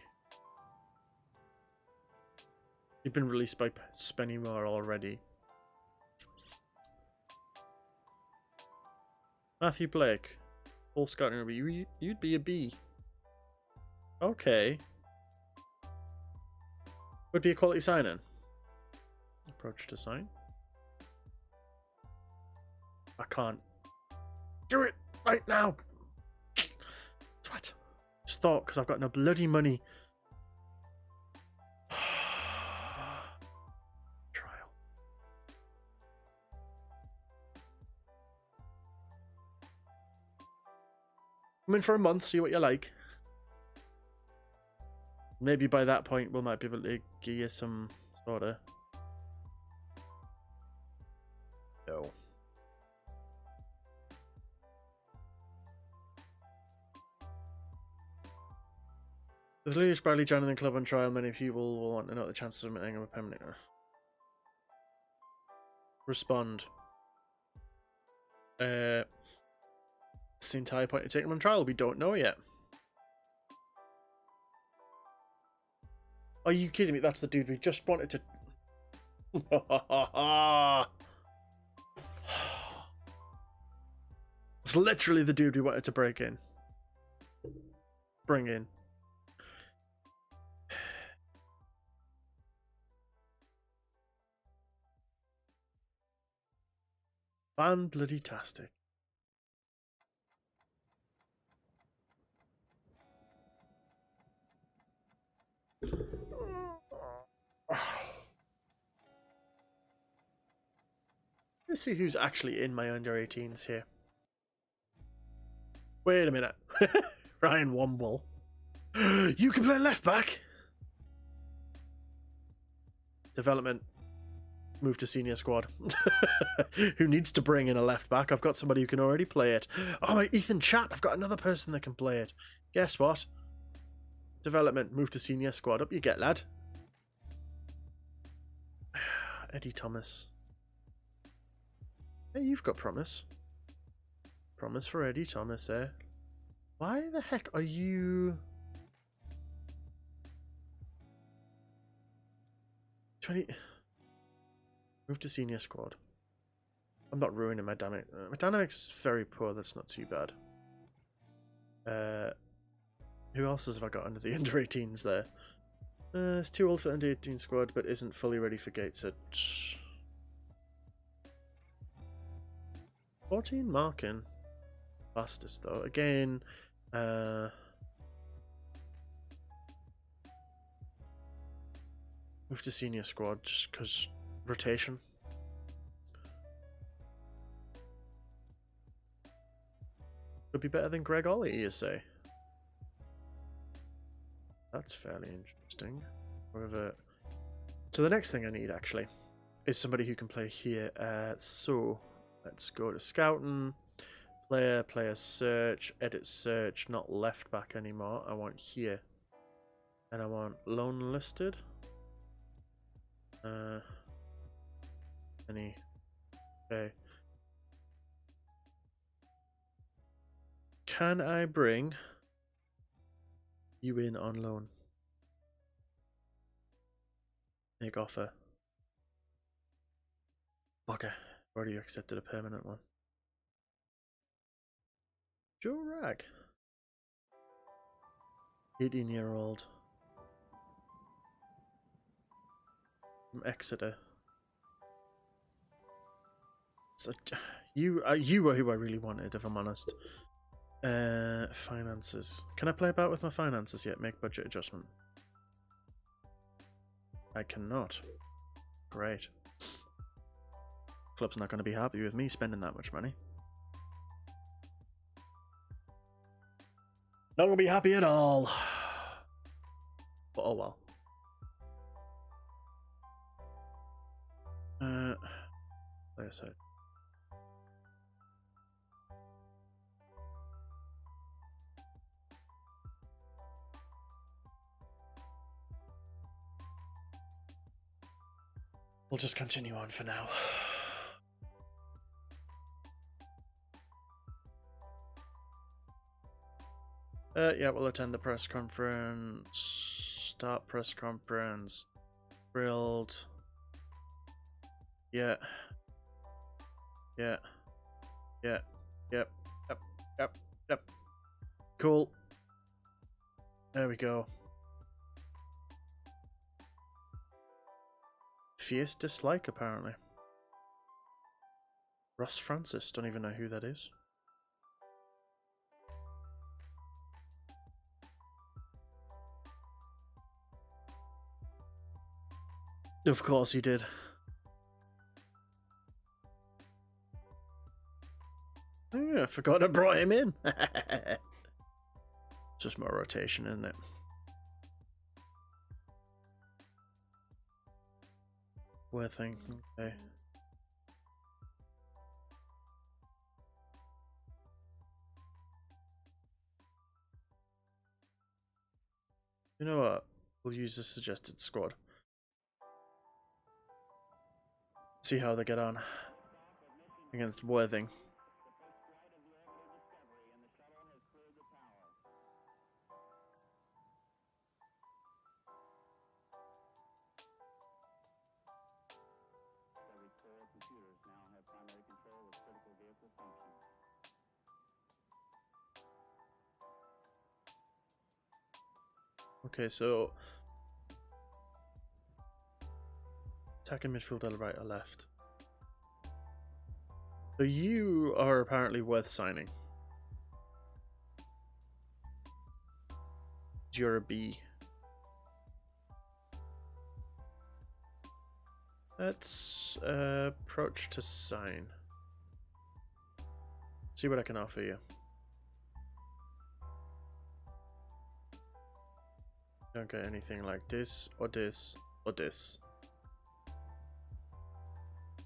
You've been released by Spennymoor already. Matthew Blake. Full scouting review. You'd be a B. Okay. Would be a quality sign-in. Approach to sign. I can't do it right now. Twat. Just thought, because I've got no bloody money. Trial. Come in for a month, see what you like. Maybe by that point we might be able to give you some sort of... No. With Lewis Bradley joining the club on trial, many people will want to know the chances of submitting him a permanent. Respond. It's the entire point of taking him on trial. We don't know yet. Are you kidding me? That's the dude we just wanted to... It's literally the dude we wanted to break in. Bring in. Fan-bloody-tastic. Let's see who's actually in my under-18s here. Wait a minute. Ryan Womble. You can play left back. Development. Move to senior squad. Who needs to bring in a left back? I've got somebody who can already play it. Oh, my Ethan Chat. I've got another person that can play it. Guess what? Development. Move to senior squad. Up you get, lad. Eddie Thomas. Hey, you've got promise. Promise for Eddie Thomas, eh? Why the heck are you... 20... Move to senior squad. I'm not ruining my dynamic. My dynamics is very poor, that's not too bad. Who else have I got under the under 18s there? It's too old for under 18 squad, but isn't fully ready for Gateshead. 14 marking. Fastest though. Again, Move to senior squad just because rotation. Could be better than Greg Ollie, you say? That's fairly interesting. However, so the next thing I need actually is somebody who can play here. So let's go to scouting, player search, edit search, not left back anymore. I want here, and I want loan listed. Any? Okay. Can I bring you in on loan? Make offer. Okay, already accepted a permanent one. Joe Rag. 18-year-old. From Exeter. So, you were who I really wanted, if I'm honest. Finances. Can I play about with my finances yet? Make budget adjustment. I cannot. Great. Club's not going to be happy with me spending that much money. Not going to be happy at all. But oh well. Play a side. We'll just continue on for now. Yeah, we'll attend the press conference. Start press conference. Thrilled. Yeah. Yeah. Yeah. Yep. Yep. Yep. Yep. Cool. There we go. Fierce dislike, apparently. Ross Francis. Don't even know who that is. Of course he did. Oh, yeah, I forgot I brought him in. Just more rotation, isn't it? Worthing, okay. You know what? We'll use the suggested squad. See how they get on against Worthing. Computers now have primary control of critical vehicle functions. Okay, so attacking midfielder, right or left. So you are apparently worth signing. You're a B. Let's approach to sign. See what I can offer you. Don't get anything like this or this or this.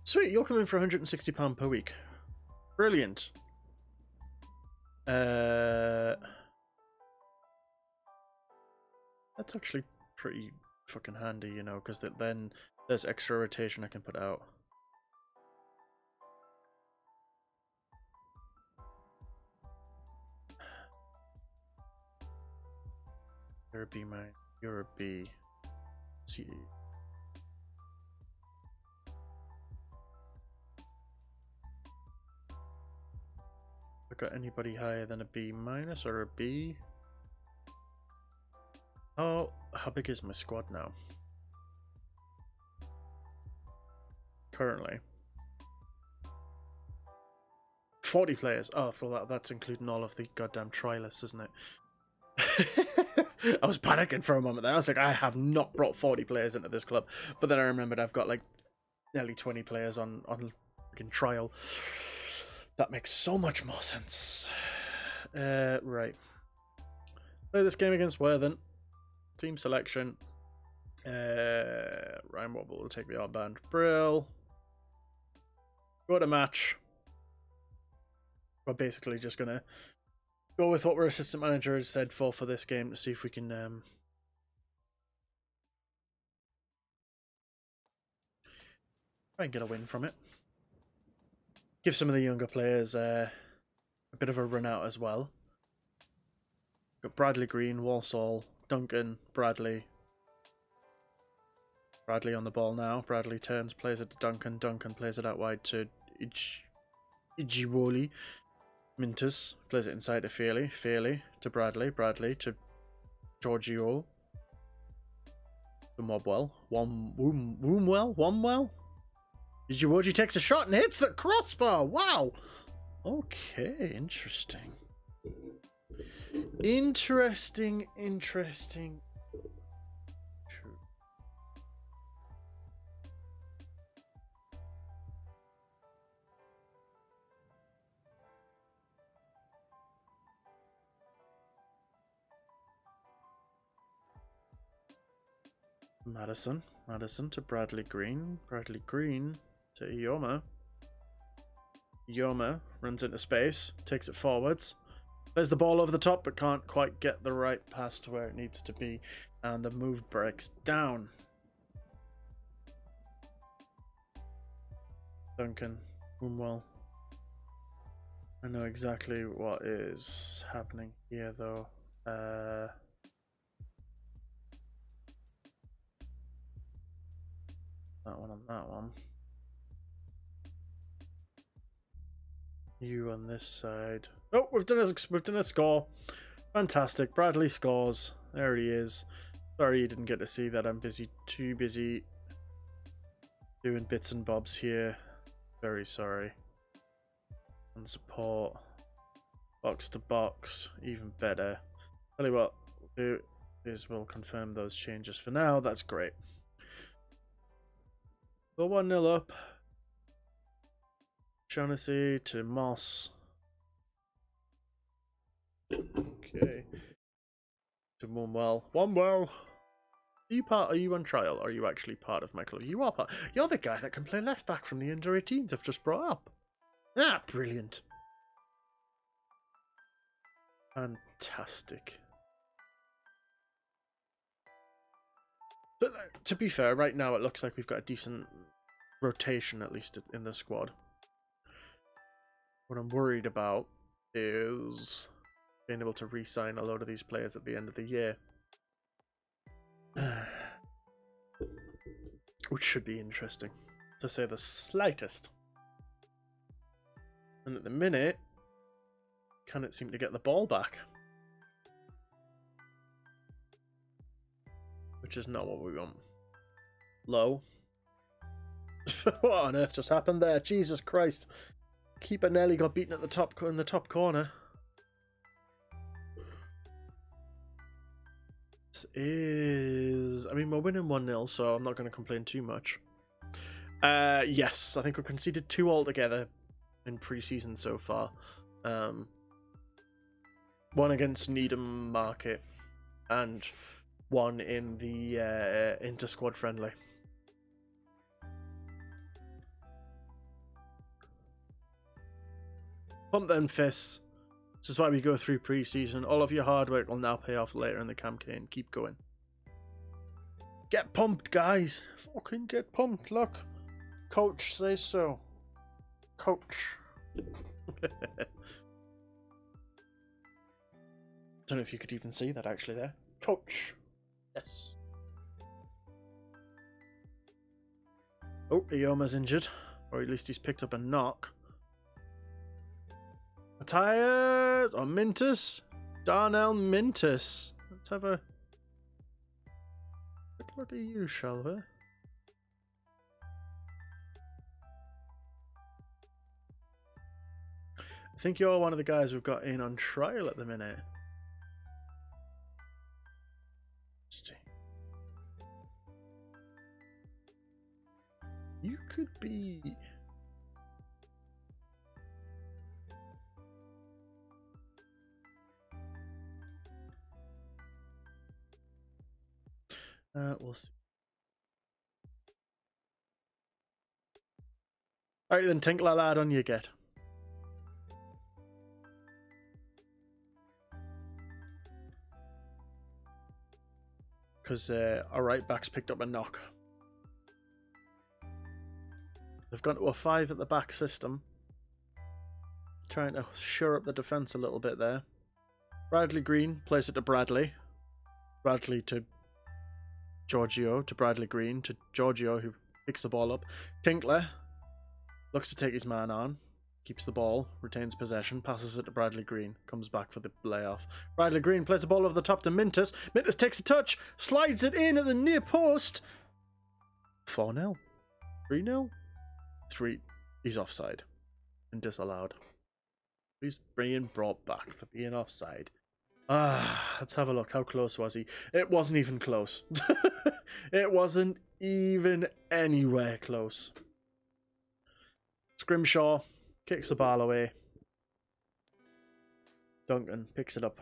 Sweet, you're coming for £160 per week. Brilliant. That's actually pretty fucking handy, you know, because then there's extra rotation I can put out. You're a B, mate. You're a B. See. I got anybody higher than a B minus or a B? Oh, how big is my squad now? Currently 40 players. Oh, for that's including all of the goddamn trialists, isn't it? I was panicking for a moment there. I was like, I have not brought 40 players into this club. But then I remembered I've got like nearly 20 players on freaking trial. That makes so much more sense. Right. Play this game against Worthing. Team selection. Ryan Wobble will take the armband. Brill. Go to match. We're basically just going to go with what our assistant manager has said for this game to see if we can try and get a win from it. Give some of the younger players a bit of a run out as well. Got Bradley Green, Walsall, Duncan, Bradley. Bradley on the ball now. Bradley turns, plays it to Duncan. Duncan plays it out wide to Ijiwoli. Mintus plays it inside to Fairley. Fairley to Bradley. Bradley to Giorgio. To Mobwell. Womwell? Ijiwoji takes a shot and hits the crossbar. Wow. Okay, interesting. Interesting. Madison to Bradley Green. Bradley Green to Ioma. Ioma runs into space, takes it forwards. Plays the ball over the top, but can't quite get the right pass to where it needs to be. And the move breaks down. Duncan, Woomwell. I know exactly what is happening here, though. That one on that one. You on this side. Oh, we've done a score. Fantastic. Bradley scores. There he is. Sorry you didn't get to see that. I'm too busy doing bits and bobs here. Very sorry. And support. Box to box. Even better. Tell you what we'll do is we'll confirm those changes for now. That's great. Go 1-0 up. Shaughnessy to Moss. Okay. To Woomwell. Are you on trial? Or are you actually part of my club? You are part. You're the guy that can play left back from the under 18s I've just brought up. Ah, brilliant. Fantastic. But to be fair, right now it looks like we've got a decent rotation, at least in the squad. What I'm worried about is being able to re-sign a load of these players at the end of the year. Which should be interesting, to say the slightest. And at the minute, can't seem to get the ball back. Which is not what we want. Low. What on earth just happened there? Jesus Christ. Keeper nearly got beaten at the top in the top corner. This is... I mean, we're winning 1-0, so I'm not going to complain too much. Yes, I think we've conceded 2 altogether in pre-season so far. One against Needham Market and one in the inter-squad friendly. Pump them fists. This is why we go through pre-season. All of your hard work will now pay off later in the campaign. Keep going. Get pumped, guys. Fucking get pumped. Look. Coach says so. Coach. Don't know if you could even see that actually there. Coach. Yes. Oh, Ioma's injured. Or at least he's picked up a knock. Matthias or Mintus? Darnell Mintus. Let's have a quick look at you, shall we? I think you're one of the guys we've got in on trial at the minute. could be. We'll see. Alright then, Tinkler lad, on you get. Because our right back's picked up a knock. They've gone to a 5 at the back system. Trying to shore up the defence a little bit there. Bradley Green plays it to Bradley. Bradley to Giorgio, to Bradley Green, to Giorgio, who picks the ball up. Tinkler looks to take his man on. Keeps the ball, retains possession, passes it to Bradley Green, comes back for the layoff. Bradley Green plays the ball over the top to Mintus. Mintus takes a touch, slides it in at the near post. 4-0. 3-0. 3. He's offside and disallowed. He's being brought back for being offside. Let's have a look. How close was he? It wasn't even close. It wasn't even anywhere close. Scrimshaw kicks the ball away. Duncan picks it up.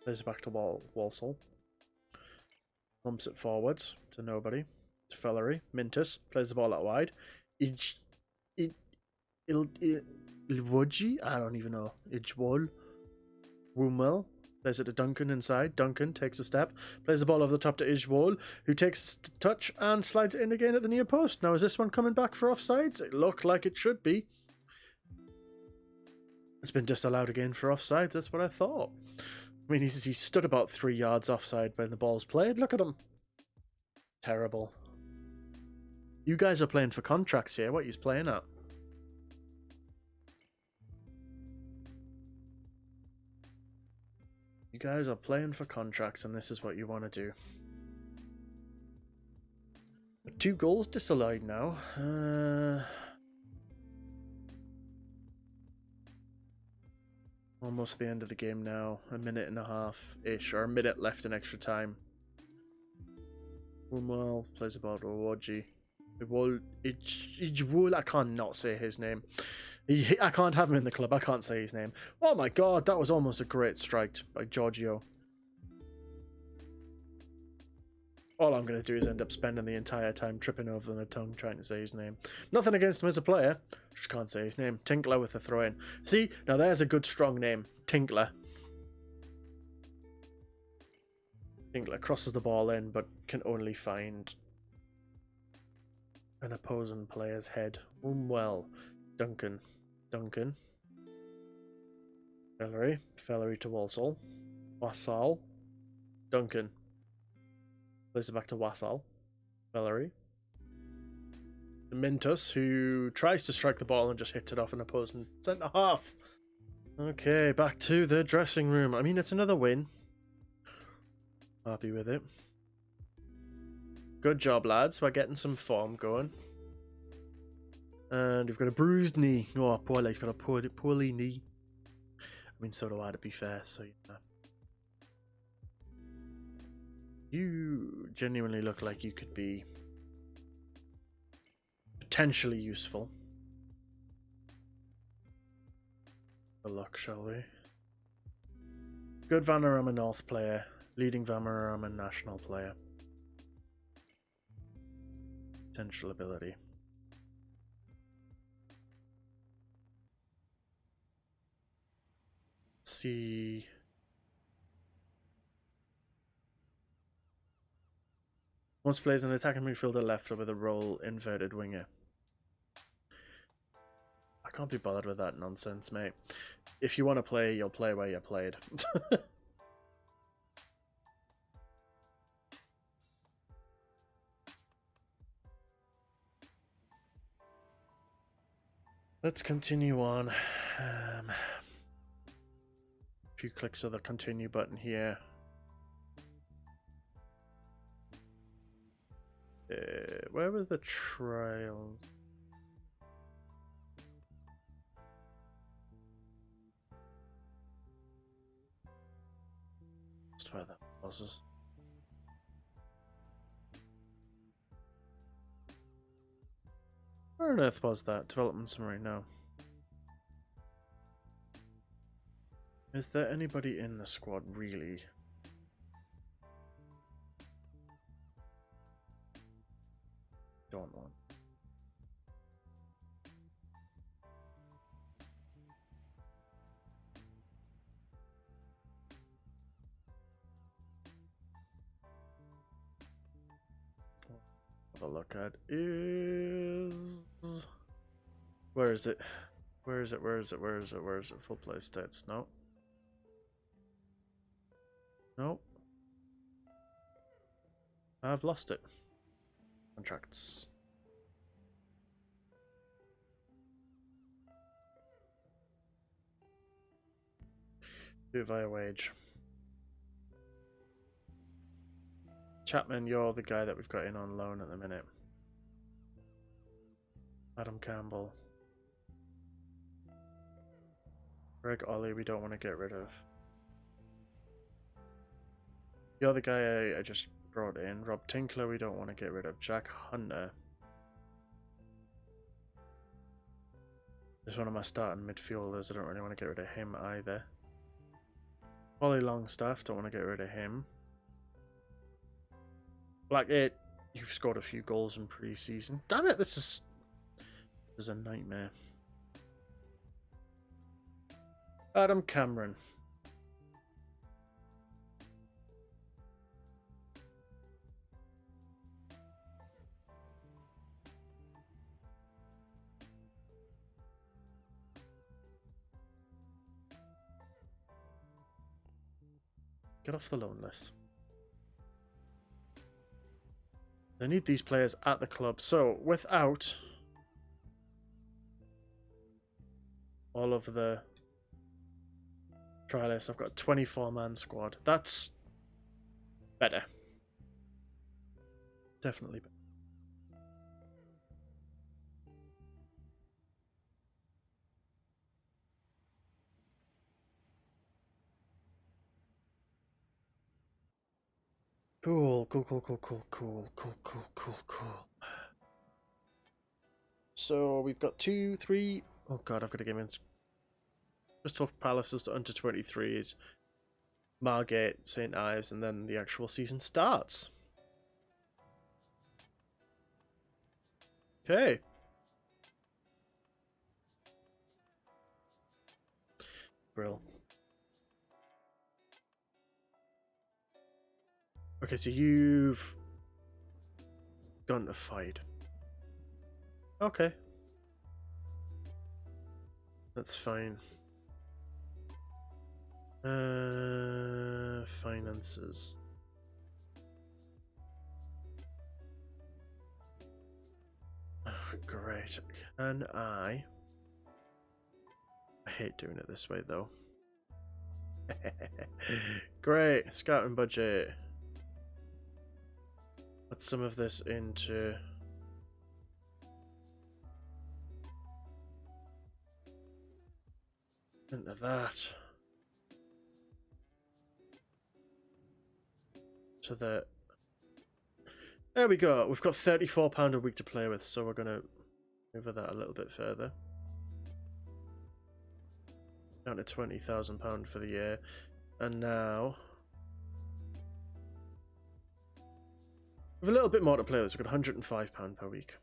Plays it back to Walsall. Bumps it forwards to nobody. To Fellery. Mintus plays the ball out wide. Ilwoji? I don't even know. Ijwol. Woomwell plays it to Duncan inside. Duncan takes a step. Plays the ball over the top to Ijwol, who takes a touch and slides it in again at the near post. Now, is this one coming back for offsides? It looked like it should be. It's been disallowed again for offside. That's what I thought. I mean, he stood about 3 yards offside when the ball's played. Look at him. Terrible. You guys are playing for contracts here. What are you playing at? You guys are playing for contracts, and this is what you want to do. 2 goals disallowed now. Almost the end of the game now. A minute and a half-ish, or a minute left in extra time. Woomwell plays the ball to Owoji. Ijwul, I can't not say his name. I can't have him in the club. I can't say his name. Oh my god, that was almost a great strike by Giorgio. All I'm going to do is end up spending the entire time tripping over my tongue trying to say his name. Nothing against him as a player. Just can't say his name. Tinkler with a throw-in. See, now there's a good strong name. Tinkler. Tinkler crosses the ball in, but can only find an opposing player's head. Well, Duncan. Fellery to Walsall. Wassall. Duncan. Plays it back to Wassall. Fellery. Mintus, who tries to strike the ball and just hits it off an opposing centre half. Okay, back to the dressing room. I mean, it's another win. Happy with it. Good job, lads. We're getting some form going. And we've got a bruised knee. Oh, poor leg's got a poorly knee. I mean, so do I, to be fair, so yeah. You genuinely look like you could be potentially useful. Good luck, shall we? Good Vanarama North player. Leading Vanarama national player. Potential ability. See. Once plays an attacking midfielder left with a role inverted winger. I can't be bothered with that nonsense, mate. If you want to play, you'll play where you played. Let's continue on. A few clicks of the continue button here. Where was the trials? Just where that was. Where on earth was that? Development summary, no. Is there anybody in the squad, really? Don't want. Have a look at is... Where is it? Where is it? Where is it? Where is it? Where is it? Full play stats. No. No. I've lost it. Contracts. Do it via wage. Chapman, you're the guy that we've got in on loan at the minute. Adam Campbell. Greg Ollie, we don't want to get rid of. You're the guy I just brought in. Rob Tinkler, we don't want to get rid of. Jack Hunter. Just one of my starting midfielders. I don't really want to get rid of him either. Ollie Longstaff, don't want to get rid of him. Blackgate, you've scored a few goals in pre-season. Damn it, this is a nightmare. Adam Cameron. Get off the loan list. I need these players at the club. So, without all of the try lists, I've got a 24-man squad. That's better. Definitely better. Cool. So we've got 2, 3. Oh god, I've got to get in. Crystal Palaces to under 23s, Margate, St. Ives, and then the actual season starts. Okay. Brill. Okay, so you've gone to fight. Okay. That's fine. Finances. Oh, great. Can I hate doing it this way though. Great. Scouting budget. Put some of this into that. So that there we go. We've got £34 a week to play with, so we're gonna move that a little bit further. Down to £20,000 for the year. And now with a little bit more to play with, we've got £105 per week.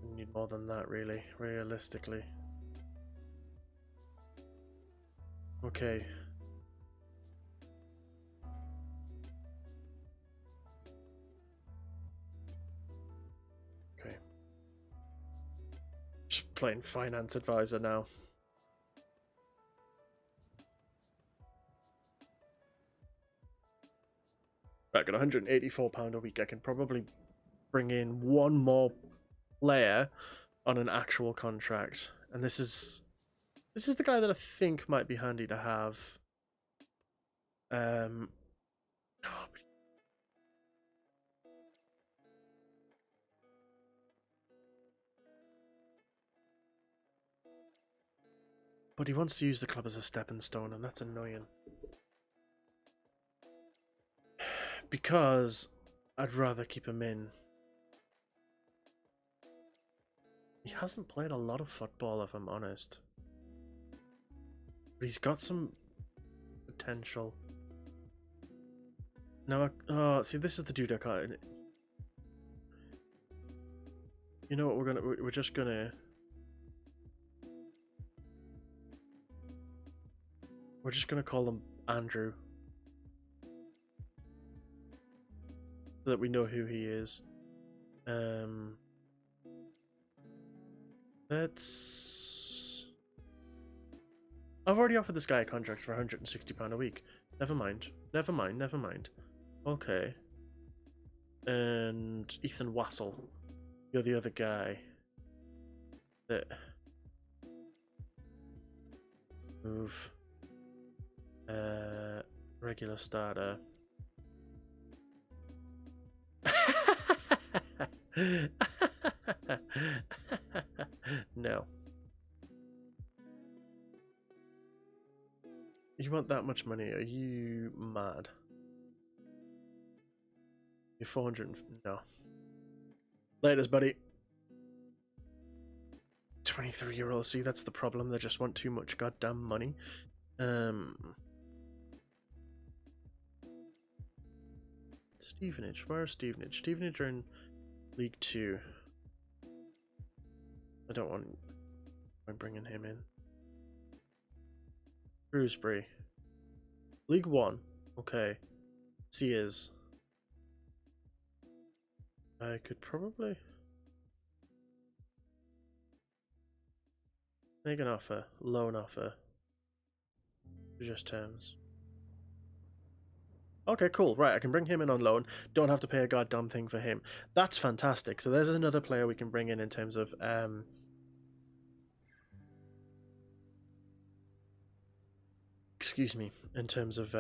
We need more than that, really, realistically. Okay. Okay. Just playing finance advisor now. Right, got £184 a week. I can probably bring in one more player on an actual contract, and this is the guy that I think might be handy to have. But he wants to use the club as a stepping stone, and that's annoying. because I'd rather keep him in. He hasn't played a lot of football, if I'm honest. But he's got some potential. Now, oh, see, this is the dude I can't. You know what? We're just gonna. We're just gonna call him Andrew, so that we know who he is. Let's. I've already offered this guy a contract for £160 a week. Never mind. Never mind. Never mind. Okay. And Ethan Wassel, you're the other guy. That move. Regular starter. No. You want that much money? Are you mad? You're 400. No. Laters, buddy. 23-year-olds. See, that's the problem. They just want too much goddamn money. Stevenage. Where's Stevenage? Stevenage are in League 2. I don't want. I'm bringing him in. Shrewsbury. League 1. Okay. Sears. I could probably make an offer. Loan offer. Just terms. Okay, cool. Right, I can bring him in on loan. Don't have to pay a goddamn thing for him. That's fantastic. So there's another player we can bring in terms of excuse me, in terms of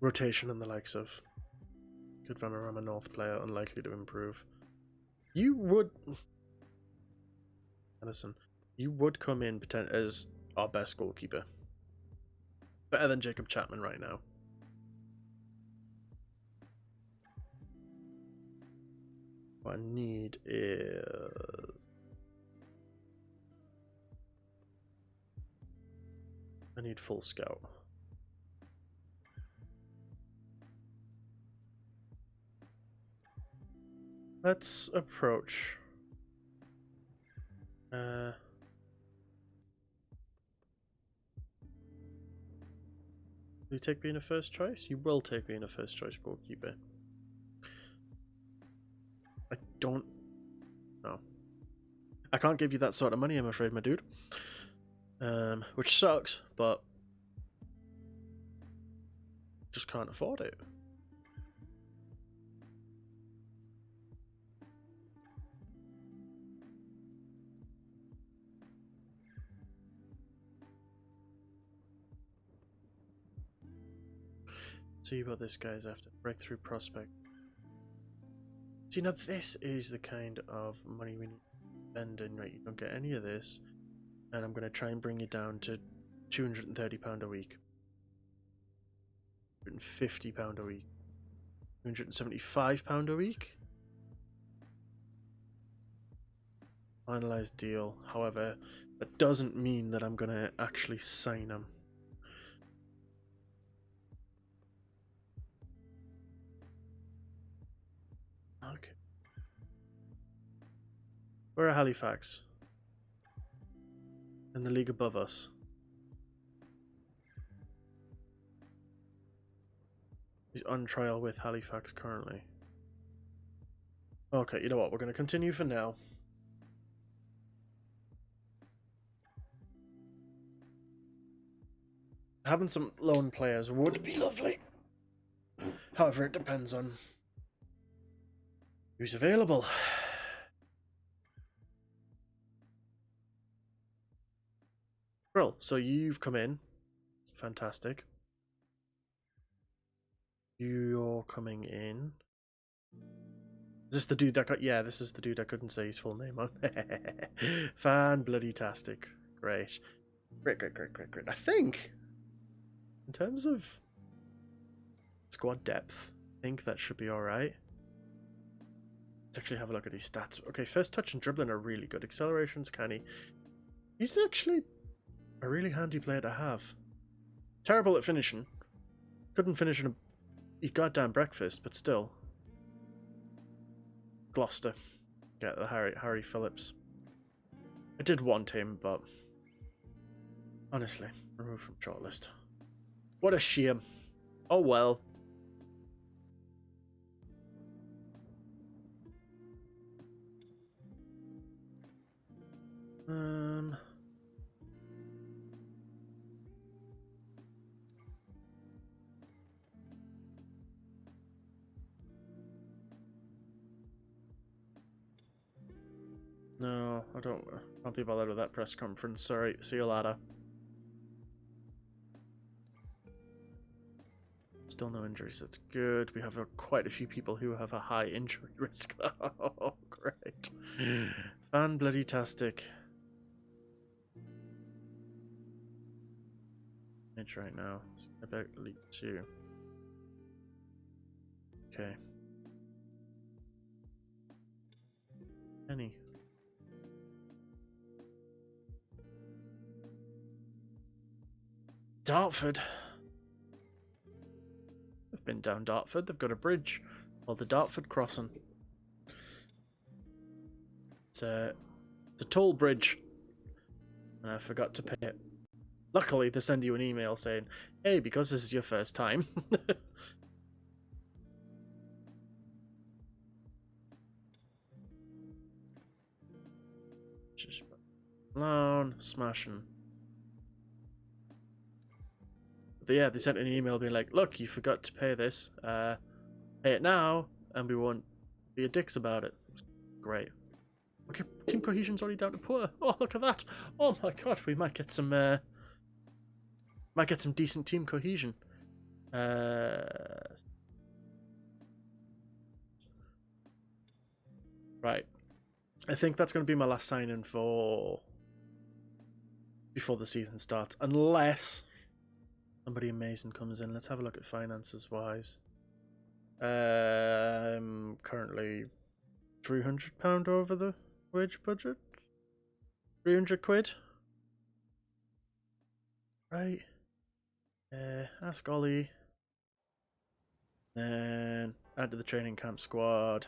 rotation and the likes of. Good Vanarama North player, unlikely to improve. You would, Anderson, you would come in as our best goalkeeper. Better than Jacob Chapman right now. What I need is... I need full scout. Let's approach. Do you take being a first choice? You will take being a first choice goalkeeper. I don't know. I can't give you that sort of money, I'm afraid, my dude. Which sucks, but just can't afford it. See what this guy's after. Breakthrough prospect. See, now this is the kind of money we need to spend in, right? You don't get any of this. And I'm going to try and bring you down to £230 a week. £150 a week. £275 a week. Finalized deal. However, that doesn't mean that I'm going to actually sign him. Okay. We're at Halifax. In the league above us. He's on trial with Halifax currently. Okay, you know what? We're going to continue for now. Having some loan players would be lovely. However, it depends on who's available. Well, so you've come in. Fantastic. You're coming in. Is this the dude that got... Yeah, this is the dude I couldn't say his full name on. Fan-bloody-tastic. Great. Great. I think In terms of squad depth, I think that should be alright. Let's actually have a look at his stats. Okay, first touch and dribbling are really good. Acceleration's canny. He's actually a really handy player to have. Terrible at finishing. Couldn't finish in a goddamn breakfast, but still. Gloucester. Get the Harry Phillips. I did want him, but honestly, removed from shortlist. What a shame. Oh well. No, I can't be bothered with that press conference. Sorry, see you later. Still no injuries, that's good. We have quite a few people who have a high injury risk. Oh, great. Fan-bloody-tastic. It's right now. About League 2. Okay. Any. Dartford. I've been down Dartford. They've got a bridge called the Dartford Crossing. It's a toll bridge, and I forgot to pay it. Luckily, they send you an email saying, "Hey, because this is your first time." Just loan smashing. But yeah, they sent an email being like, "Look, you forgot to pay this. Pay it now, and we won't be a dicks about it." It's great. Okay, team cohesion's already down to poor. Oh, look at that! Oh my god, we might get some decent team cohesion. Right. I think that's going to be my last sign-in for before the season starts, unless somebody amazing comes in. Let's have a look at finances wise. Currently £300 over the wage budget. 300 quid. Right. Ask Ollie. Then add to the training camp squad.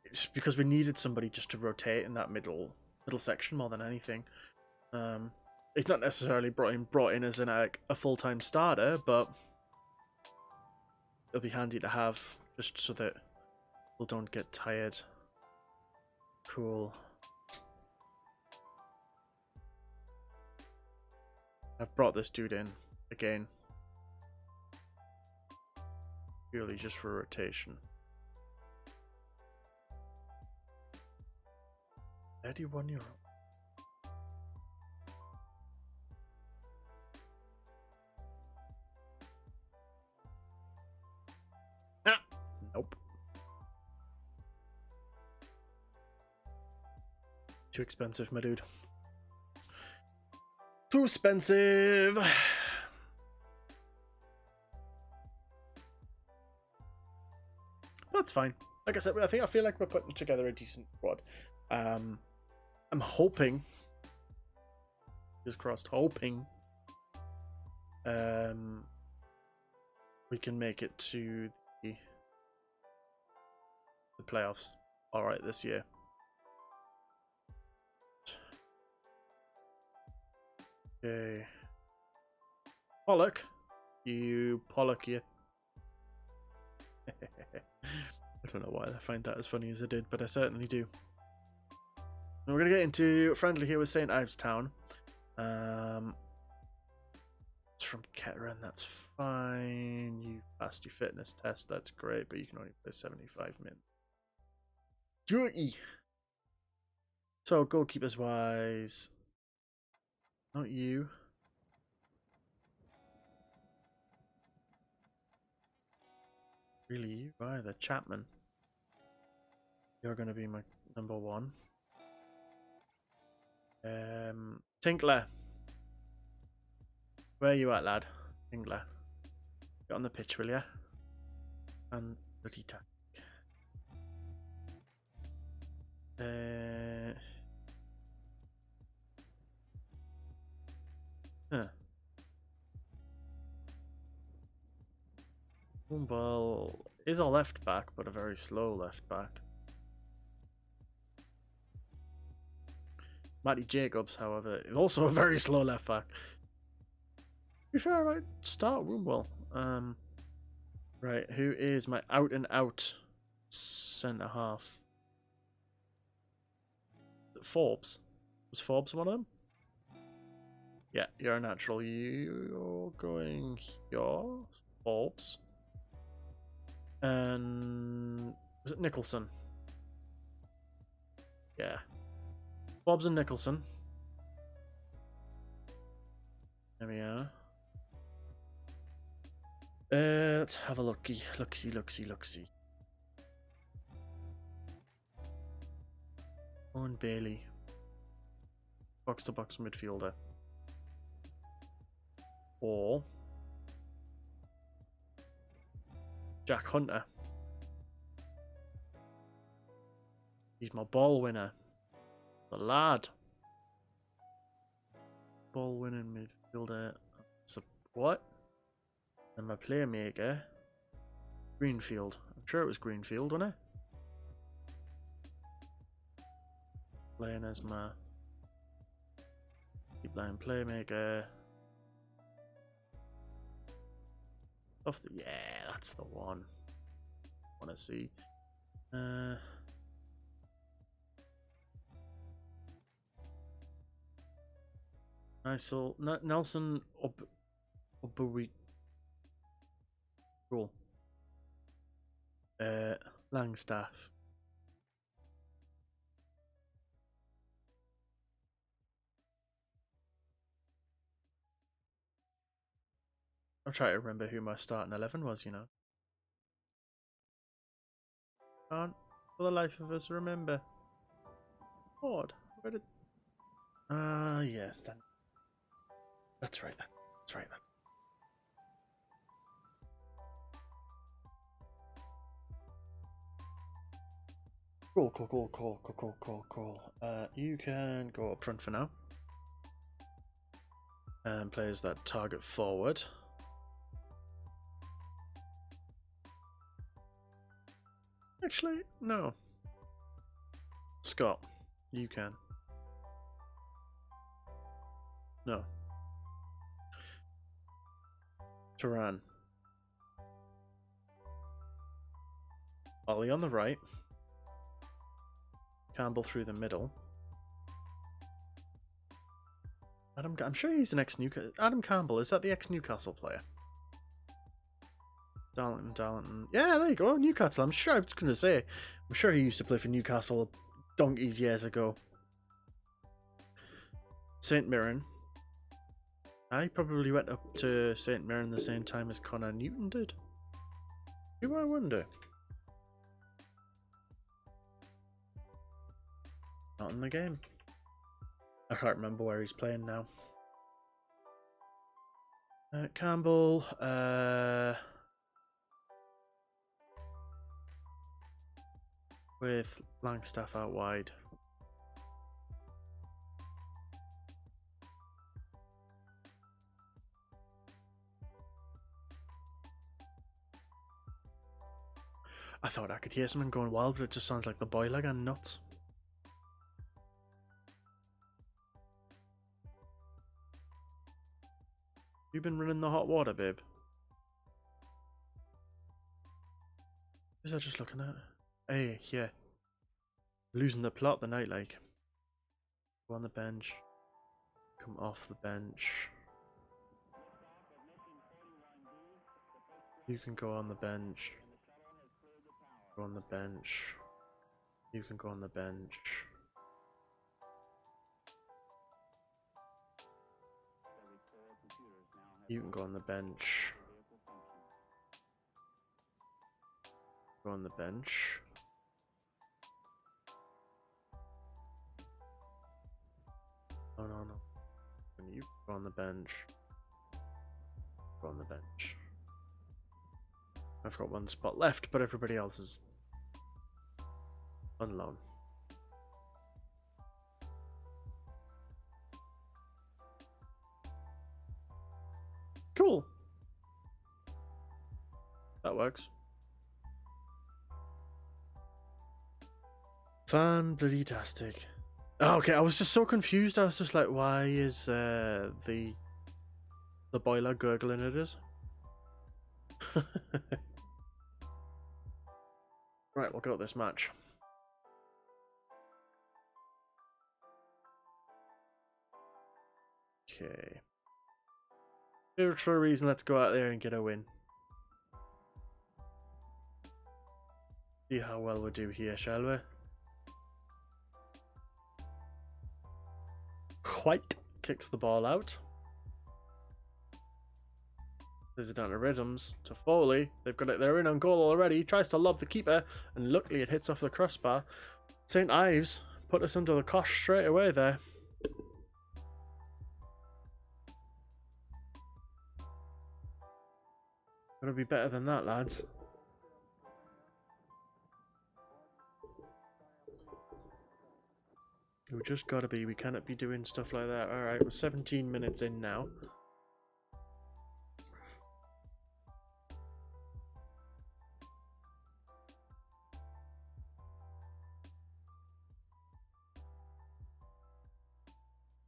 It's because we needed somebody just to rotate in that middle section more than anything. It's not necessarily brought in as a full-time starter, but it'll be handy to have just so that people don't get tired. Cool. I've brought this dude in again, purely just for rotation. 31 €. Ah, nope. Too expensive, my dude. Too expensive. That's fine. Like I said, I feel like we're putting together a decent squad. I'm hoping, just crossed, hoping we can make it to the playoffs all right this year. Okay. Pollock. You Pollock, you. I don't know why I find that as funny as I did, but I certainly do. And we're going to get into friendly here with St. Ives Town. It's from Kettering, that's fine. You passed your fitness test, that's great, but you can only play 75 minutes. Dirty. So, goalkeepers wise, not you. Really, you either. Chapman. You're going to be my number one. Tinkler. Where you at, lad? Engler. Get on the pitch, will ya? And bloody tack. Huh. Well, is a left back, but a very slow left back. Matty Jacobs, however, is also a very slow left back. To be fair, I might start Wombwell. Right, who is my out and out centre half? Forbes. Was Forbes one of them? Yeah, you're a natural. You're going here. Forbes. And was it Nicholson? Yeah. Forbes and Nicholson. There we are. Let's have a looky. Look-see. Owen Bailey. Box to box midfielder. Or Jack Hunter. He's my ball winner. The lad. Ball winning midfielder. So what? And my playmaker. Greenfield. I'm sure it was Greenfield, wasn't it? Playing as my keep line playmaker. Yeah, that's the one. Want to see? Nelson Obuwi. Cool. Langstaff. I'm trying to remember who my starting 11 was, you know. Can't for the life of us remember. Lord, where did... yes, Dan. That's right. That's right. Cool. You can go up front for now. And play as that target forward. Actually, no. Scott, you can. No. Turan. Ollie on the right. Campbell through the middle. I'm sure he's an ex-Newcastle. Adam Campbell, is that the ex-Newcastle player? Darlington. Yeah, there you go. Newcastle. I'm sure I was going to say. I'm sure he used to play for Newcastle donkeys years ago. St. Mirren. I probably went up to St. Mirren the same time as Connor Newton did. Who I wonder? Not in the game. I can't remember where he's playing now. Campbell. With Langstaff out wide. I thought I could hear someone going wild, but it just sounds like the boiler going nuts. You been running the hot water, babe? Is that just looking at? Hey, yeah. Losing the plot the night, like. Go on the bench. Come off the bench. You can go on the bench. Go on the bench. You can go on the bench. You can go on the bench. Go on the bench. No. And you go on the bench. on the bench. I've got one spot left, but everybody else is on loan. Cool. That works. Fan bloody tastic. Oh, okay, I was just so confused. I was just like, why is the boiler gurgling it is? Right, we'll go this match. Okay. For a reason, let's go out there and get a win. See how well we do here, shall we? White kicks the ball out. There's it down to Rhythms, to Foley. They've got it. They're in on goal already. Tries to lob the keeper, and luckily it hits off the crossbar. St. Ives put us under the cosh straight away there. Gotta be better than that, lads. We just gotta be. We cannot be doing stuff like that. Alright, we're 17 minutes in now.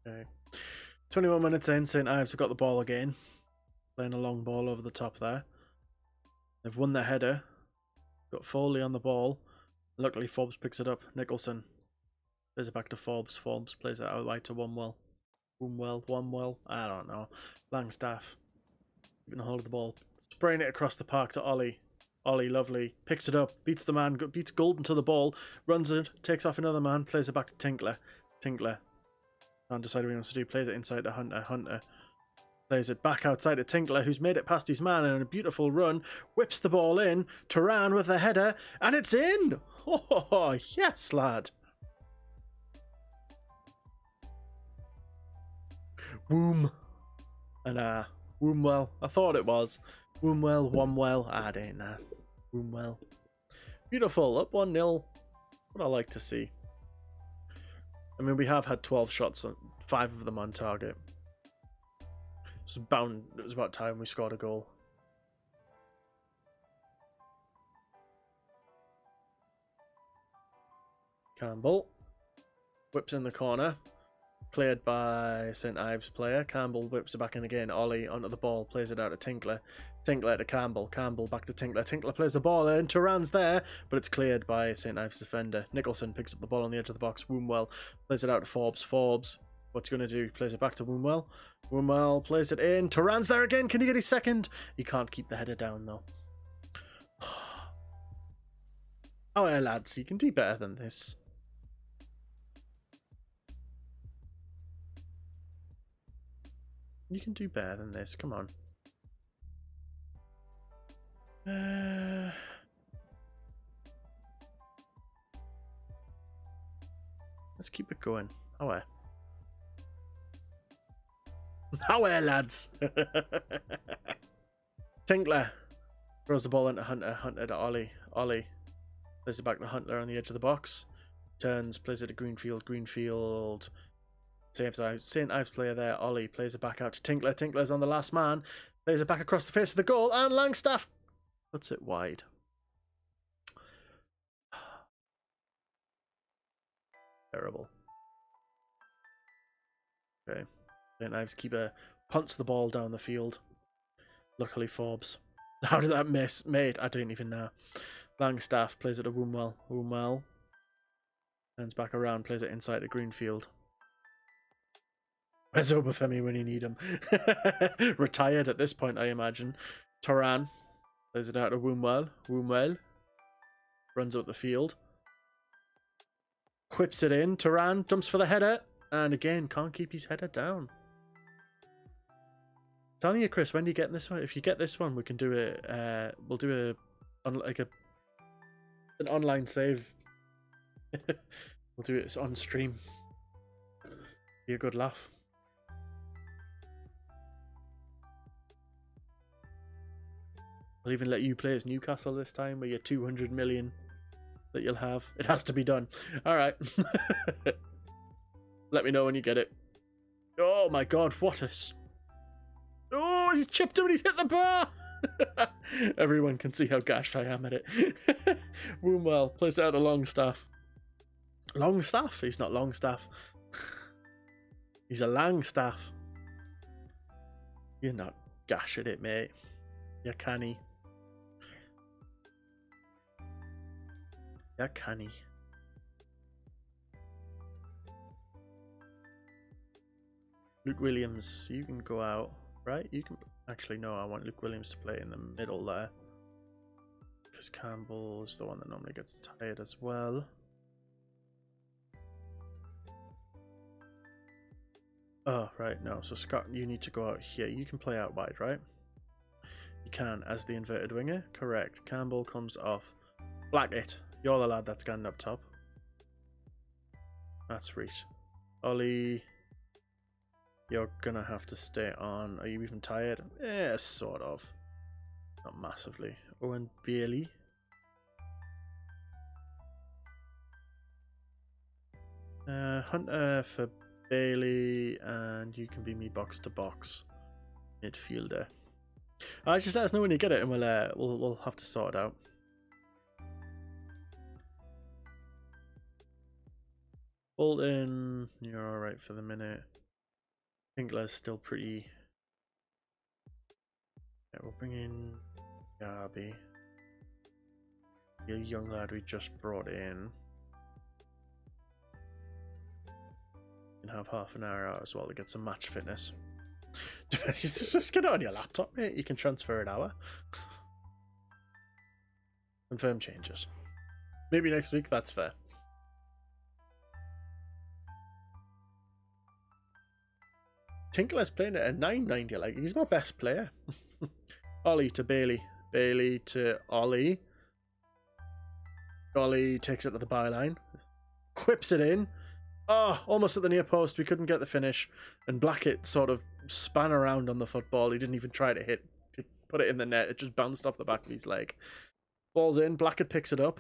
Okay. 21 minutes in, St. Ives have got the ball again. Playing a long ball over the top there. They've won the header. Got Foley on the ball. Luckily, Forbes picks it up. Nicholson plays it back to Forbes. Forbes plays it out wide to Womwell. Womwell. I don't know. Langstaff. Keeping a hold of the ball. Spraying it across the park to Ollie. Ollie, lovely. Picks it up. Beats the man. Beats Golden to the ball. Runs it. Takes off another man. Plays it back to Tinkler. Tinkler. Can't decide what he wants to do. Plays it inside to Hunter. Hunter. Plays it back outside to Tinkler, who's made it past his man in a beautiful run. Whips the ball in. TLoEN with the header. And it's in! Oh, yes, lad. Woom. And, Woomwell. I thought it was. Womwell. I don't know. Woomwell. Beautiful. Up 1-0. What I like to see. I mean, we have had 12 shots, 5 of them on target. It was about time we scored a goal. Campbell whips in the corner, cleared by St. Ives player. Campbell whips it back in again. Ollie onto the ball, plays it out to Tinkler. Tinkler to Campbell. Campbell back to Tinkler. Tinkler plays the ball in. TLoEN's there, but it's cleared by St. Ives defender. Nicholson picks up the ball on the edge of the box. Woomwell plays it out to Forbes. Forbes, what's he going to do? Plays it back to Woomwell. Woomwell plays it in. TLoEN's there again. Can he get his second? He can't keep the header down, though. Oh, yeah, lads, you can do better than this. You can do better than this. Come on. Let's keep it going. Oh, yeah. Oh, yeah, lads. Tinkler throws the ball into Hunter. Hunter to Ollie. Ollie plays it back to Hunter on the edge of the box. Turns, plays it to Greenfield. Greenfield saves out. St. Ives player there. Ollie plays it back out to Tinkler. Tinkler's on the last man. Plays it back across the face of the goal. And Langstaff puts it wide. Terrible. Okay. St. Ives keeper punts the ball down the field. Luckily, Forbes. How did that miss? Mate, I don't even know. Langstaff plays it to Woomwell. Woomwell turns back around, plays it inside to Greenfield. Where's Obafemi when you need him? Retired at this point, I imagine. TLoEN plays it out to Woomwell. Woomwell runs up the field. Whips it in. TLoEN jumps for the header. And again, can't keep his header down. Telling you, Chris, when do you get this one? If you get this one, we can do it. We'll do an online save. We'll do it on stream. Be a good laugh. I'll even let you play as Newcastle this time with your 200 million that you'll have. It has to be done. All right. Let me know when you get it. Oh my god, what a... Oh, he's chipped him and he's hit the bar! Everyone can see how gashed I am at it. Woomwell plays out a Longstaff. Longstaff? He's not Longstaff. He's a Langstaff. You're not gash at it, mate. You're canny. You're canny. Luke Williams, you can go out, right? You can... Actually, no, I want Luke Williams to play in the middle there. Because Campbell is the one that normally gets tired as well. Oh, right, no. So, Scott, you need to go out here. You can play out wide, right? You can, as the inverted winger. Correct. Campbell comes off. Blackett, you're the lad that's going up top. That's right. Ollie... You're gonna have to stay on. Are you even tired? Yeah, sort of. Not massively. Owen Bailey. Hunter for Bailey, and you can be me box to box midfielder. Just let us know when you get it, and we'll have to sort it out. Bolton, you're all right for the minute. Tinkler's still pretty... Yeah, we'll bring in Garby. The young lad we just brought in. You can have half an hour out as well to get some match fitness. Just get it on your laptop, mate. You can transfer an hour. Confirm changes. Maybe next week, that's fair. Tinkler's playing at a 990, like, he's my best player. Ollie to Bailey. Bailey to Ollie. Ollie takes it to the byline. Whips it in. Oh, almost at the near post. We couldn't get the finish. And Blackett sort of span around on the football. He didn't even try to put it in the net. It just bounced off the back of his leg. Ball's in. Blackett picks it up.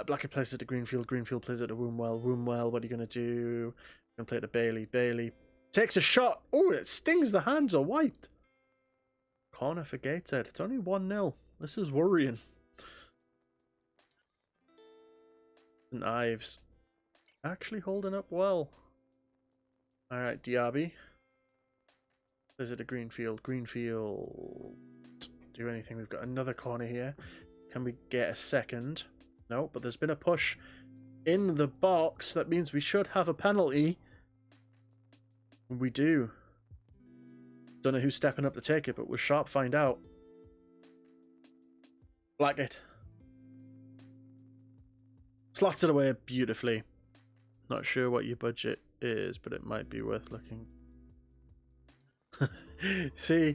Blackett plays it to Greenfield. Greenfield plays it to Woomwell. Woomwell, what are you going to do? Going to play it to Bailey. Bailey takes a shot. Oh, it stings. The hands are wiped. Corner for Gateshead. It's only 1-0. This is worrying. And Ives actually holding up well. Alright, Diaby. There's it a Greenfield. Greenfield. Do anything. We've got another corner here. Can we get a second? No, but there's been a push in the box. That means we should have a penalty. We do. Don't know who's stepping up to take it, but we'll sharp find out. Blackett. Slots it away beautifully. Not sure what your budget is, but it might be worth looking. See,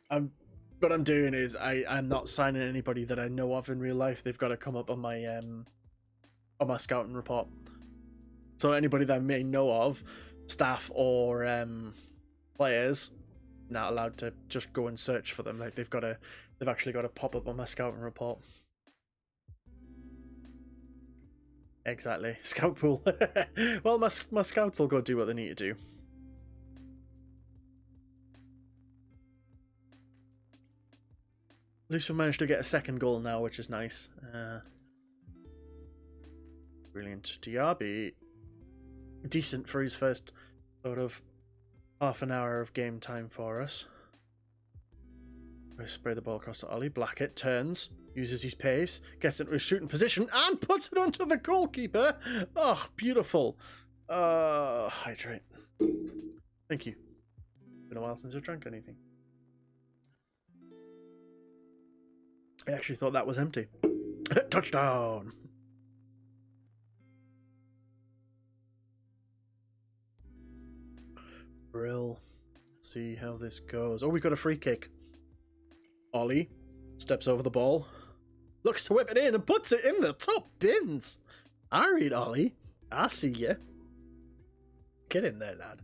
what I'm doing is I'm not signing anybody that I know of in real life. They've got to come up on my scouting report. So anybody that I may know of, staff or players, not allowed to just go and search for them. Like they've actually got to pop up on my scouting report. Exactly. Scout pool. Well, my scouts will go do what they need to do. At least we managed to get a second goal now, which is nice. Brilliant. Diaby, decent for his first sort of half an hour of game time for us. We spray the ball across to Ollie. Blackett turns, uses his pace, gets into his shooting position, and puts it onto the goalkeeper. Oh, beautiful. Hydrate. Thank you. Been a while since I've drank anything. I actually thought that was empty. Touchdown! Brill. Let's see how this goes. Oh, we got a free kick. Ollie steps over the ball, looks to whip it in and puts it in the top bins. All right, Ollie. I see you. Get in there, lad.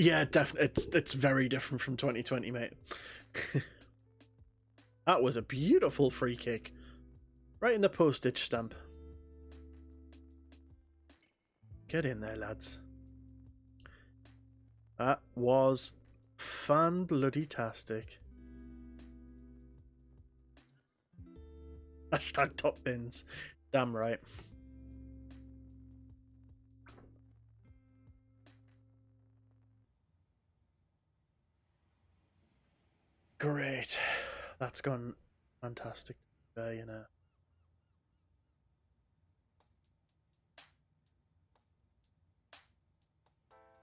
Yeah, definitely. It's very different from 2020, mate. That was a beautiful free kick. Right in the postage stamp. Get in there, lads. That was fan-bloody-tastic. Hashtag top bins. Damn right. Great. That's gone fantastic. You know.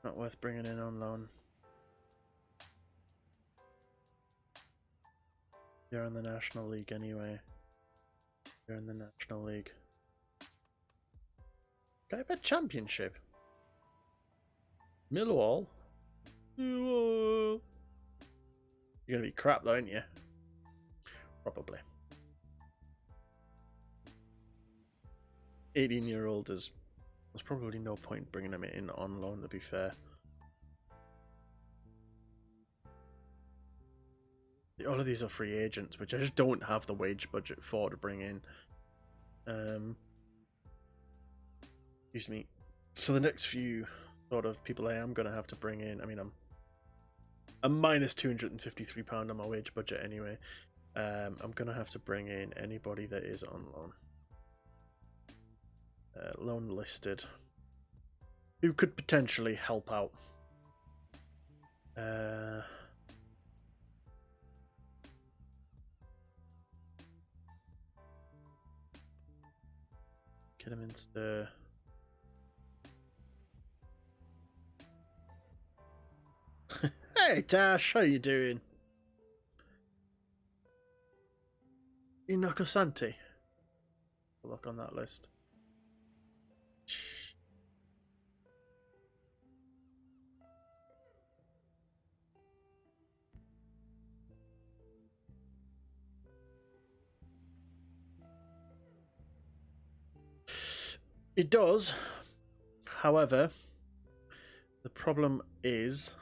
Not worth bringing in on loan. You're in the National League anyway. You're in the National League. Can I bet Championship? Millwall? Millwall. You're gonna be crap though, aren't you? Probably. 18-year-old is... There's probably no point bringing him in on loan, to be fair. All of these are free agents, which I just don't have the wage budget for to bring in. Excuse me. So the next few sort of people I am going to have to bring in, I mean, I'm minus £253 on my wage budget anyway. I'm going to have to bring in anybody that is on loan. Loan listed. Who could potentially help out. Get him into... Hey Dash, how you doing? Inoko Santi. Look on that list. It does. However, the problem is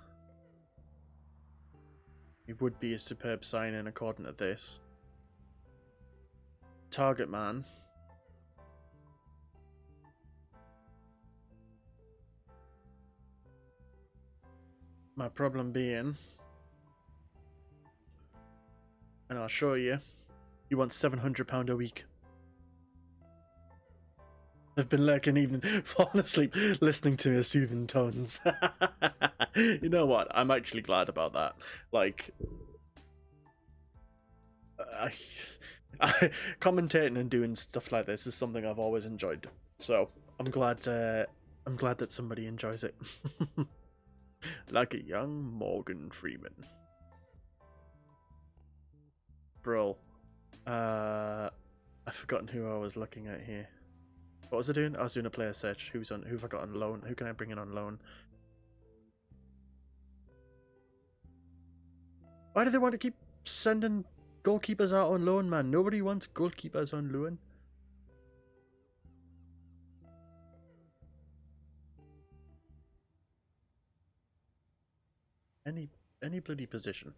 it would be a superb signing according to this. Target man. My problem being, and I'll show you, he wants £700 a week. I've been lurking even falling asleep listening to his soothing tones. You know what? I'm actually glad about that. Like, commentating and doing stuff like this is something I've always enjoyed. So I'm glad that somebody enjoys it. Like a young Morgan Freeman. Bro. I've forgotten who I was looking at here. What was I doing? I was doing a player search. Who have I got on loan? Who can I bring in on loan? Why do they want to keep sending goalkeepers out on loan, man? Nobody wants goalkeepers on loan. Any bloody position.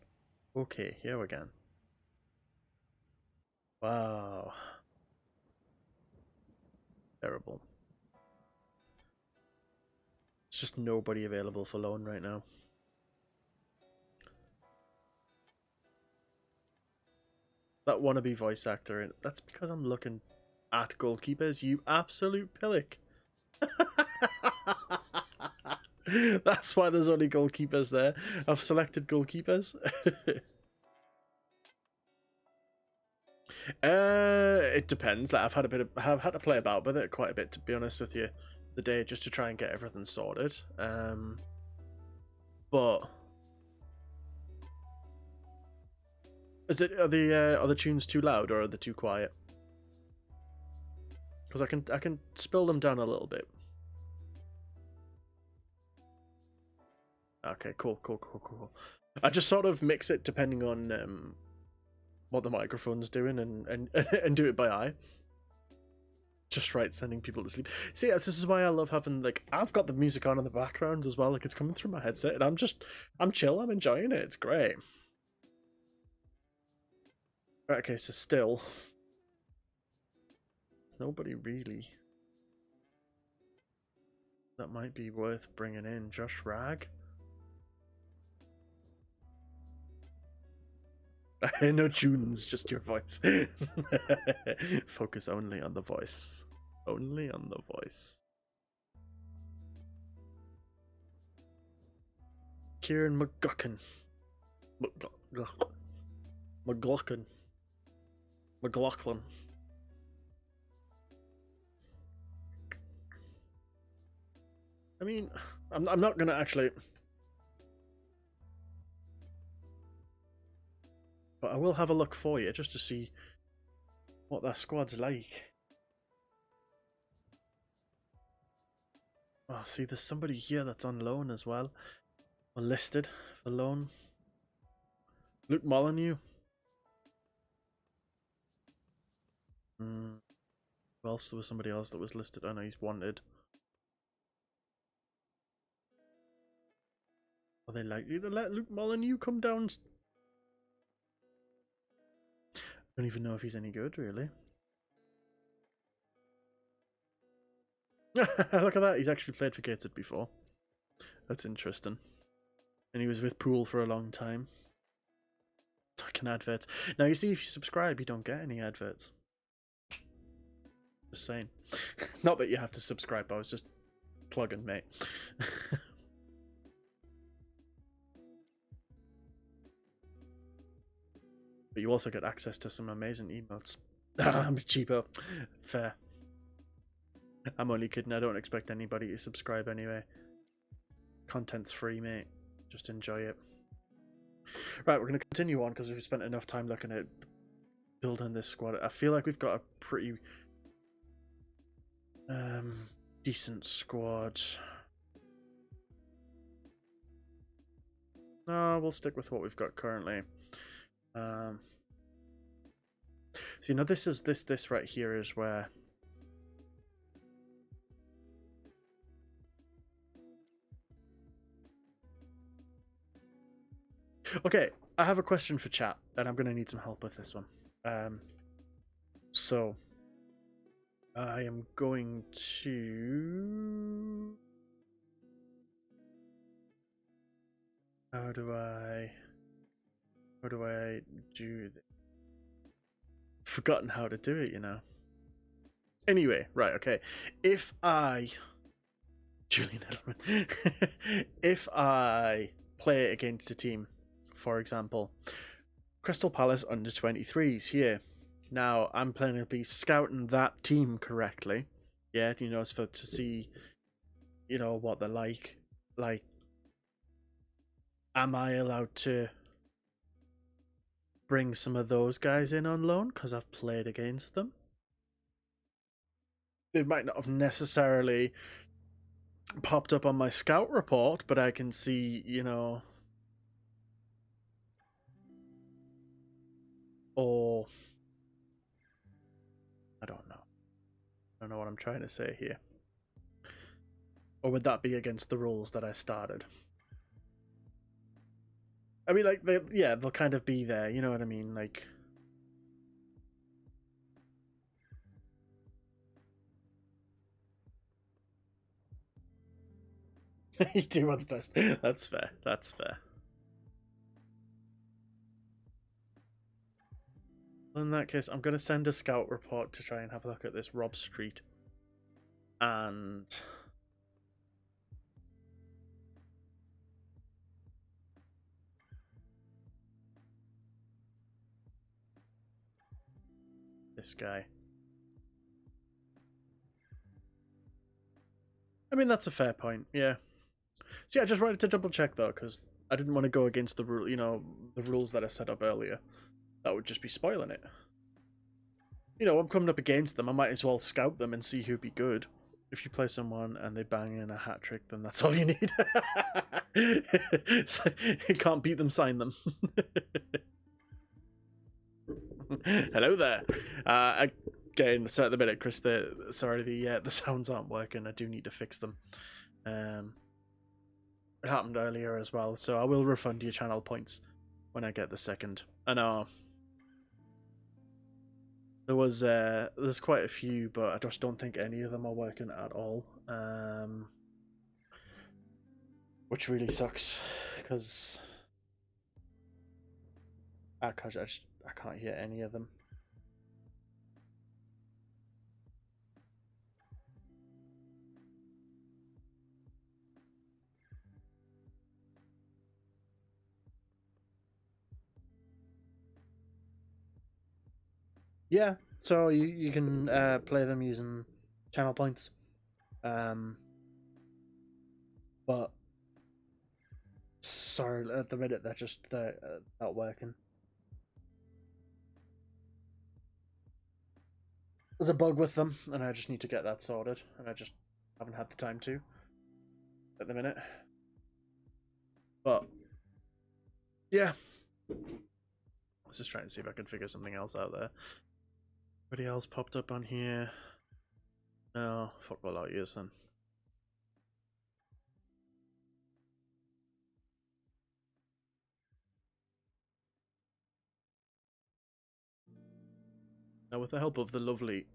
Okay, here we go. Wow. Terrible. It's just nobody available for loan right now. That wannabe voice actor, that's because I'm looking at goalkeepers, you absolute pillock. That's why there's only goalkeepers there. I've selected goalkeepers. It depends. Like, I've had to play about with it quite a bit, to be honest with you, the day, just to try and get everything sorted. But are the tunes too loud or are they too quiet? Because I can spill them down a little bit. Okay, cool. I just sort of mix it depending on what the microphone's doing and do it by eye. Just right, sending people to sleep. See, this is why I love having, like, I've got the music on in the background as well. Like, it's coming through my headset, and I'm chill. I'm enjoying it. It's great. Right, okay, so still, nobody really that might be worth bringing in. Josh Rag. No tunes, just your voice. Focus only on the voice. Only on the voice. Kieran McGuckin. McLaughlin. I mean, I'm not gonna actually, but I will have a look for you just to see what that squad's like. Oh, see, there's somebody here that's on loan as well, or listed for loan. Luke Molyneux. Who else? There was somebody else that was listed. I know he's wanted. Are they likely to let Luke Molyneux come down? I don't even know if he's any good, really. Look at that. He's actually played for Gateshead before. That's interesting. And he was with Poole for a long time. Fucking adverts. Now, you see, if you subscribe, you don't get any adverts. Just saying. Not that you have to subscribe, I was just plugging, mate. But you also get access to some amazing emotes. I'm cheapo. Fair. I'm only kidding. I don't expect anybody to subscribe anyway. Content's free, mate. Just enjoy it. Right, we're going to continue on because we've spent enough time looking at building this squad. I feel like we've got a pretty decent squad. No, we'll stick with what we've got currently. So you know, this right here is where okay, I have a question for chat, and I'm going to need some help with this one. So I am going to... How do I do this? Forgotten how to do it, you know. Anyway, right, okay. If I... Julian Edelman. If I play against a team, for example, Crystal Palace under 23s here. Now, I'm planning to be scouting that team correctly. Yeah, you know, to see, you know, what they're like. Like, am I allowed to bring some of those guys in on loan because I've played against them? It might not have necessarily popped up on my scout report, but I can see, you know... Or... I don't know. I don't know what I'm trying to say here. Or would that be against the rules that I started? I mean, like, they'll kind of be there, you know what I mean? Like... You do what's best. That's fair. That's fair. In that case, I'm going to send a scout report to try and have a look at this Rob Street. And... this guy. I mean, that's a fair point, yeah. So yeah, I just wanted to double check though, because I didn't want to go against the rule, you know, the rules that I set up earlier. That would just be spoiling it. You know, I'm coming up against them. I might as well scout them and see who'd be good. If you play someone and they bang in a hat trick, then that's all you need. So, you can't beat them, sign them. Hello there. getting so at the minute, Chris. The sounds aren't working. I do need to fix them. It happened earlier as well, so I will refund your channel points when I get the second. I know there's quite a few, but I just don't think any of them are working at all. Which really sucks because I can't hear any of them. Yeah, so you can play them using channel points, but sorry, at the minute they're not working. There's a bug with them, and I just need to get that sorted, and I just haven't had the time to at the minute. But yeah, let's just try and see if I can figure something else out there. Anybody else popped up on here? No, fuck all out yours then. Now, with the help of the lovely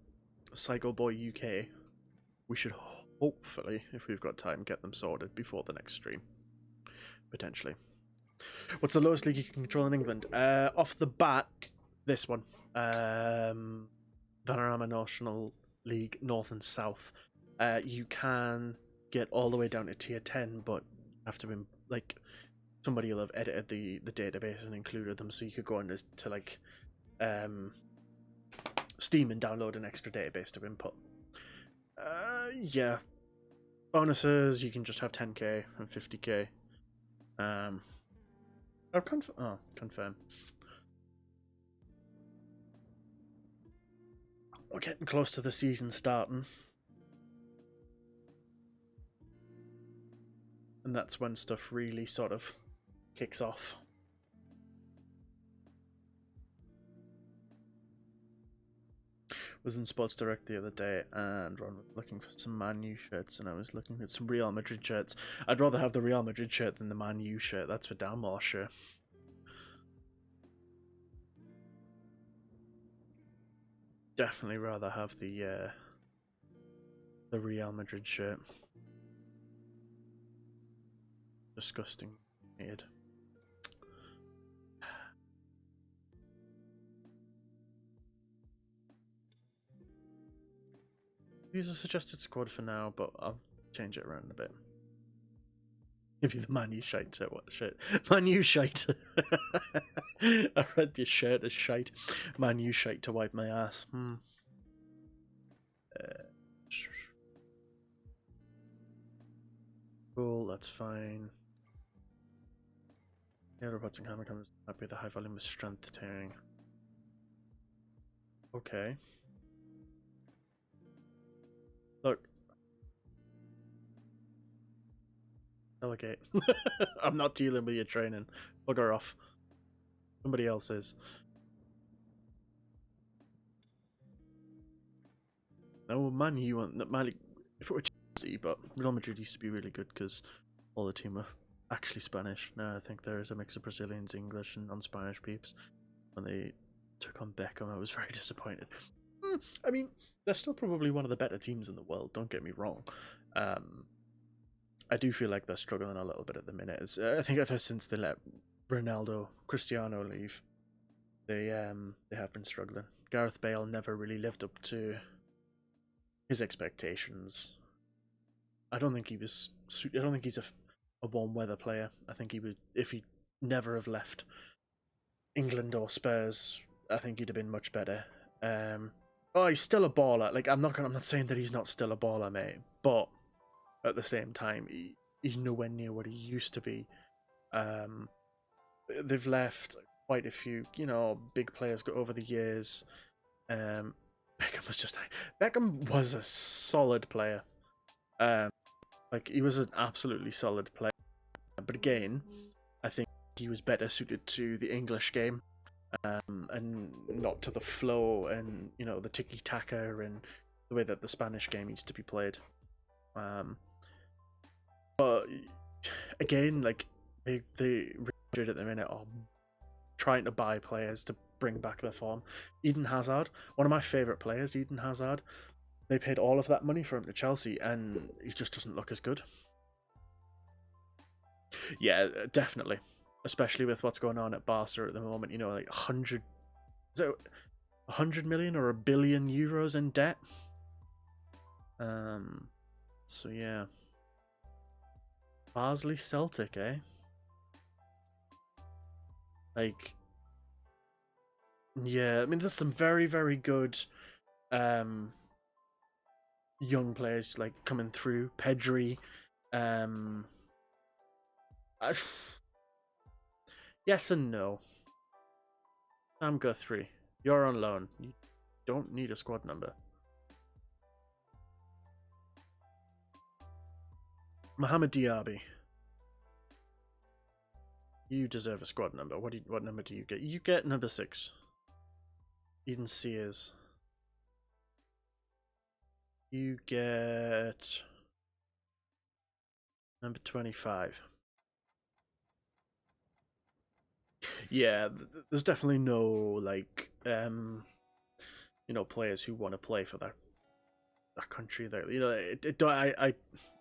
Psycho Boy UK, we should hopefully, if we've got time, get them sorted before the next stream. Potentially. What's the lowest league you can control in England? Off the bat, this one. Vanarama National League North and South. You can get all the way down to tier 10, but you have to be like somebody will have edited the database and included them, so you could go into to like Steam and download an extra database to input. Yeah. Bonuses, you can just have 10k and 50k. Confirm. We're getting close to the season starting. And that's when stuff really sort of kicks off. Was in Sports Direct the other day and Ron was looking for some Man U shirts, and I was looking at some Real Madrid shirts. I'd rather have the Real Madrid shirt than the Man U shirt, that's for damn more sure. Definitely rather have the Real Madrid shirt. Disgusting. Weird. Use a suggested squad for now, but I'll change it around a bit. Give you the Man U shite. So what shit? Man U shite. I read your shirt as shite. Man U shite to wipe my ass. Cool, that's fine. Yeah, robots and hammer comes up with a high volume of strength tearing. Okay. Look. Delegate. I'm not dealing with your training. Bugger off. Somebody else is. No, Man U want that. If it were Chelsea, but Real Madrid used to be really good because all the team were actually Spanish. Now I think there is a mix of Brazilians, English, and non-Spanish peeps. When they took on Beckham, I was very disappointed. I mean, they're still probably one of the better teams in the world. Don't get me wrong. I do feel like they're struggling a little bit at the minute. I think ever since they let Ronaldo, Cristiano leave, they have been struggling. Gareth Bale never really lived up to his expectations. I don't think he's a warm weather player. I think he would, if he never have left England or Spurs, I think he'd have been much better. He's still a baller. Like I'm not saying that he's not still a baller, mate. But at the same time, he's nowhere near what he used to be. They've left quite a few, big players over the years. Beckham was a solid player. He was an absolutely solid player. But again, I think he was better suited to the English game. and not to the flow and the tiki taka and the way that the Spanish game used to be played. But again, like they Real Madrid at the minute are trying to buy players to bring back their form. Eden Hazard, one of my favourite players, Eden Hazard. They paid all of that money for him to Chelsea, and he just doesn't look as good. Yeah, definitely. Especially with what's going on at Barca at the moment. Like 100... Is it 100 million or €1 billion in debt? So yeah. Barnsley Celtic, eh? Like... Yeah, I mean, there's some very, very good young players like coming through. Pedri, yes and no. Sam Guthrie, you're on loan. You don't need a squad number. Mohamed Diaby, you deserve a squad number. What number do you get? You get number 6. Eden Sears. You get number 25. Yeah, there's definitely no like players who want to play for that country. There, I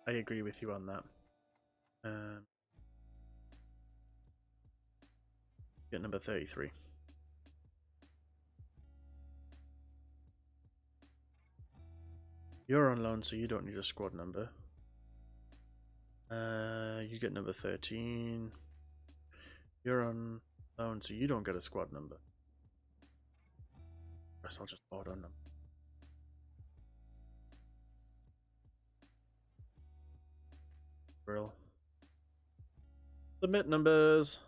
agree with you on that. Get number 33. You're on loan, so you don't need a squad number. You get number 13. You're on loan, so you don't get a squad number. I guess I'll just vote on them. Brill. Submit numbers.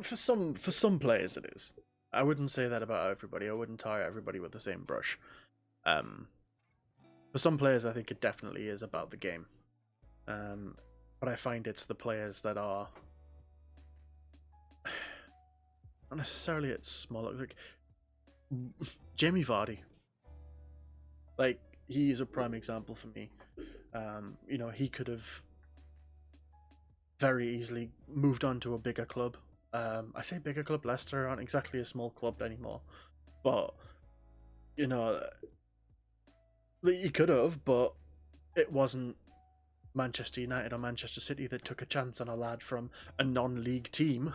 For some players, it is. I wouldn't say that about everybody. I wouldn't tar everybody with the same brush. For some players, I think it definitely is about the game. But I find it's the players that are not necessarily at smaller. Like Jamie Vardy. Like, he is a prime example for me. He could have very easily moved on to a bigger club. I say bigger club. Leicester aren't exactly a small club anymore, but he could have, but it wasn't Manchester United or Manchester City that took a chance on a lad from a non-league team.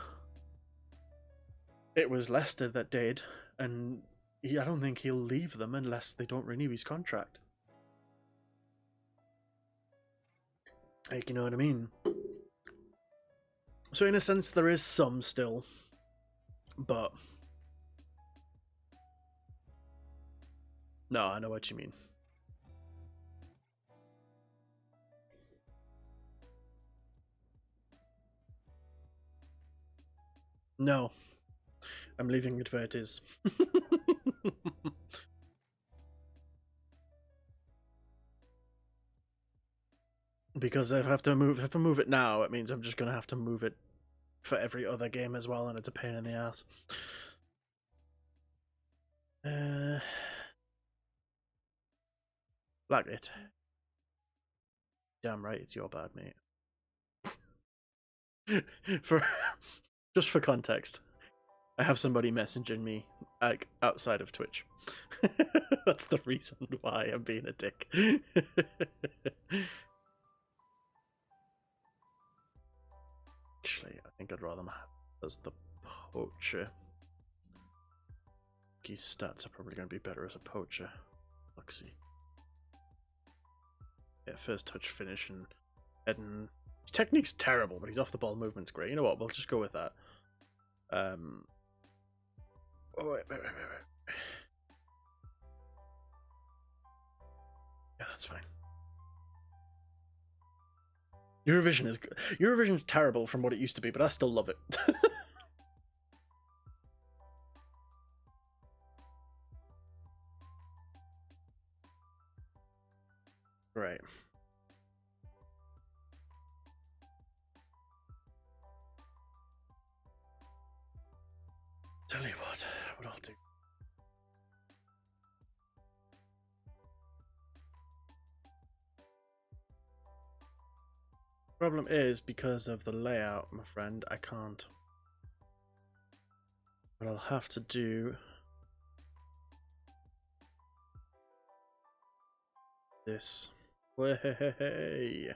It was Leicester that did, and I don't think he'll leave them unless they don't renew his contract. Like, you know what I mean? So in a sense, there is some still, but no, I know what you mean. No, I'm leaving it where it is. Because if I have to move it now, it means I'm just gonna have to move it for every other game as well, and it's a pain in the ass. Like it. Damn right, it's your bad, mate. Just for context, I have somebody messaging me like outside of Twitch. That's the reason why I'm being a dick. Actually, I think I'd rather have as the poacher. His stats are probably going to be better as a poacher. Let's see. Yeah, first touch finish and heading. His technique's terrible, but his off the ball movement's great. You know what? We'll just go with that. Oh, wait. Yeah, that's fine. Eurovision is good. Eurovision's terrible from what it used to be, but I still love it. Right. Tell you what I'll do. Problem is, because of the layout, my friend, I can't. What I'll have to do this way.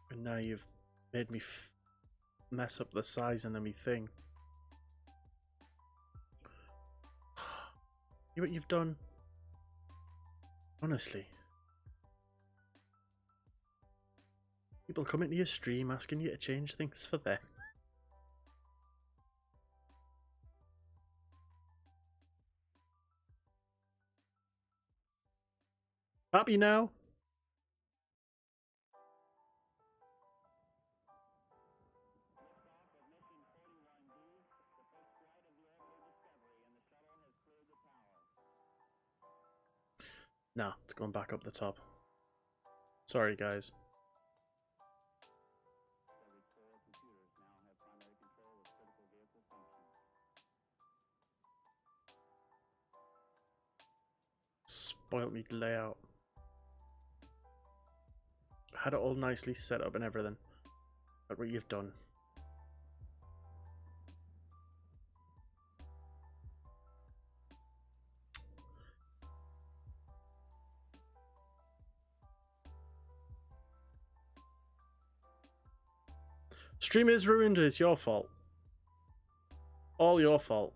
And now you've made me mess up the size of me thing. You know what you've done? Honestly. People come into your stream asking you to change things for them. Happy now? Nah, it's going back up the top. Sorry, guys. Spoiled me layout. Had it all nicely set up and everything. Look what you've done. Stream is ruined, it's your fault. All your fault.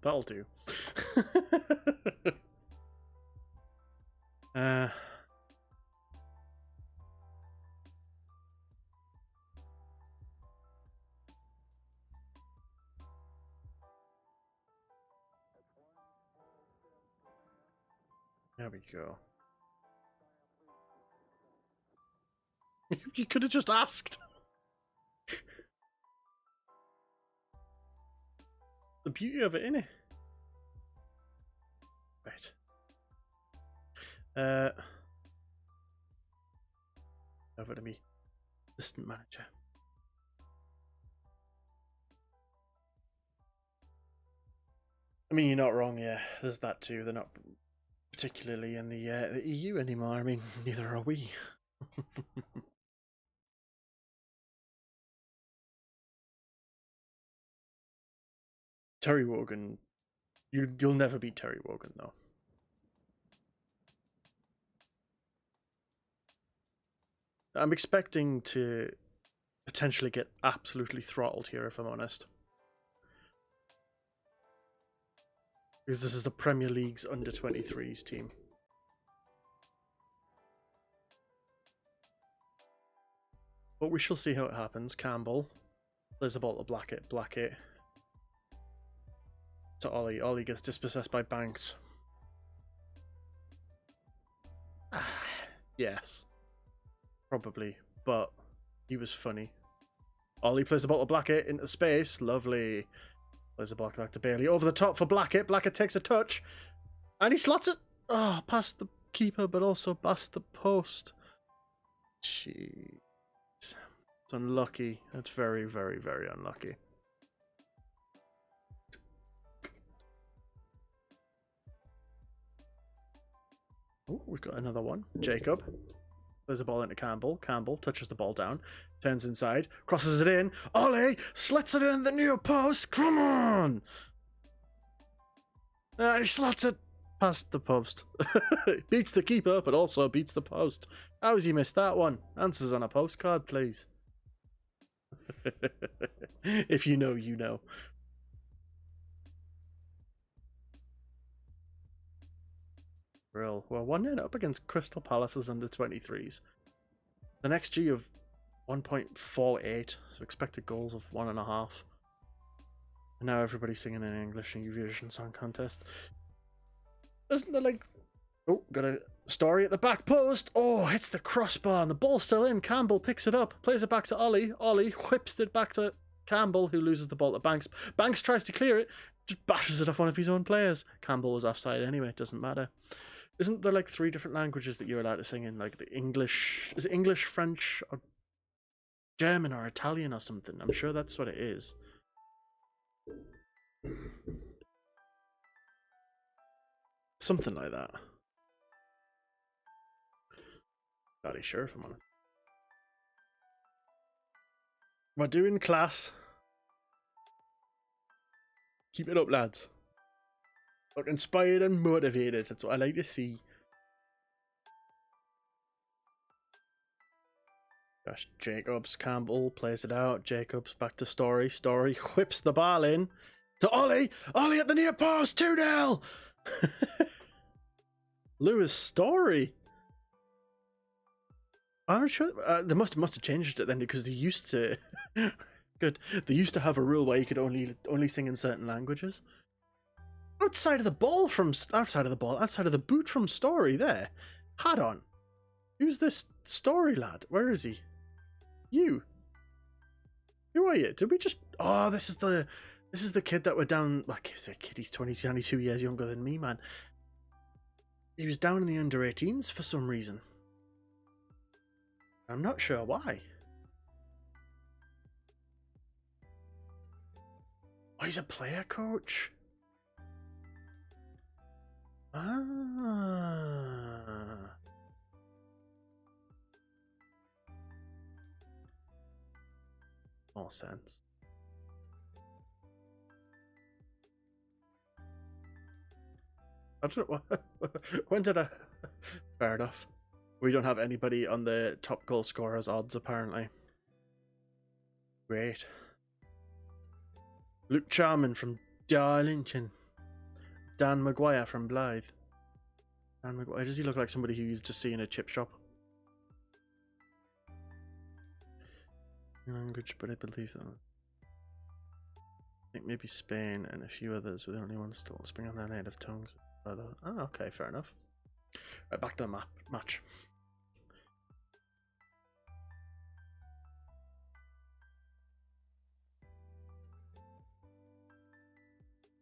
That'll do. There we go. You could have just asked. The beauty of it, innit? Right. Over to me. Assistant manager. I mean, you're not wrong, yeah. There's that too. They're not particularly in the EU anymore. I mean, neither are we. Terry Wogan. You'll never beat Terry Wogan, though. I'm expecting to potentially get absolutely throttled here, if I'm honest. Because this is the Premier League's under-23s team. But we shall see how it happens. Campbell plays the ball to Blackett. Blackett to Ollie. Ollie gets dispossessed by Banks. Yes. Probably. But he was funny. Ollie plays the ball to Blackett into space. Lovely. Plays the ball back to Bailey. Over the top for Blackett. Blackett takes a touch. And he slots it. Oh, past the keeper, but also past the post. Jeez. It's unlucky. That's very, very, very unlucky. Oh, we've got another one. Jacob. There's a ball into Campbell. Campbell touches the ball down. Turns inside. Crosses it in. Ollie slits it in the near post. Come on! He slots it past the post. Beats the keeper, but also beats the post. How has he missed that one? Answers on a postcard, please. If you know, you know. Real. Well, 1-0 up against Crystal Palace's under 23s. An XG of 1.48, so expected goals of 1.5. And now everybody's singing in English in Eurovision Song Contest. Isn't there like... Oh, got a story at the back post. Oh, hits the crossbar and the ball's still in. Campbell picks it up, plays it back to Ollie. Ollie whips it back to Campbell, who loses the ball to Banks. Banks tries to clear it, just bashes it off one of his own players. Campbell was offside anyway, it doesn't matter. Isn't there like 3 different languages that you're allowed to sing in? Like the English... Is it English, French, or German, or Italian, or something? I'm sure that's what it is. Something like that. Not really sure if I'm on it. We're doing class. Keep it up, lads. Look inspired and motivated. That's what I like to see. Gosh, Jacobs, Campbell plays it out. Jacobs back to Story. Story whips the ball in to Ollie. Ollie at the near post. 2-0. Lewis Story. I'm sure they must have changed it then, because they used to. Good. They used to have a rule where you could only sing in certain languages. Outside of the boot from Story there. Had on. Who's this Story lad? Where is he? You. Who are you? Did we just... Oh, this is the kid that we're down... Like, he's a kid, he's 22 years younger than me, man. He was down in the under-18s for some reason. I'm not sure why. Oh, he's a player coach. Ah. More sense. I don't know. When did I... Fair enough. We don't have anybody on the top goal scorers odds, apparently. Great. Luke Charman from Darlington. Dan Maguire from Blythe. Dan Maguire. Does he look like somebody who you'd just see in a chip shop? Language, but I believe that. I think maybe Spain and a few others were the only ones still speaking on their native tongues. Oh, okay, fair enough. Right, back to the match.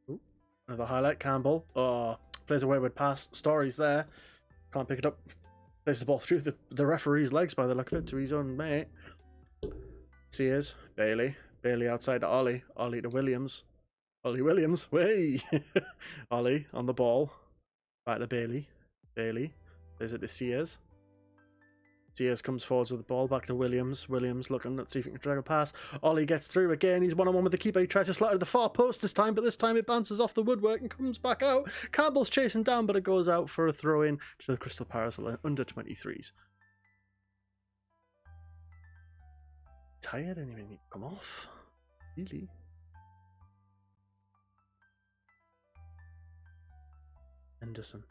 Ooh, another highlight, Campbell. Oh, plays a wayward pass. Story's there. Can't pick it up. Plays the ball through the referee's legs by the look of it to his own mate. Sears, Bailey. Bailey outside to Ollie. Ollie to Williams. Ollie Williams. Way. Ollie on the ball. Back to Bailey. Bailey. Plays it to Sears. Sears comes forwards with the ball. Back to Williams. Williams looking. Let's see if he can drag a pass. Ollie gets through again. He's 1-on-1 with the keeper. He tries to slide to the far post this time, but this time it bounces off the woodwork and comes back out. Campbell's chasing down, but it goes out for a throw in to the Crystal Palace under 23s. Tired and you need to come off. Really? Henderson.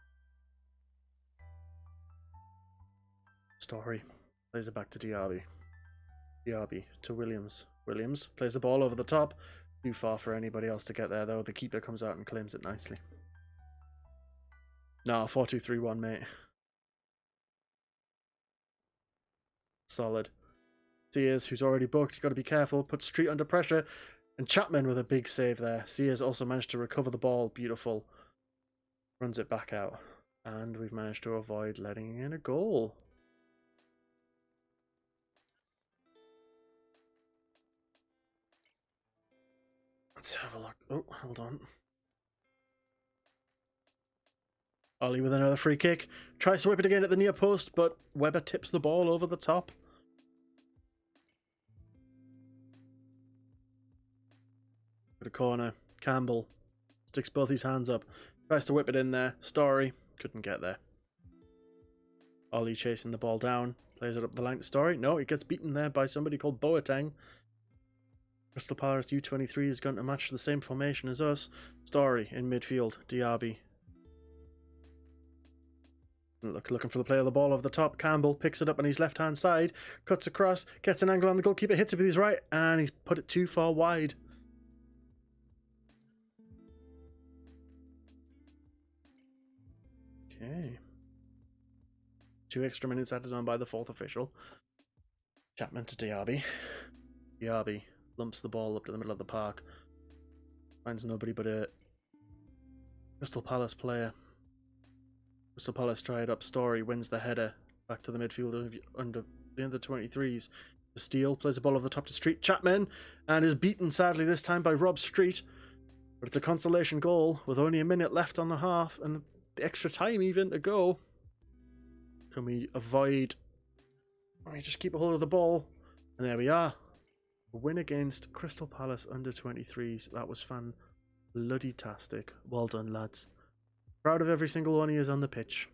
Story. Plays it back to Diaby. Diaby to Williams. Williams plays the ball over the top. Too far for anybody else to get there, though. The keeper comes out and claims it nicely. No, 4-2-3-1, mate. Solid. Sears, who's already booked, you've got to be careful, puts Street under pressure, and Chapman with a big save there. Sears also managed to recover the ball, beautiful. Runs it back out, and we've managed to avoid letting in a goal. Let's have a look. Oh, hold on. Ollie with another free kick, tries to whip it again at the near post, but Webber tips the ball over the top. At a corner, Campbell sticks both his hands up. Tries to whip it in there. Story. Couldn't get there. Ollie chasing the ball down. Plays it up the line to Story. No, he gets beaten there by somebody called Boateng. Crystal Palace U23 has gone to match the same formation as us. Story in midfield. Diaby. Looking for the play of the ball over the top. Campbell picks it up on his left-hand side. Cuts across. Gets an angle on the goalkeeper. Hits it with his right. And he's put it too far wide. Okay. 2 extra minutes added on by the 4th official. Chapman to Diaby. Diaby lumps the ball up to the middle of the park. Finds nobody but a Crystal Palace player. Crystal Palace try it up. Story wins the header back to the midfield under the under 23s. Steele plays the ball over the top to Street. Chapman and is beaten sadly this time by Rob Street. But it's a consolation goal with only a minute left on the half and the extra time even to go. Can we avoid? Can we just keep a hold of the ball? And there we are. A win against Crystal Palace under 23s. That was fan bloody tastic. Well done, lads. Proud of every single one of you on the pitch.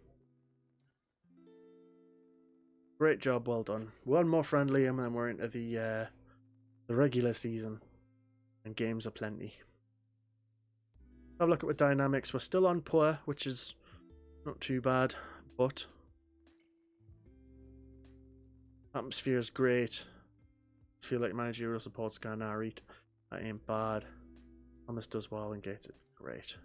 Great job, well done. One more friendly and then we're into the regular season. And games aplenty. Have a look at what dynamics. We're still on poor, which is not too bad, but atmosphere is great. Feel like managerial support's going to read. That ain't bad. Thomas does well and gets it. Great.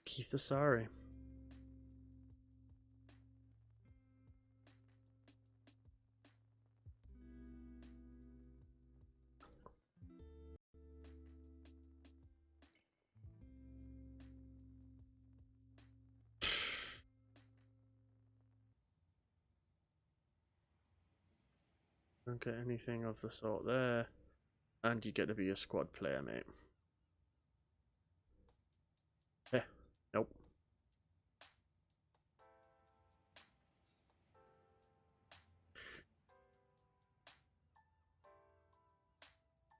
Keith Asari. Don't get anything of the sort there. And you get to be a squad player, mate. Eh, nope.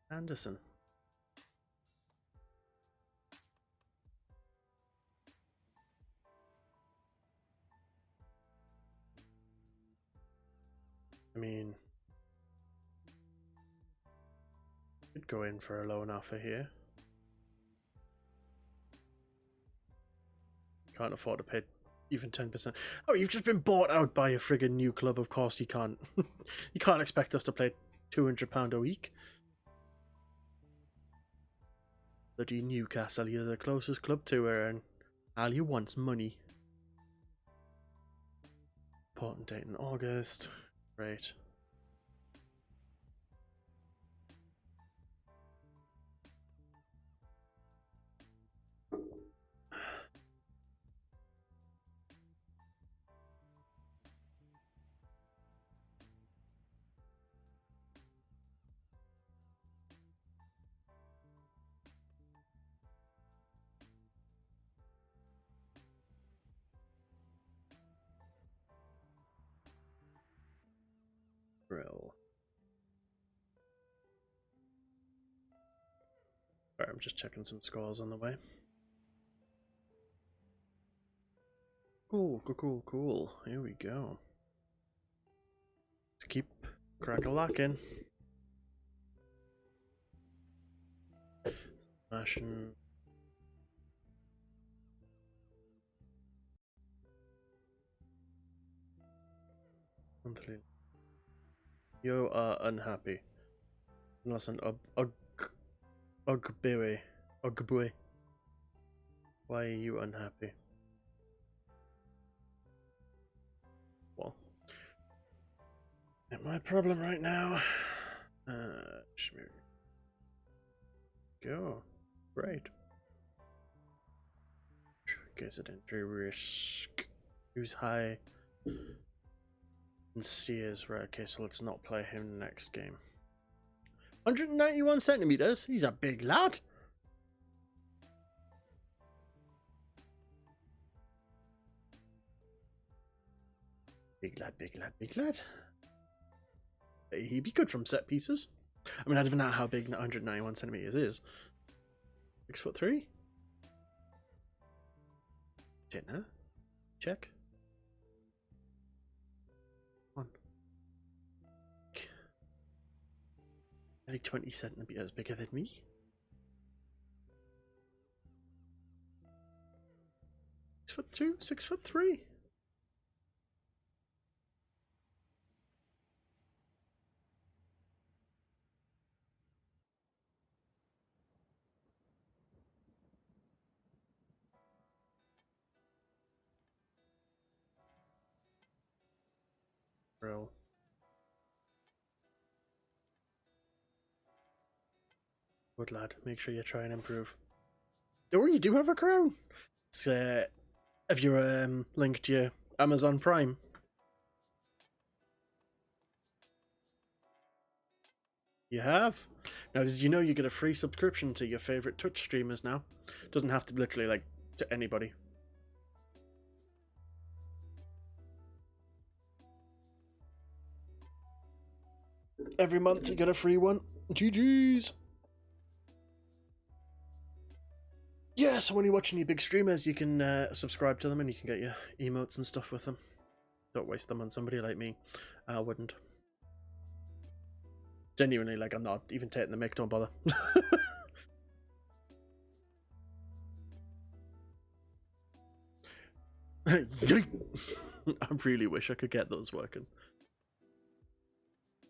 Anderson. I mean, could go in for a loan offer here. Can't afford to pay even 10%. Oh, you've just been bought out by a friggin' new club. Of course you can't. You can't expect us to play £200 a week. Bloody Newcastle, you're the closest club to her, and all you want's money. Important date in August. Great. Brill. Sorry, I'm just checking some scores on the way. Cool, cool, cool, cool. Here we go. Let's keep crack-a-lacking. Smashing. Monthly. You are unhappy. Unless an Ugboy. Why are you unhappy? Well, not my problem right now. Go. Great. Guess it injury risk. Who's high? And Sears, right, okay, so let's not play him next game. 191 centimeters? He's a big lad. Big lad, big lad, big lad. He'd be good from set pieces. I mean, I don't know how big 191 centimeters is. 6'3". Jenna, check. One. Nearly 20 centimeters bigger than me. 6'2", 6'3". Bro. Good lad. Make sure you try and improve. Oh, you do have a crown. It's, have you linked your Amazon Prime? You have. Now, did you know you get a free subscription to your favorite Twitch streamers now? Doesn't have to be literally like to anybody. Every month you get a free one. GG's. Yeah, so when you're watching your big streamers, you can subscribe to them and you can get your emotes and stuff with them. Don't waste them on somebody like me. I wouldn't. Genuinely, like, I'm not even taking the mic, don't bother. I really wish I could get those working.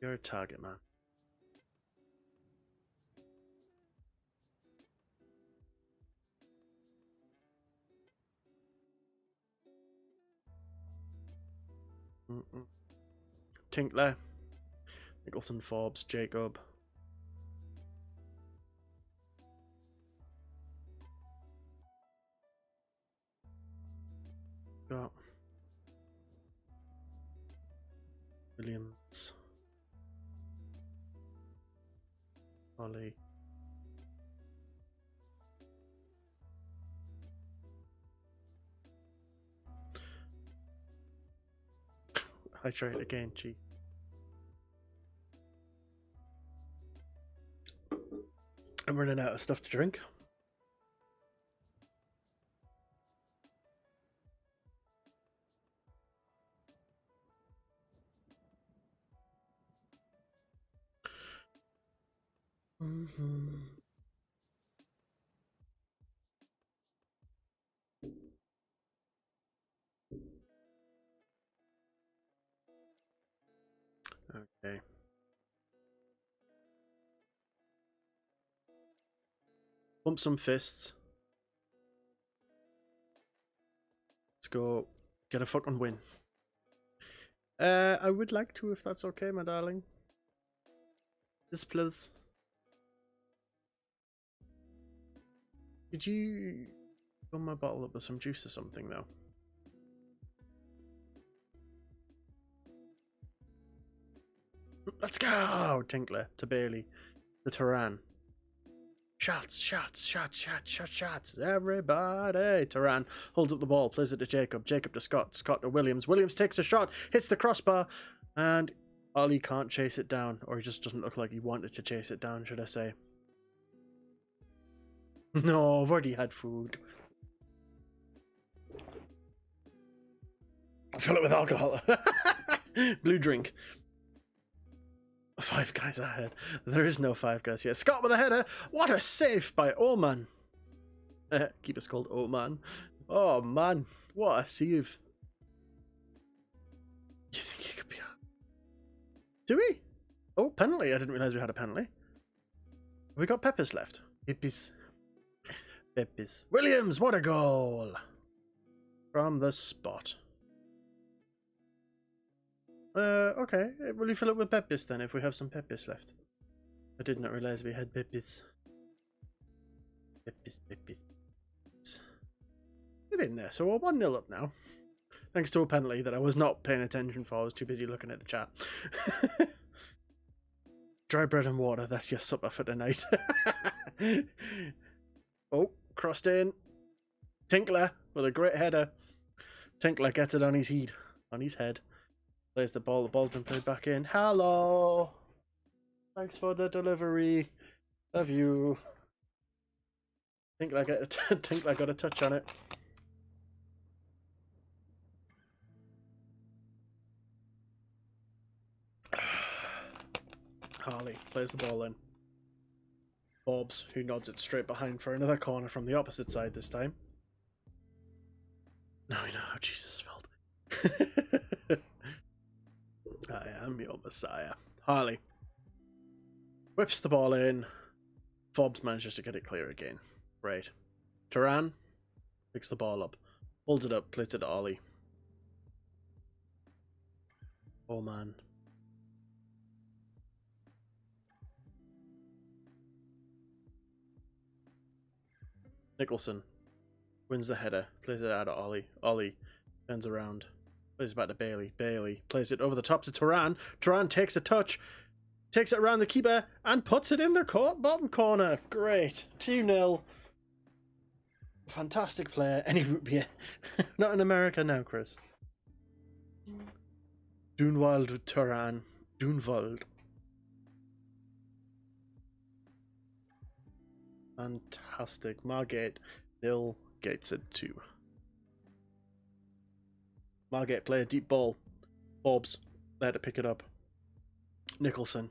You're a target, man. Tinkler, Nicholson, Forbes, Jacob. Got Williams, Ollie. I try it again, gee. I'm running out of stuff to drink. Okay. Bump some fists. Let's go get a fucking win. I would like to, if that's okay, my darling. Yes, please. Did you fill my bottle up with some juice or something, though? Let's go! Tinkler to Bailey. The Turan. Shots, shots, shots, shots, shots, shots. Everybody. Turan holds up the ball, plays it to Jacob. Jacob to Scott. Scott to Williams. Williams takes a shot, hits the crossbar, and Ollie can't chase it down. Or he just doesn't look like he wanted to chase it down, should I say. No, I've already had food. Fill it with alcohol. Blue drink. 5 guys ahead. There is no 5 guys here. Scott with a header. What a save by Oman. Keep us called Oman. Oh man, what a save. You think he could be a... Do we? Oh, penalty. I didn't realise we had a penalty. Have we got Peppers left? Peppers. Peppers. Williams, what a goal. From the spot. Okay. Will you fill it with Peppers then, if we have some Peppers left? I did not realise we had Peppers. Peppers. Get in there. So we're 1-0 up now. Thanks to a penalty that I was not paying attention for. I was too busy looking at the chat. Dry bread and water. That's your supper for tonight. Oh, crossed in. Tinkler with a great header. Tinkler gets it on his head. On his head. Plays the ball's been played back in. Hello! Thanks for the delivery. Love you. Think I got a touch on it. Harley plays the ball in. Bobs, who nods it straight behind for another corner from the opposite side this time. Now we know how Jesus felt. I am your Messiah. Harley whips the ball in. Fobbs manages to get it clear again. Great. TLoEN picks the ball up, holds it up, plays it to Ollie. Oh man. Nicholson wins the header, plays it out to Ollie. Ollie turns around, plays it back to Bailey. Bailey plays it over the top to TLoEN. TLoEN takes a touch, takes it around the keeper, and puts it in the bottom corner. Great. 2-0. Fantastic player. Any root beer. Not in America now, Chris. Dunwald with TLoEN. Dunwald. Fantastic. Margate nil, Gateshead 2. Margate play a deep ball. Forbes there to pick it up. Nicholson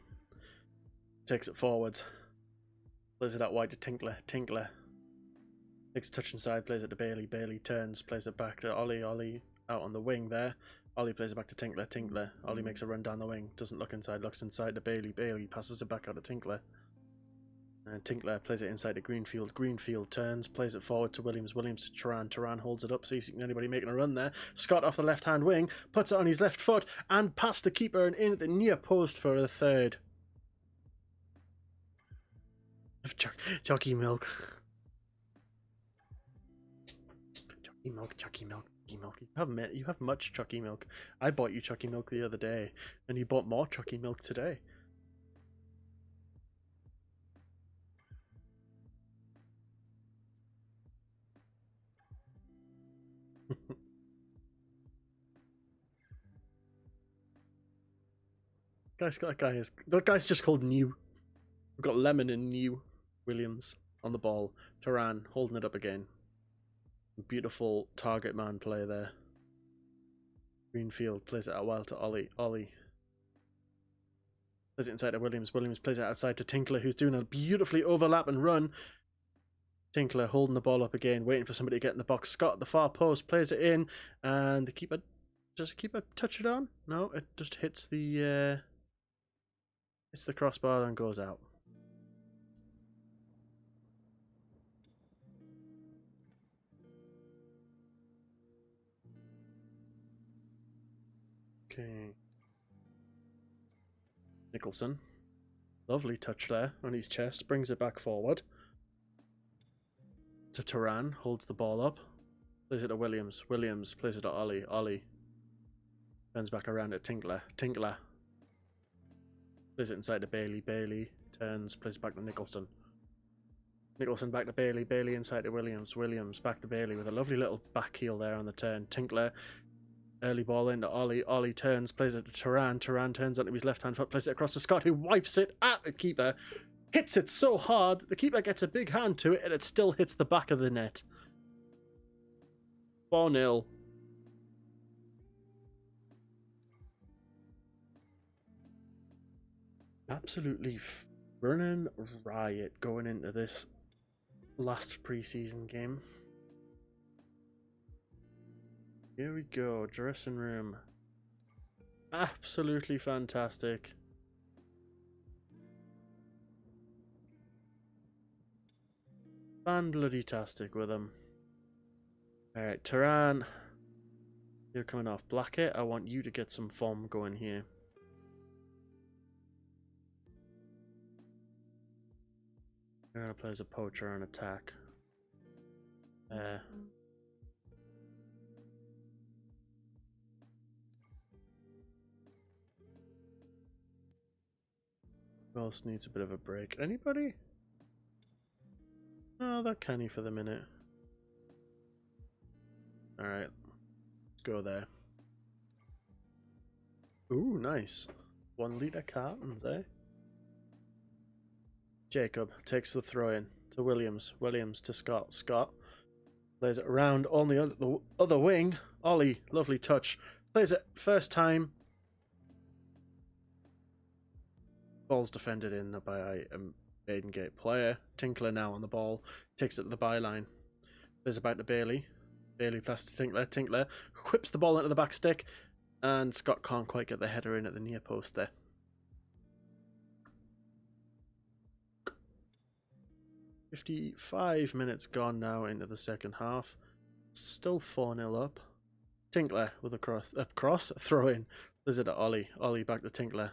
takes it forwards. Plays it out wide to Tinkler. Tinkler takes a touch inside, plays it to Bailey. Bailey turns, plays it back to Ollie. Ollie out on the wing there. Ollie plays it back to Tinkler. Tinkler. Ollie makes a run down the wing. Doesn't look inside, looks inside to Bailey. Bailey passes it back out to Tinkler. And Tinkler plays it inside to Greenfield. Greenfield turns, plays it forward to Williams. Williams to TLoEN. TLoEN holds it up, sees anybody making a run there. Scott off the left-hand wing, puts it on his left foot, and past the keeper and in at the near post for a third. Jockey milk. Chucky milk, Chucky milk, Chucky milk. You have much Chucky milk. I bought you Chucky milk the other day, and you bought more Chucky milk today. That guy's just called New. We've got Lemon and New Williams on the ball. TLoEN holding it up again. Beautiful target man play there. Greenfield plays it out well to Ollie. Ollie plays it inside to Williams. Williams plays it outside to Tinkler, who's doing a beautifully overlap and run. Tinkler holding the ball up again, waiting for somebody to get in the box. Scott at the far post plays it in, and the keeper, does the keeper touch it on? No, it just hits the crossbar and goes out. Okay. Nicholson. Lovely touch there on his chest. Brings it back forward. To TLoEN. Holds the ball up. Plays it to Williams. Williams plays it to Ollie. Ollie turns back around at Tinkler. Tinkler plays it inside to Bailey. Bailey turns. Plays it back to Nicholson. Nicholson back to Bailey. Bailey inside to Williams. Williams back to Bailey with a lovely little back heel there on the turn. Tinkler. Early ball into Ollie. Ollie turns, plays it to TLoEN. TLoEN turns onto his left-hand foot, plays it across to Scott, who wipes it at the keeper. Hits it so hard, the keeper gets a big hand to it, and it still hits the back of the net. 4-0. Absolutely running riot going into this last pre-season game. Here we go, dressing room. Absolutely fantastic. Fan-bloody-tastic with them. Alright, TLoEN. You're coming off Blackett. I want you to get some form going here. You're gonna play as a poacher on attack. Who else needs a bit of a break? Anybody? No, that Kenny for the minute. Alright. Go there. Ooh, nice. 1 litre cartons, eh? Jacob takes the throw in to Williams. Williams to Scott. Scott plays it around on the other wing. Ollie, lovely touch. Plays it first time. Ball's defended in by a Maiden Gate player. Tinkler now on the ball. Takes it to the byline. Plays it back to Bailey. Bailey passes to Tinkler. Tinkler whips the ball into the back stick. And Scott can't quite get the header in at the near post there. 55 minutes gone now into the second half. Still 4-0 up. Tinkler with a cross, throw in. Plays it to Ollie. Ollie back to Tinkler.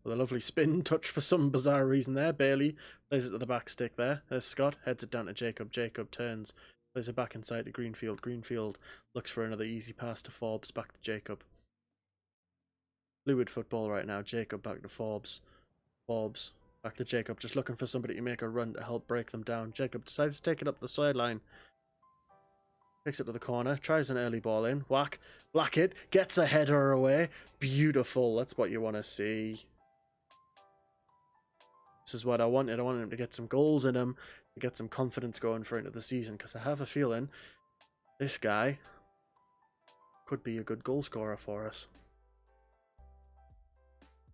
With a lovely spin touch for some bizarre reason there. Bailey plays it to the back stick there. There's Scott. Heads it down to Jacob. Jacob turns. Plays it back inside to Greenfield. Greenfield looks for another easy pass to Forbes. Back to Jacob. Fluid football right now. Jacob back to Forbes. Forbes back to Jacob. Just looking for somebody to make a run to help break them down. Jacob decides to take it up the sideline. Takes it to the corner. Tries an early ball in. Whack. Black it. Gets a header away. Beautiful. That's what you want to see. This is what I wanted. I wanted him to get some goals in him, to get some confidence going for into the season, because I have a feeling this guy could be a good goal scorer for us.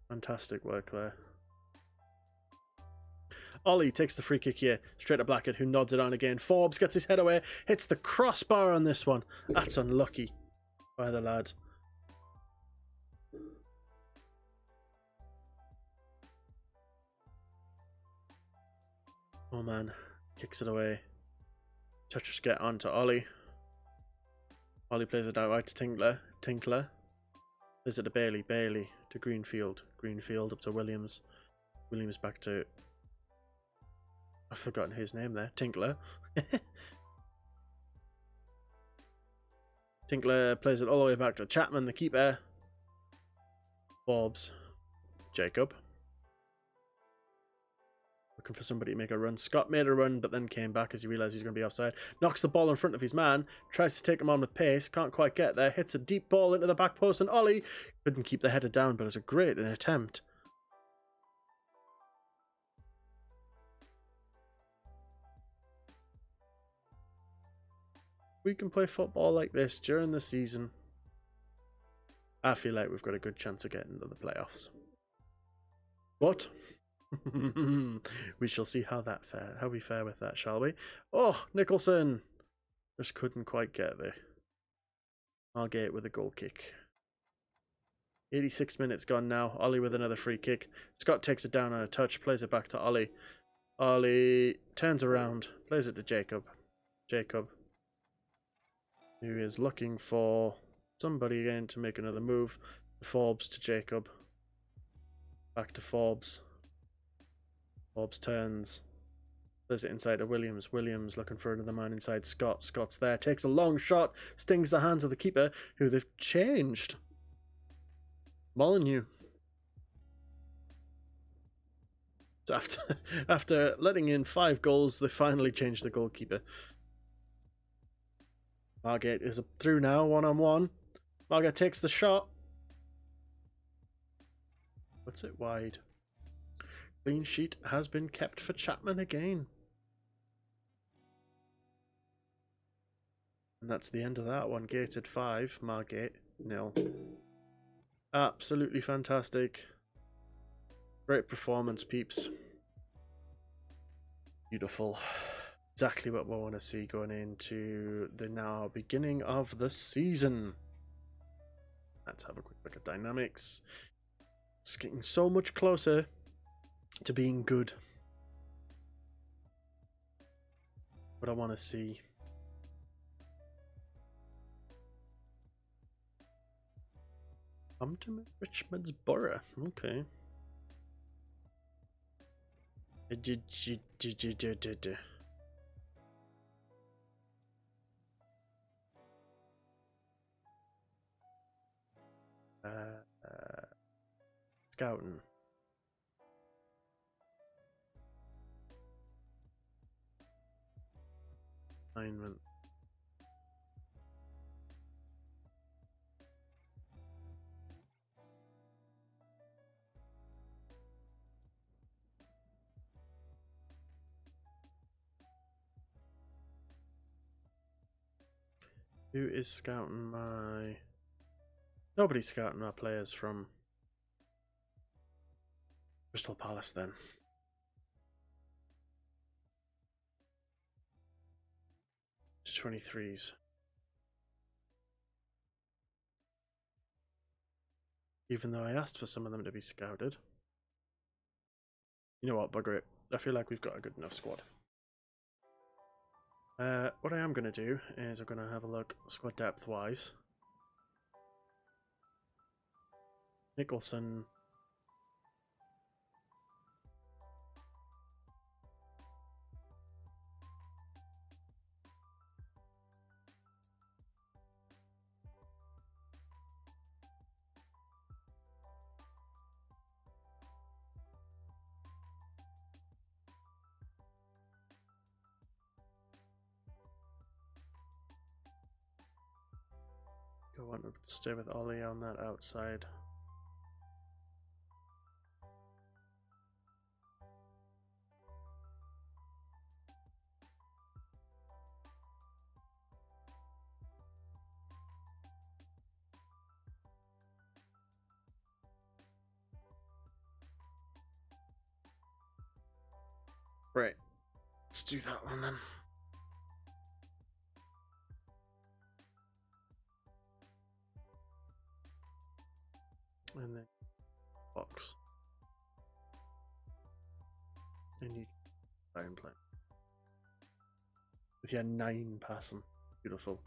Fantastic work there. Ollie takes the free kick here, straight to Blackett, who nods it on again. Forbes gets his head away, hits the crossbar on this one. That's unlucky by the lad. Oh man, kicks it away. Touchers get on to Ollie. Ollie plays it out to Tinkler. Tinkler plays it to Bailey. Bailey to Greenfield. Greenfield up to Williams. Williams back to... I've forgotten his name there. Tinkler. Tinkler plays it all the way back to Chapman, the keeper. Forbes. Jacob. Looking for somebody to make a run. Scott made a run, but then came back as he realised he's going to be offside. Knocks the ball in front of his man. Tries to take him on with pace. Can't quite get there. Hits a deep ball into the back post, and Ollie couldn't keep the header down, but it was a great attempt. We can play football like this during the season. I feel like we've got a good chance of getting into the playoffs. But... we shall see how we fare with that, shall we? Oh, Nicholson just couldn't quite get there. Margate with a goal kick. 86 minutes gone now. Ollie with another free kick. Scott takes it down on a touch, plays it back to Ollie. Ollie turns around, plays it to Jacob. Jacob, who is looking for somebody again to make another move. Forbes to Jacob. Back to Forbes. Forbes turns. Plays it inside to Williams. Williams looking for another man inside Scott. Scott's there. Takes a long shot. Stings the hands of the keeper, who they've changed. Molyneux. So after letting in 5 goals, they finally changed the goalkeeper. Margate is through now, 1-on-1. Margate takes the shot. Puts it wide. Clean sheet has been kept for Chapman again. And that's the end of that one. Gated 5, Margate 0. Absolutely fantastic. Great performance, peeps. Beautiful. Exactly what we want to see going into the now beginning of the season. Let's have a quick look at dynamics. It's getting so much closer to being good. What I want to see. Ultimate Richmond's Borough. Okay. Scouting. Alignment. Who is scouting my... Nobody's scouting my players from Crystal Palace then. It's 23s. Even though I asked for some of them to be scouted. You know what, bugger it. I feel like we've got a good enough squad. What I am going to do is I'm going to have a look squad depth wise. Nicholson. I want to stay with Ollie on that outside. Right, let's do that one then. And then box. And you can play. With your 9 passing. Beautiful.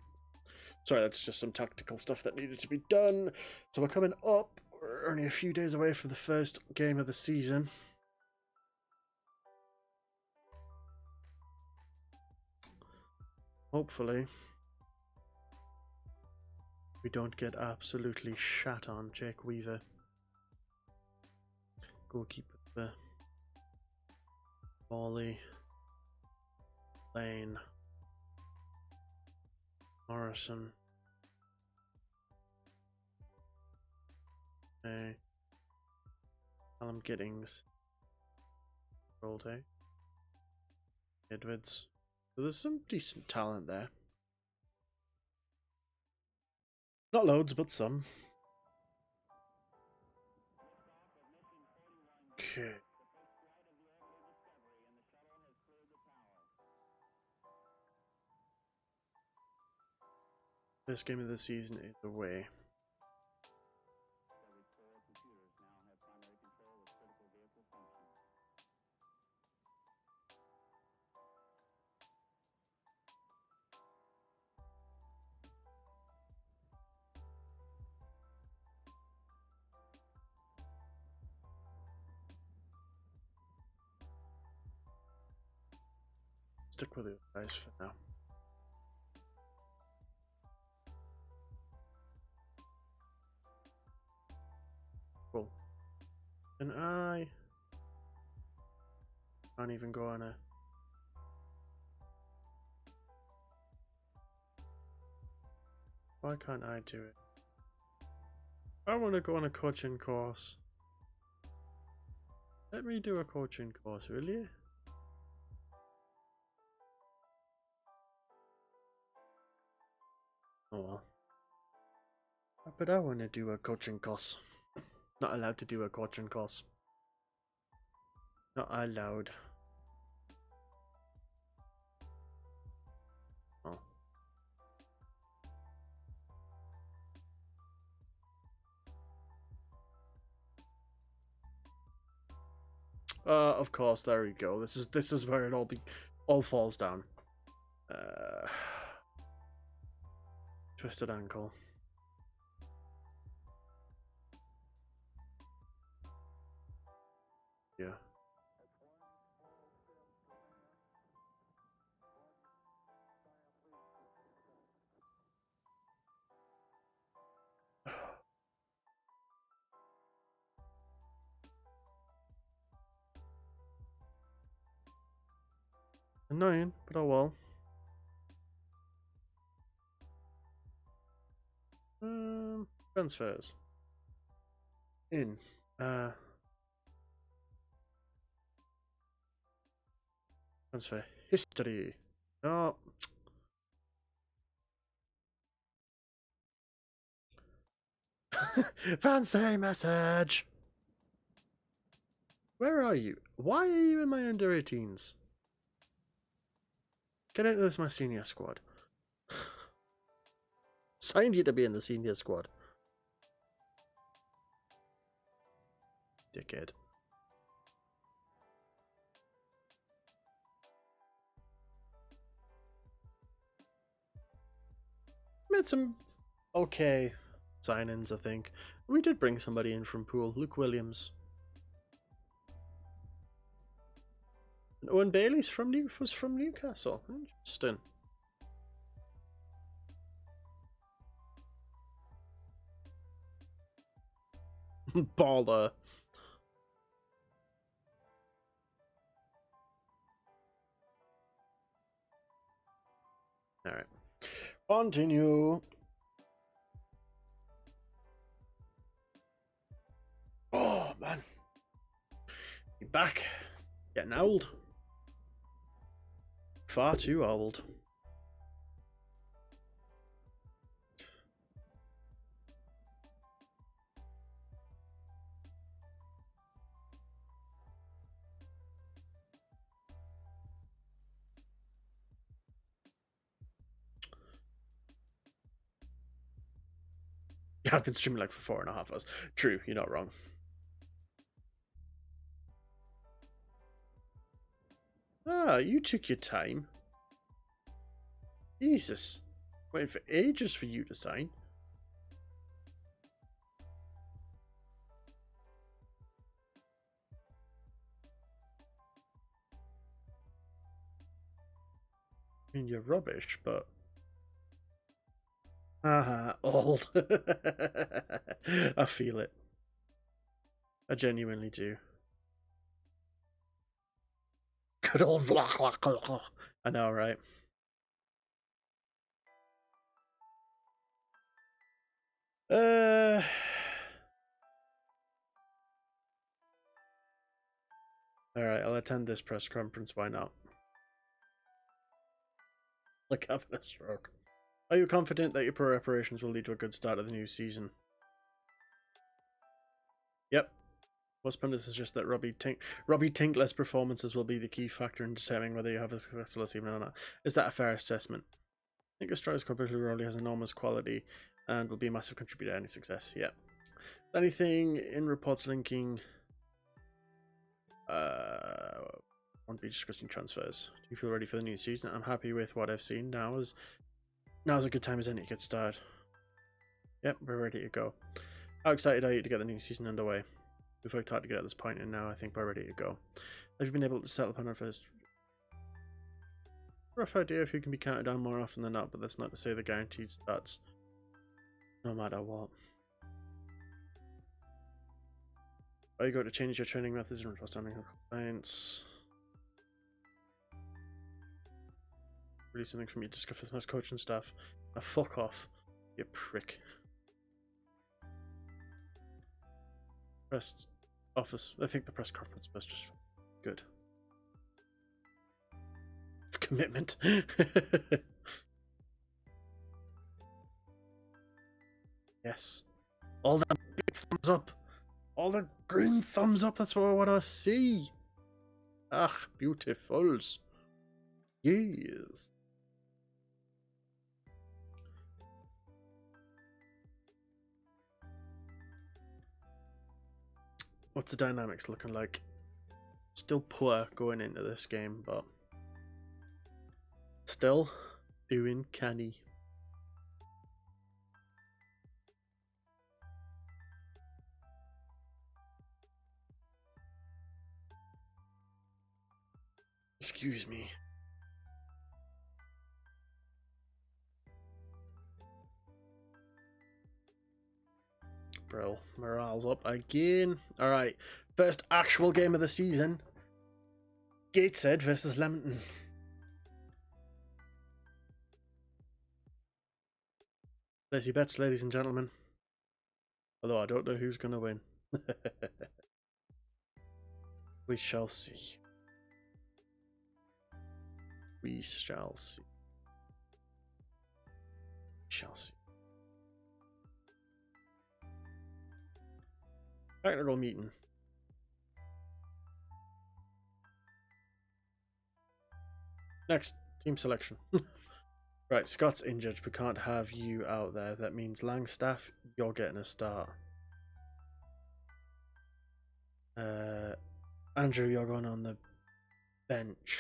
Sorry, that's just some tactical stuff that needed to be done. So we're coming up. We're only a few days away from the first game of the season. Hopefully, we don't get absolutely shat on. Jake Weaver. Goalkeeper there. Bally. Lane. Morrison. Okay. Callum Giddings. Rolday. Edwards. So there's some decent talent there. Not loads, but some. Okay. First game of the season is away. Stick with it, guys, for now. Cool. And I can't even go on a... Why can't I do it? I want to go on a coaching course. Let me do a coaching course, will you? Oh well. But I want to do a coaching course. Not allowed to do a coaching course. Not allowed. Oh. Of course, there we go. This is where it all falls down. Twisted ankle. Yeah. Annoying, but oh well. Transfers. In. Transfer history. Oh. Fancy message! Where are you? Why are you in my under 18s? Get into this, my senior squad. Signed you to be in the senior squad. Dickhead. Made some okay sign-ins, I think. We did bring somebody in from Poole, Luke Williams. And Owen Bailey's was from Newcastle. Interesting. Baller. Alright. Continue. Oh, man. You're back. Getting old. Far too old. Yeah, I've been streaming like for 4.5 hours. True, you're not wrong. Ah, you took your time. Jesus. Waiting for ages for you to sign. I mean, you're rubbish, but... old. I feel it. I genuinely do. Good old... I know, right? Alright, I'll attend this press conference, why not? Like having a stroke. Are you confident that your preparations will lead to a good start of the new season? Yep. Most pundits suggest that Robbie Tinkler's performances will be the key factor in determining whether you have a successful season or not. Is that a fair assessment? I think Australia's competitive role has enormous quality and will be a massive contributor to any success. Yeah. Anything in reports linking won't be discussing transfers. Do you feel ready for the new season? I'm happy with what I've seen. Now's a good time as any to get started. Yep, we're ready to go. How excited are you to get the new season underway? We've worked hard to get at this point, and now I think we're ready to go. Have you been able to settle upon our first rough idea if you can be counted on more often than not, but that's not to say the guaranteed starts no matter what. Are you going to change your training methods and understanding of compliance? Really something from you to discuss with most coaching staff. Now fuck off, you prick. Press office. I think the press conference was just good. It's commitment. Yes. All the big thumbs up. All the green thumbs up. That's what I want to see. Ah, beautifuls. Yes. What's the dynamics looking like? Still poor going into this game, but still doing canny. Excuse me. Brill, morale's up again. Alright, first actual game of the season. Gateshead versus Leamington. Place your bets, ladies and gentlemen. Although I don't know who's going to win. We shall see. We shall see. We shall see. Technical meeting. Next, team selection. Right, Scott's injured. We can't have you out there. That means Langstaff, you're getting a start. Andrew, you're going on the bench.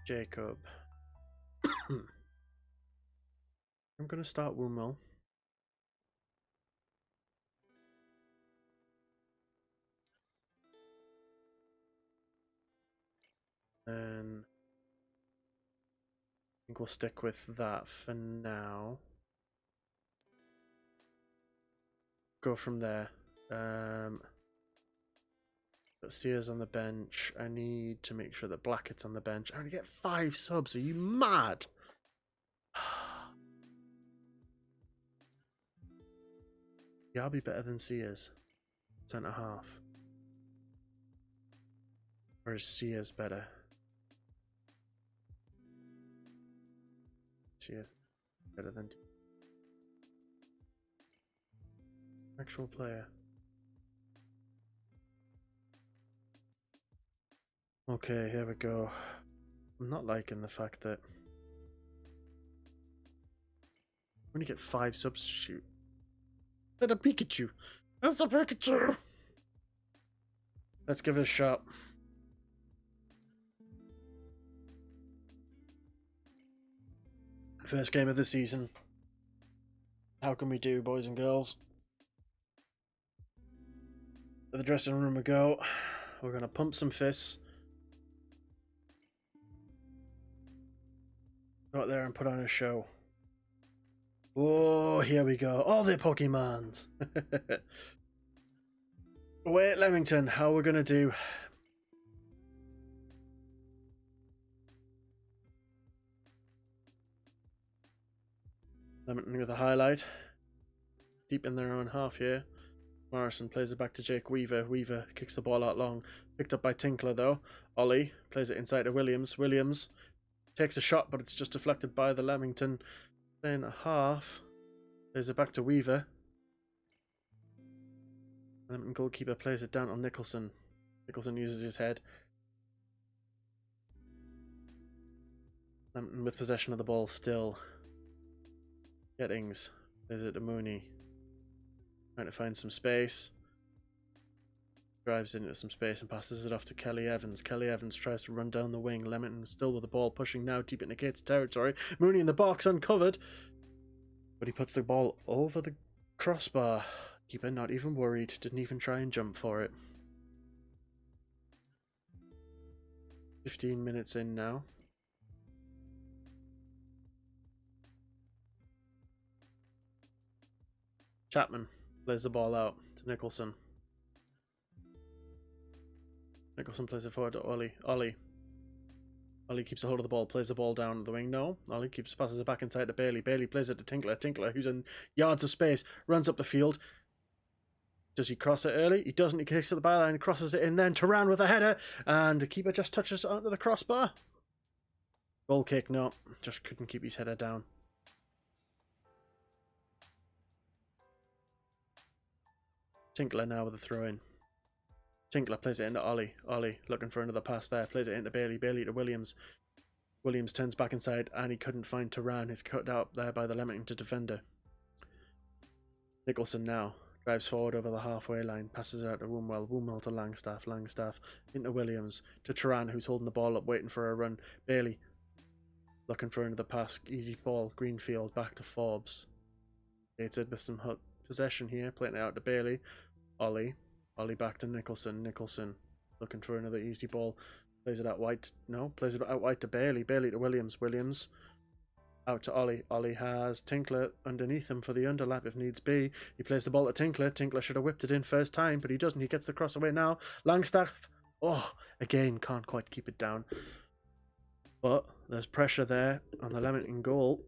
Jacob. I'm going to start Wumel. And I think we'll stick with that for now. Go from there. Got Sears on the bench. I need to make sure that Blackett's on the bench. I'm going to get 5 subs. Are you mad? Yeah, I'll be better than Sears. Centre half. Or is Sears better? Sears better than actual player. Okay, here we go. I'm not liking the fact that I'm going to get 5 substitute. That's a Pikachu. That's a Pikachu. Let's give it a shot. First game of the season. How can we do, boys and girls? To the dressing room we go. We're going to pump some fists. Go out there and put on a show. Oh, here we go. All the Pokemons. Away at Leamington, how we're going to do. Leamington with a highlight. Deep in their own half here. Morrison plays it back to Jake Weaver. Weaver kicks the ball out long. Picked up by Tinkler though. Ollie plays it inside to Williams. Williams takes a shot, but it's just deflected by the Leamington. Then a half. Plays it back to Weaver. Leamington goalkeeper plays it down on Nicholson. Nicholson uses his head. Leamington with possession of the ball still. Gettings. Plays it to Mooney. Trying to find some space. Drives into some space and passes it off to Kelly Evans. Kelly Evans tries to run down the wing. Leamington still with the ball, pushing now deep into Kate's territory. Mooney in the box, uncovered. But he puts the ball over the crossbar. Keeper not even worried. Didn't even try and jump for it. 15 minutes in now. Chapman plays the ball out to Nicholson. Nicholson plays it forward to Ollie. Ollie keeps a hold of the ball, plays the ball down the wing. No, Ollie passes it back inside to Bailey. Bailey plays it to Tinkler. Tinkler, who's in yards of space, runs up the field. Does he cross it early? He doesn't. He kicks at the byline, crosses it in. Then TLoEN with a header, and the keeper just touches onto the crossbar. Goal kick. No, just couldn't keep his header down. Tinkler now with a throw-in. Tinkler plays it into Ollie. Ollie looking for another pass there. Plays it into Bailey. Bailey to Williams. Williams turns back inside and he couldn't find TLoEN. He's cut out there by the Leamington defender. Nicholson now drives forward over the halfway line. Passes it out to Woomwell. Woomwell to Langstaff. Langstaff into Williams. To TLoEN, who's holding the ball up waiting for a run. Bailey looking for another pass. Easy ball. Greenfield back to Forbes. It's with some possession here. Playing it out to Bailey. Ollie back to Nicholson. Nicholson looking for another easy ball. Plays it out wide. No, plays it out wide to Bailey. Bailey to Williams. Williams out to Ollie. Ollie has Tinkler underneath him for the underlap if needs be. He plays the ball to Tinkler. Tinkler should have whipped it in first time, but he doesn't. He gets the cross away now. Langstaff. Oh, again, can't quite keep it down. But there's pressure there on the Leamington goal.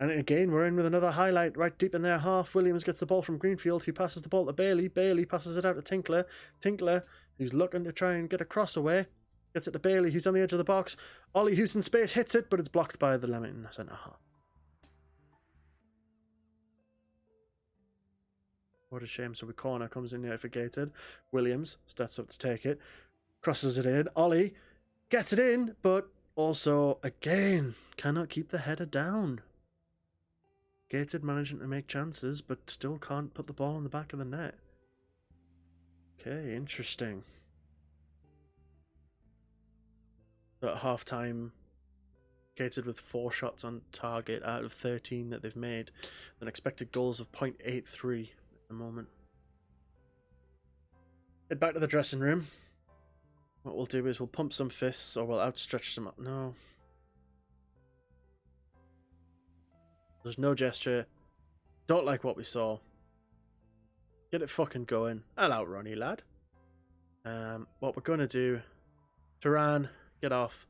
And again, we're in with another highlight right deep in their half. Williams gets the ball from Greenfield, who passes the ball to Bailey. Bailey passes it out to Tinkler. Tinkler, who's looking to try and get a cross away. Gets it to Bailey, who's on the edge of the box. Ollie, who's in space, hits it, but it's blocked by the Leamington centre half. What a shame. So the corner comes in here for Gated. Williams steps up to take it. Crosses it in. Ollie gets it in, but also, again, cannot keep the header down. Gated managing to make chances, but still can't put the ball in the back of the net. Okay, interesting. At half-time, Gated with 4 shots on target out of 13 that they've made. And expected goals of 0.83 at the moment. Head back to the dressing room. What we'll do is we'll pump some fists or we'll outstretch them up. No. There's no gesture. Don't like what we saw. Get it fucking going. I'll outrun you, lad. What we're going to do... TLoEN, get off.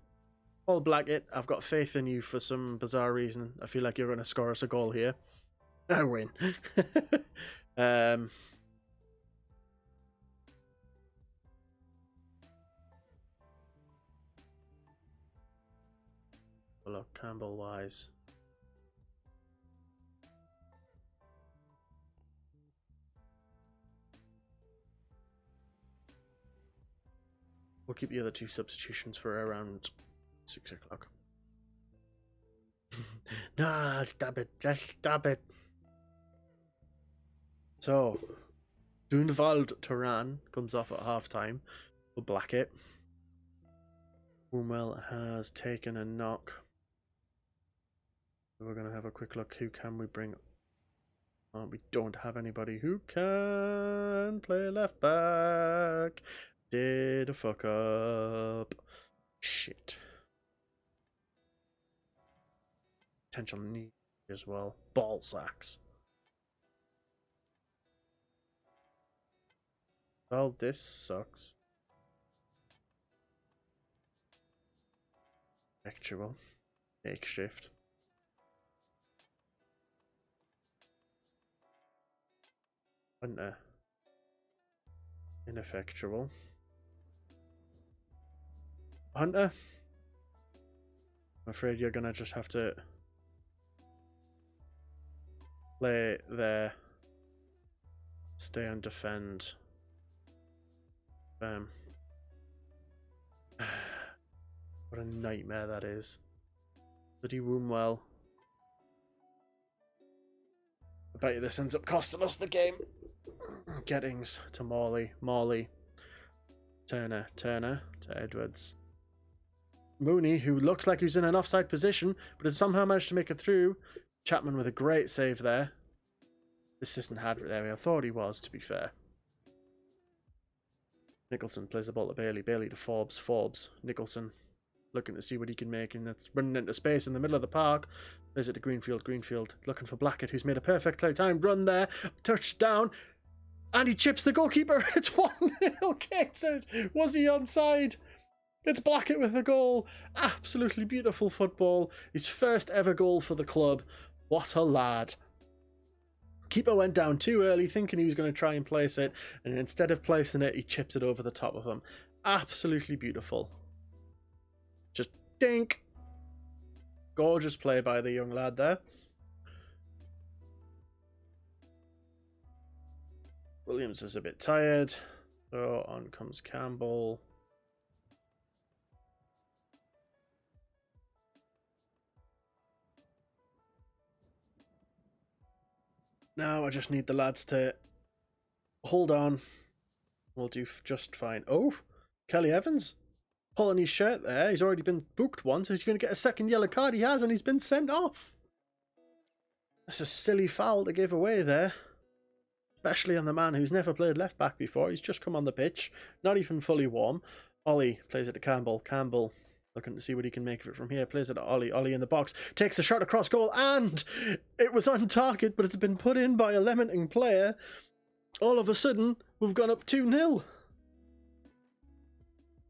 Paul Blackett, I've got faith in you for some bizarre reason. I feel like you're going to score us a goal here. I win. Look, Campbell-wise. We'll keep the other 2 substitutions for around 6 o'clock. Nah, stop it. Just stop it. So, Dunvald TLoEN comes off at half-time for Blackett. Woomwell has taken a knock. So we're going to have a quick look. Who can we bring? Oh, we don't have anybody who can play left back. Did a fuck up. Shit. Potential need as well. Ball sacks. Well, this sucks. Actual. Makeshift. Hunter. Ineffectual. Hunter? I'm afraid you're gonna just have to play there. Stay and defend. What a nightmare that is. Bloody Woomwell. I bet you this ends up costing us the game. Gettings to Morley. Morley. Turner to Edwards. Mooney, who looks like he's in an offside position, but has somehow managed to make it through. Chapman with a great save there. The assistant had it there. I thought he was, to be fair. Nicholson plays the ball to Bailey. Bailey to Forbes. Forbes. Nicholson looking to see what he can make, and that's running into space in the middle of the park. Plays it to Greenfield. Greenfield looking for Blackett, who's made a perfectly timed run there. Touchdown. And he chips the goalkeeper. It's 1-0 Gated. Was he onside? It's Blackett with the goal. Absolutely beautiful football. His first ever goal for the club. What a lad. Keeper went down too early, thinking he was going to try and place it, and instead of placing it, he chips it over the top of him. Absolutely beautiful. Just dink. Gorgeous play by the young lad there. Williams is a bit tired, so on comes Campbell. Now I just need the lads to hold on. We'll do just fine. Oh, Kelly Evans pulling his shirt there. He's already been booked once. He's going to get a second yellow card. He has, and he's been sent off. That's a silly foul to give away there. Especially on the man who's never played left back before. He's just come on the pitch. Not even fully warm. Ollie plays it to Campbell. Campbell looking to see what he can make of it from here. Plays it to Ollie. Ollie in the box. Takes a shot across goal. And it was on target, but it's been put in by a Leamington player. All of a sudden, we've gone up 2-0.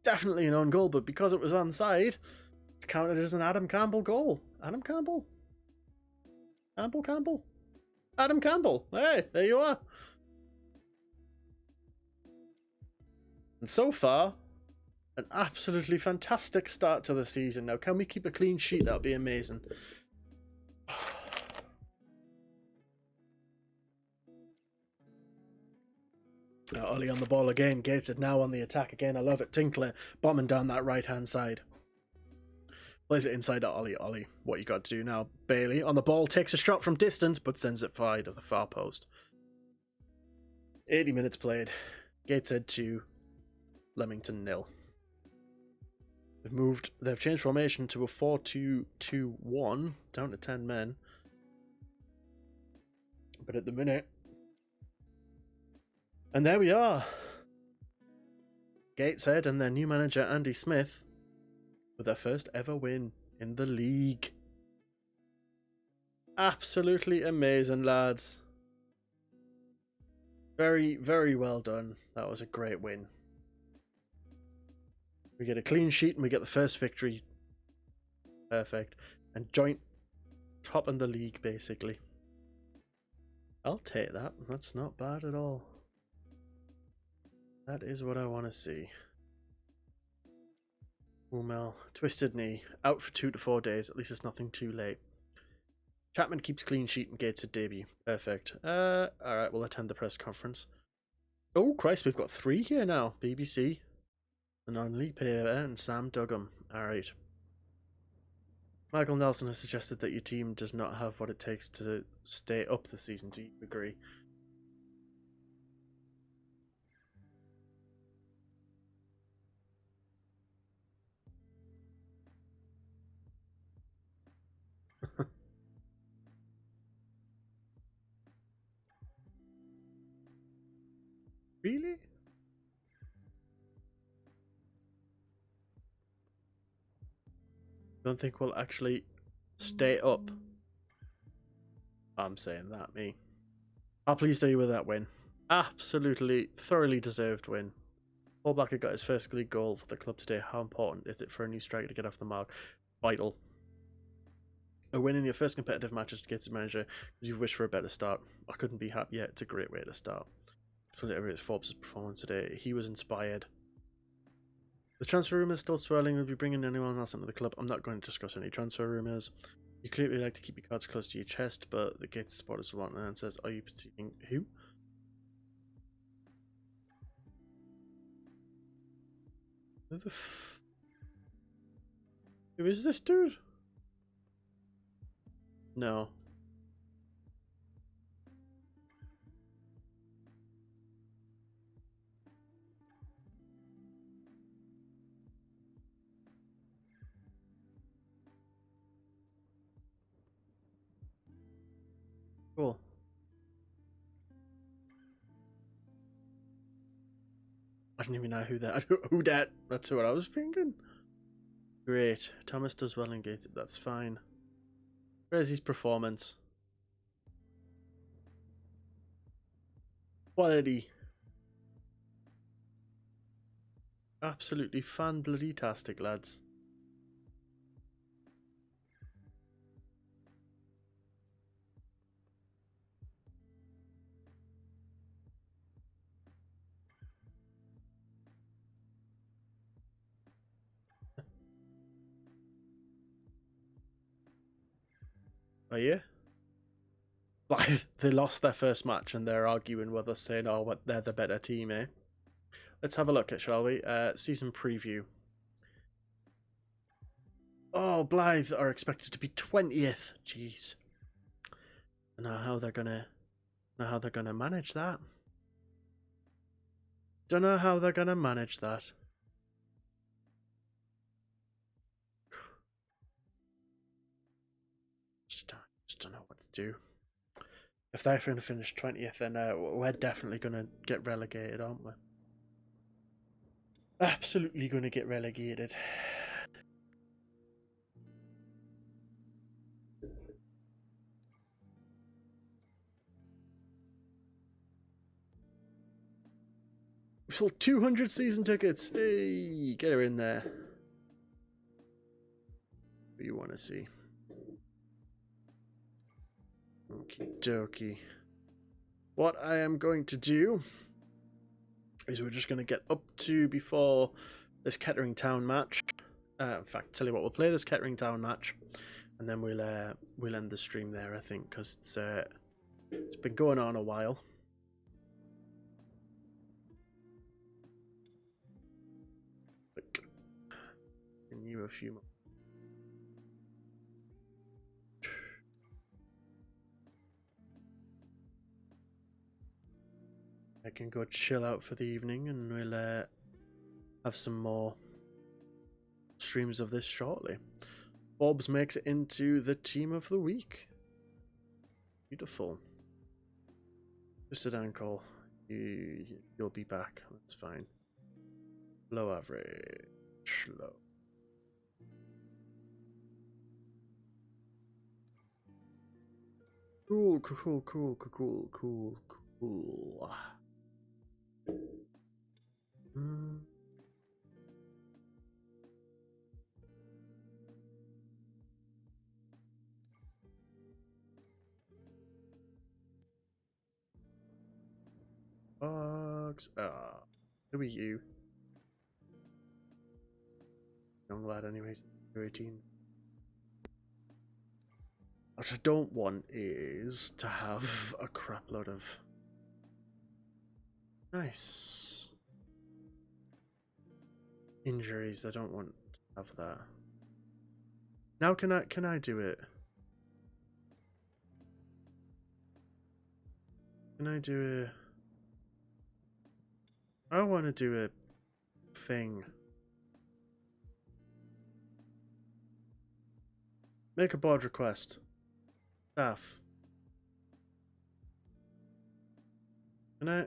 Definitely an own goal, but because it was onside, it's counted as an Adam Campbell goal. Adam Campbell? Campbell? Adam Campbell. Hey, there you are. And so far, An absolutely fantastic start to the season. Now, can we keep a clean sheet? That would be amazing. Ollie on the ball again. Gated now on the attack again. I love it. Tinkler bombing down that right-hand side. Plays it inside to Ollie. Ollie, what you got to do now? Bailey on the ball. Takes a shot from distance, but sends it wide of the far post. 80 minutes played. Gateshead 2. Leamington 0. They've changed formation to a 4-2-2-1, down to 10 men. But at the minute, and there we are. Gateshead and their new manager Andy Smith with their first ever win in the league. Absolutely amazing, lads. Very, very well done. That was a great win. We get a clean sheet and we get the first victory. Perfect. And joint top in the league, basically. I'll take that. That's not bad at all. That is what I want to see. Umel, twisted knee, out for 2 to 4 days. At least it's nothing too late. Chapman keeps clean sheet and Gates at debut. Perfect. Alright, we'll attend the press conference. Oh, Christ, we've got 3 here now. BBC, and Only Payer and Sam Duggan. Alright. Michael Nelson has suggested that your team does not have what it takes to stay up this season. Do you agree? Really? Don't think we'll actually stay up. I'm saying that, me. I'll please do with that win. Absolutely, thoroughly deserved win. Paul Blackett got his first league goal for the club today. How important is it for a new striker to get off the mark? Vital. A win in your first competitive match as Gates manager because you've wished for a better start. I couldn't be happier. It's a great way to start. It's Forbes' performance today. He was inspired. The transfer rumours still swirling. Will be bringing anyone else into the club. I'm not going to discuss any transfer rumours. You clearly like to keep your cards close to your chest, but the Gates supporters want an answer. Are you pursuing who? Who is this dude? No. Cool. I don't even know who that. Who that? That's what I was thinking. Great. Thomas does well engaged. That's fine. Where's his performance? Quality. Absolutely fan-bloody-tastic, lads. Are you? Like, they lost their first match and they're arguing with us saying, oh, but they're the better team, eh? Let's have a look at, shall we? Season preview. Oh, Blythe are expected to be 20th. Jeez. I don't know how they're gonna manage that. Don't know how they're gonna manage that. Just don't know what to do. If they're going to finish 20th, then we're definitely going to get relegated, aren't we? Absolutely going to get relegated. We sold 200 season tickets. Hey, get her in there. What you want to see? Okie dokie. What I am going to do is we're just going to get up to before this Kettering Town match. In fact, tell you what, we'll play this Kettering Town match, and then we'll end the stream there. I think because it's been going on a while. Can you a few more? I can go chill out for the evening, and we'll have some more streams of this shortly. Forbes makes it into the team of the week. Beautiful. Twisted ankle. You'll be back. That's fine. Low average. Low. Cool. Bugs. Who are you? Young lad, anyways. 18. What I don't want is to have a crap load of nice injuries. I don't want to have that. Now can I do it? Can I do I want to do a thing. Make a board request. Staff. Can I?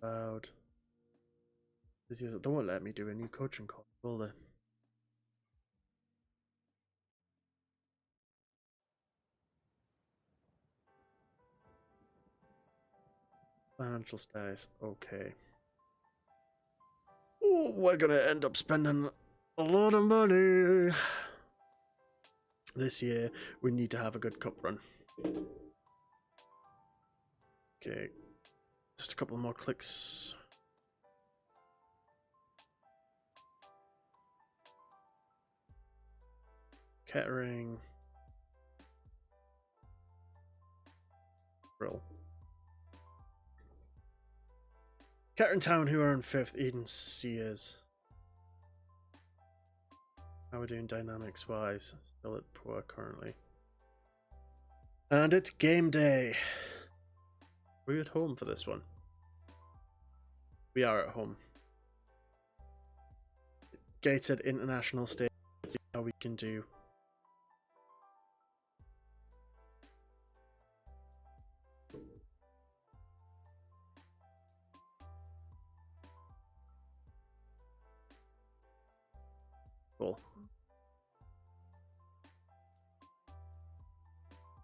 Loud. They won't let me do a new coaching call, will they? Financial status, okay. Oh, we're gonna end up spending a lot of money this year. We need to have a good cup run. Okay, just a couple more clicks. Kettering. Brill. Kettering Town, who are in 5th, Eden Sears. How are we doing dynamics wise? Still at poor currently. And it's game day. We're at home for this one. We are at home. Gated International Stage. Let's see how we can do. Cool.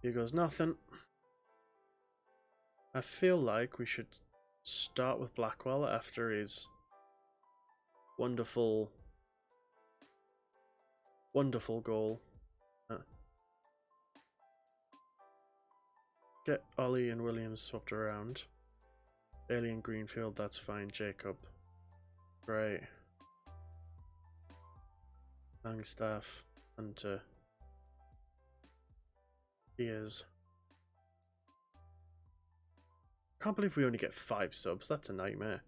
Here goes nothing. I feel like we should start with Blackwell after his wonderful goal. Get Ollie and Williams swapped around. Bailey and Greenfield, that's fine. Jacob. Great. Langstaff. Hunter. Diaz. Can't believe we only get 5 subs. That's a nightmare.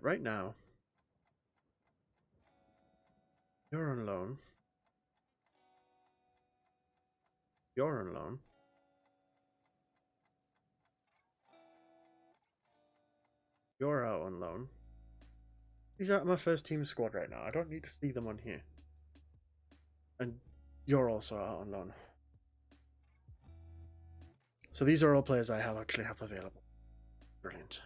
Right now. You're on loan. You're on loan. You're out on loan. These are my first team squad right now. I don't need to see them on here. And you're also out on loan. So these are all players I actually have available. Brilliant.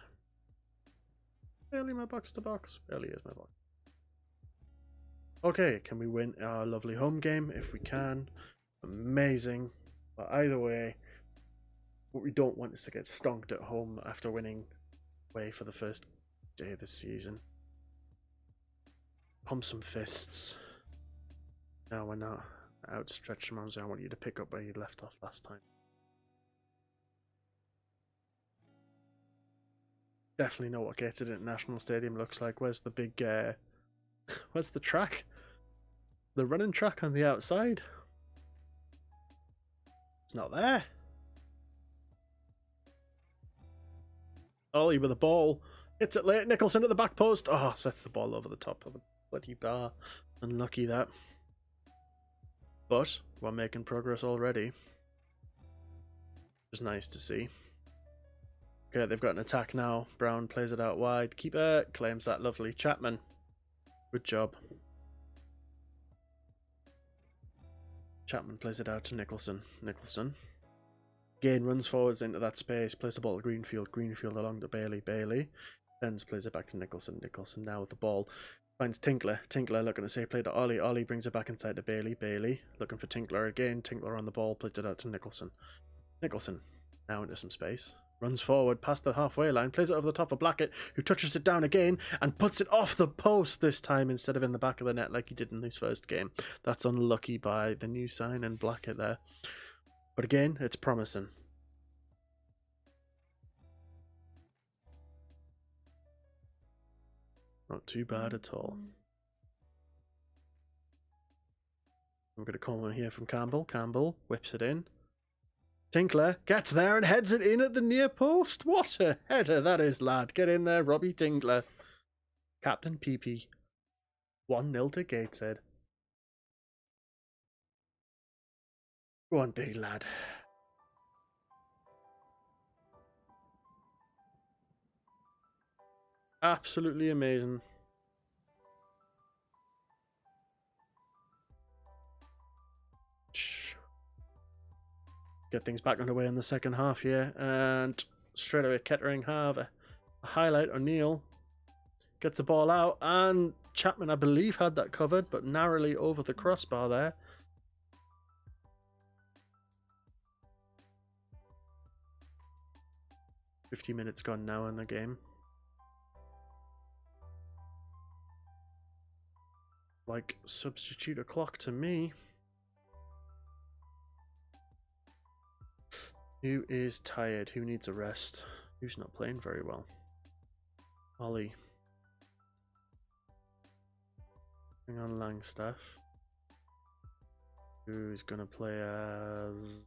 Barely my box to box. Barely is my box. Okay, can we win our lovely home game? If we can, amazing. But either way, What we don't want is to get stonked at home after winning away for the first day of the season. Pump some fists. No, we're not. Outstretched arms. I want you to pick up where you left off last time. Definitely know what Gated International Stadium looks like. Where's the big... where's the track? The running track on the outside? It's not there. Ollie with the ball. Hits it late. Nicholson at the back post. Oh, sets the ball over the top of the bloody bar. Unlucky that. But we're making progress already. It's nice to see. Okay, they've got an attack now. Brown plays it out wide. Keeper claims that lovely. Chapman. Good job. Chapman plays it out to Nicholson. Nicholson. Again runs forwards into that space. Plays the ball to Greenfield. Greenfield along to Bailey. Bailey. Then plays it back to Nicholson. Nicholson now with the ball. Finds Tinkler. Tinkler looking to say play to Ollie. Ollie brings it back inside to Bailey. Bailey looking for Tinkler again. Tinkler on the ball. Plays it out to Nicholson. Nicholson now into some space. Runs forward past the halfway line. Plays it over the top of Blackett, who touches it down again and puts it off the post this time instead of in the back of the net like he did in his first game. That's unlucky by the new sign and Blackett there. But again, it's promising. Not too bad at all. We're going to call one here from Campbell. Campbell whips it in. Tinkler gets there and heads it in at the near post. What a header that is, lad. Get in there, Robbie Tinkler. Captain PP. 1-0 to Gateshead. Go on, big lad. Absolutely amazing. Get things back underway in the second half here, and straight away Kettering have a highlight. O'Neill gets the ball out, and Chapman, I believe, had that covered, but narrowly over the crossbar there. "50 minutes gone now in the game. Like substitute a clock to me. Who is tired? Who needs a rest? Who's not playing very well? Ollie. Bring on Langstaff. Who's going to play as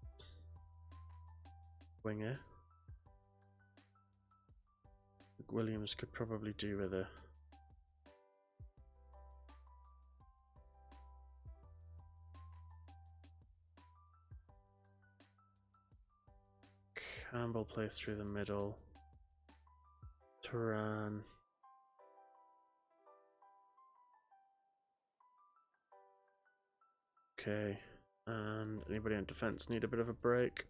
winger? Williams could probably do with a Campbell plays through the middle. Turan. Okay. And anybody on defense need a bit of a break?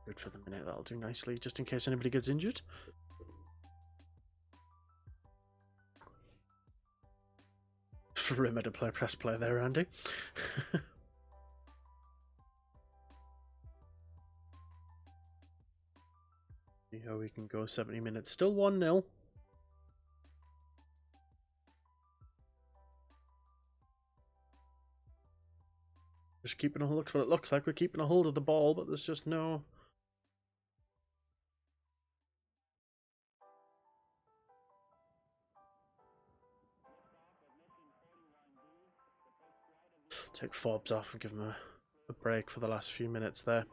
Good for the minute, that'll do nicely, just in case anybody gets injured. For Rimmer to play press play there, Andy. See how we can go. 70 minutes. Still 1-0. Just keeping a hold. Looks what it looks like. We're keeping a hold of the ball, but there's just no. Take Forbes off and give him a break for the last few minutes there.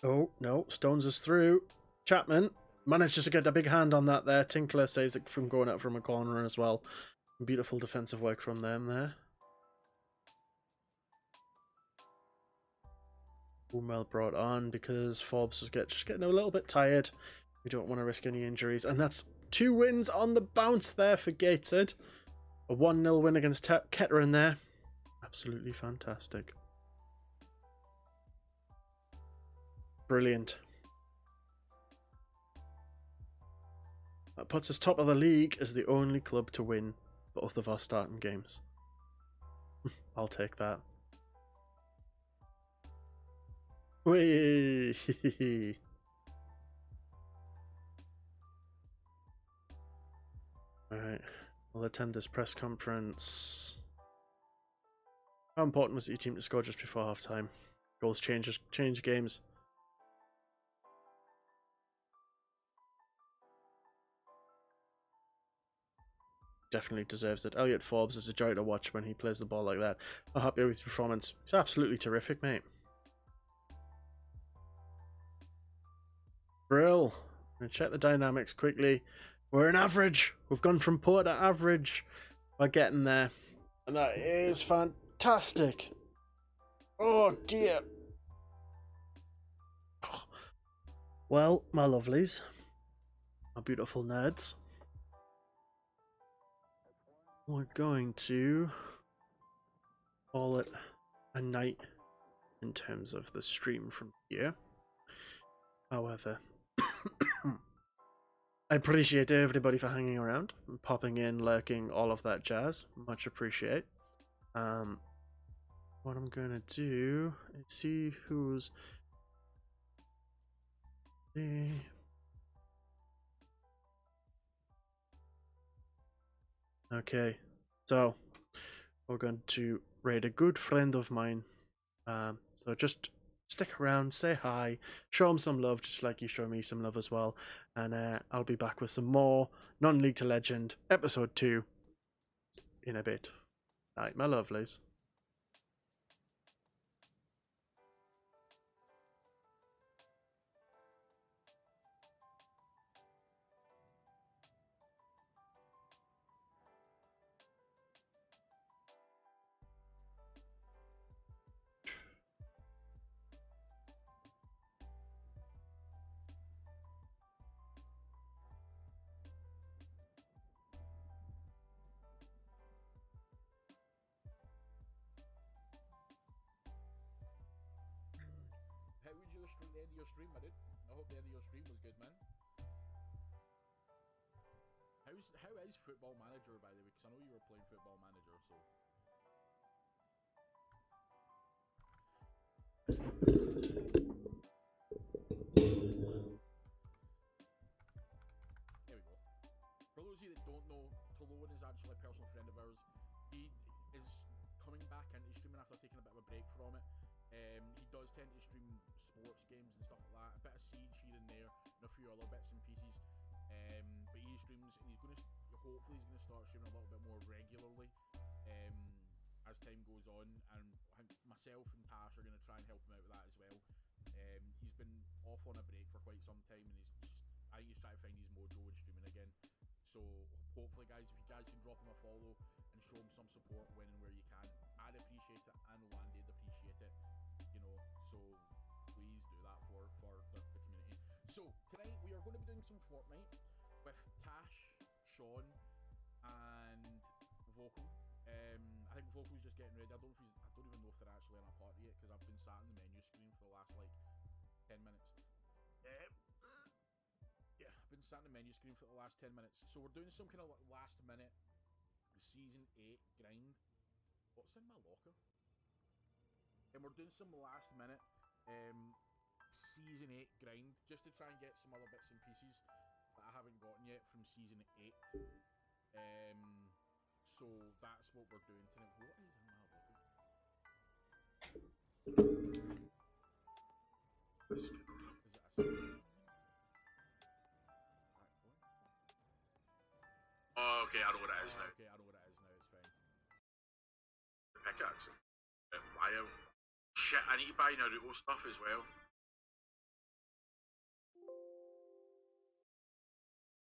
Oh, no. Stones us through. Chapman manages to get a big hand on that there. Tinkler saves it from going out from a corner as well. Beautiful defensive work from them there. Well brought on because Forbes was just getting a little bit tired. We don't want to risk any injuries. And that's 2 wins on the bounce there for Gateshead. A 1-0 win against Kettering there. Absolutely fantastic. Brilliant. That puts us top of the league as the only club to win both of our starting games. I'll take that. Whee! Alright, I'll attend this press conference. How important was it your team to score just before half time? Goals change games. Definitely deserves it. Elliot Forbes is a joy to watch when he plays the ball like that. I'm happy with his performance. He's absolutely terrific, mate. Brill. I'm going to check the dynamics quickly. We're an average. We've gone from poor to average. We're getting there. And that is fantastic. Oh, dear. Well, my lovelies. My beautiful nerds. We're going to call it a night in terms of the stream from here. However, I appreciate everybody for hanging around, popping in, lurking, all of that jazz. Much appreciate. What I'm gonna do is see who's the. Okay, so we're going to raid a good friend of mine. So just stick around, say hi, show him some love, just like you show me some love as well. And I'll be back with some more Non-League to Legend episode 2 in a bit. Night, my lovelies. How was the end of your stream, my dude? I hope the end of your stream was good, man. How is Football Manager, by the way? Because I know you were playing Football Manager, so. There we go. For those of you that don't know, TLoEN is actually a personal friend of ours. He is coming back into streaming after taking a bit of a break from it. He does tend to stream sports games and stuff like that, a bit of Siege here and there, and a few other bits and pieces. But he streams, and hopefully he's going to start streaming a little bit more regularly as time goes on. And myself and Tash are going to try and help him out with that as well. He's been off on a break for quite some time, and I think he's trying to find his mojo with streaming again. So hopefully, guys, if you guys can drop him a follow and show him some support when and where you can, I'd appreciate it. I know Andy'd appreciate it. So please do that for the community. So tonight we are going to be doing some Fortnite with Tash, Sean, and Vocal. I think Vocal's just getting ready. I don't even know if they're actually in a party yet because I've been sat in the menu screen for the last like 10 minutes. Yeah, I've been sat in the menu screen for the last 10 minutes. So we're doing some kind of last minute season 8 grind. What's in my locker? And we're doing some last minute season 8 grind just to try and get some other bits and pieces that I haven't gotten yet from season 8. So that's what we're doing tonight. What is in my locker? Is it a Oh, okay, I know what it is now. Okay, I know what it is now, it's fine. The pickaxe. Shit, I need to buy Naruto stuff as well.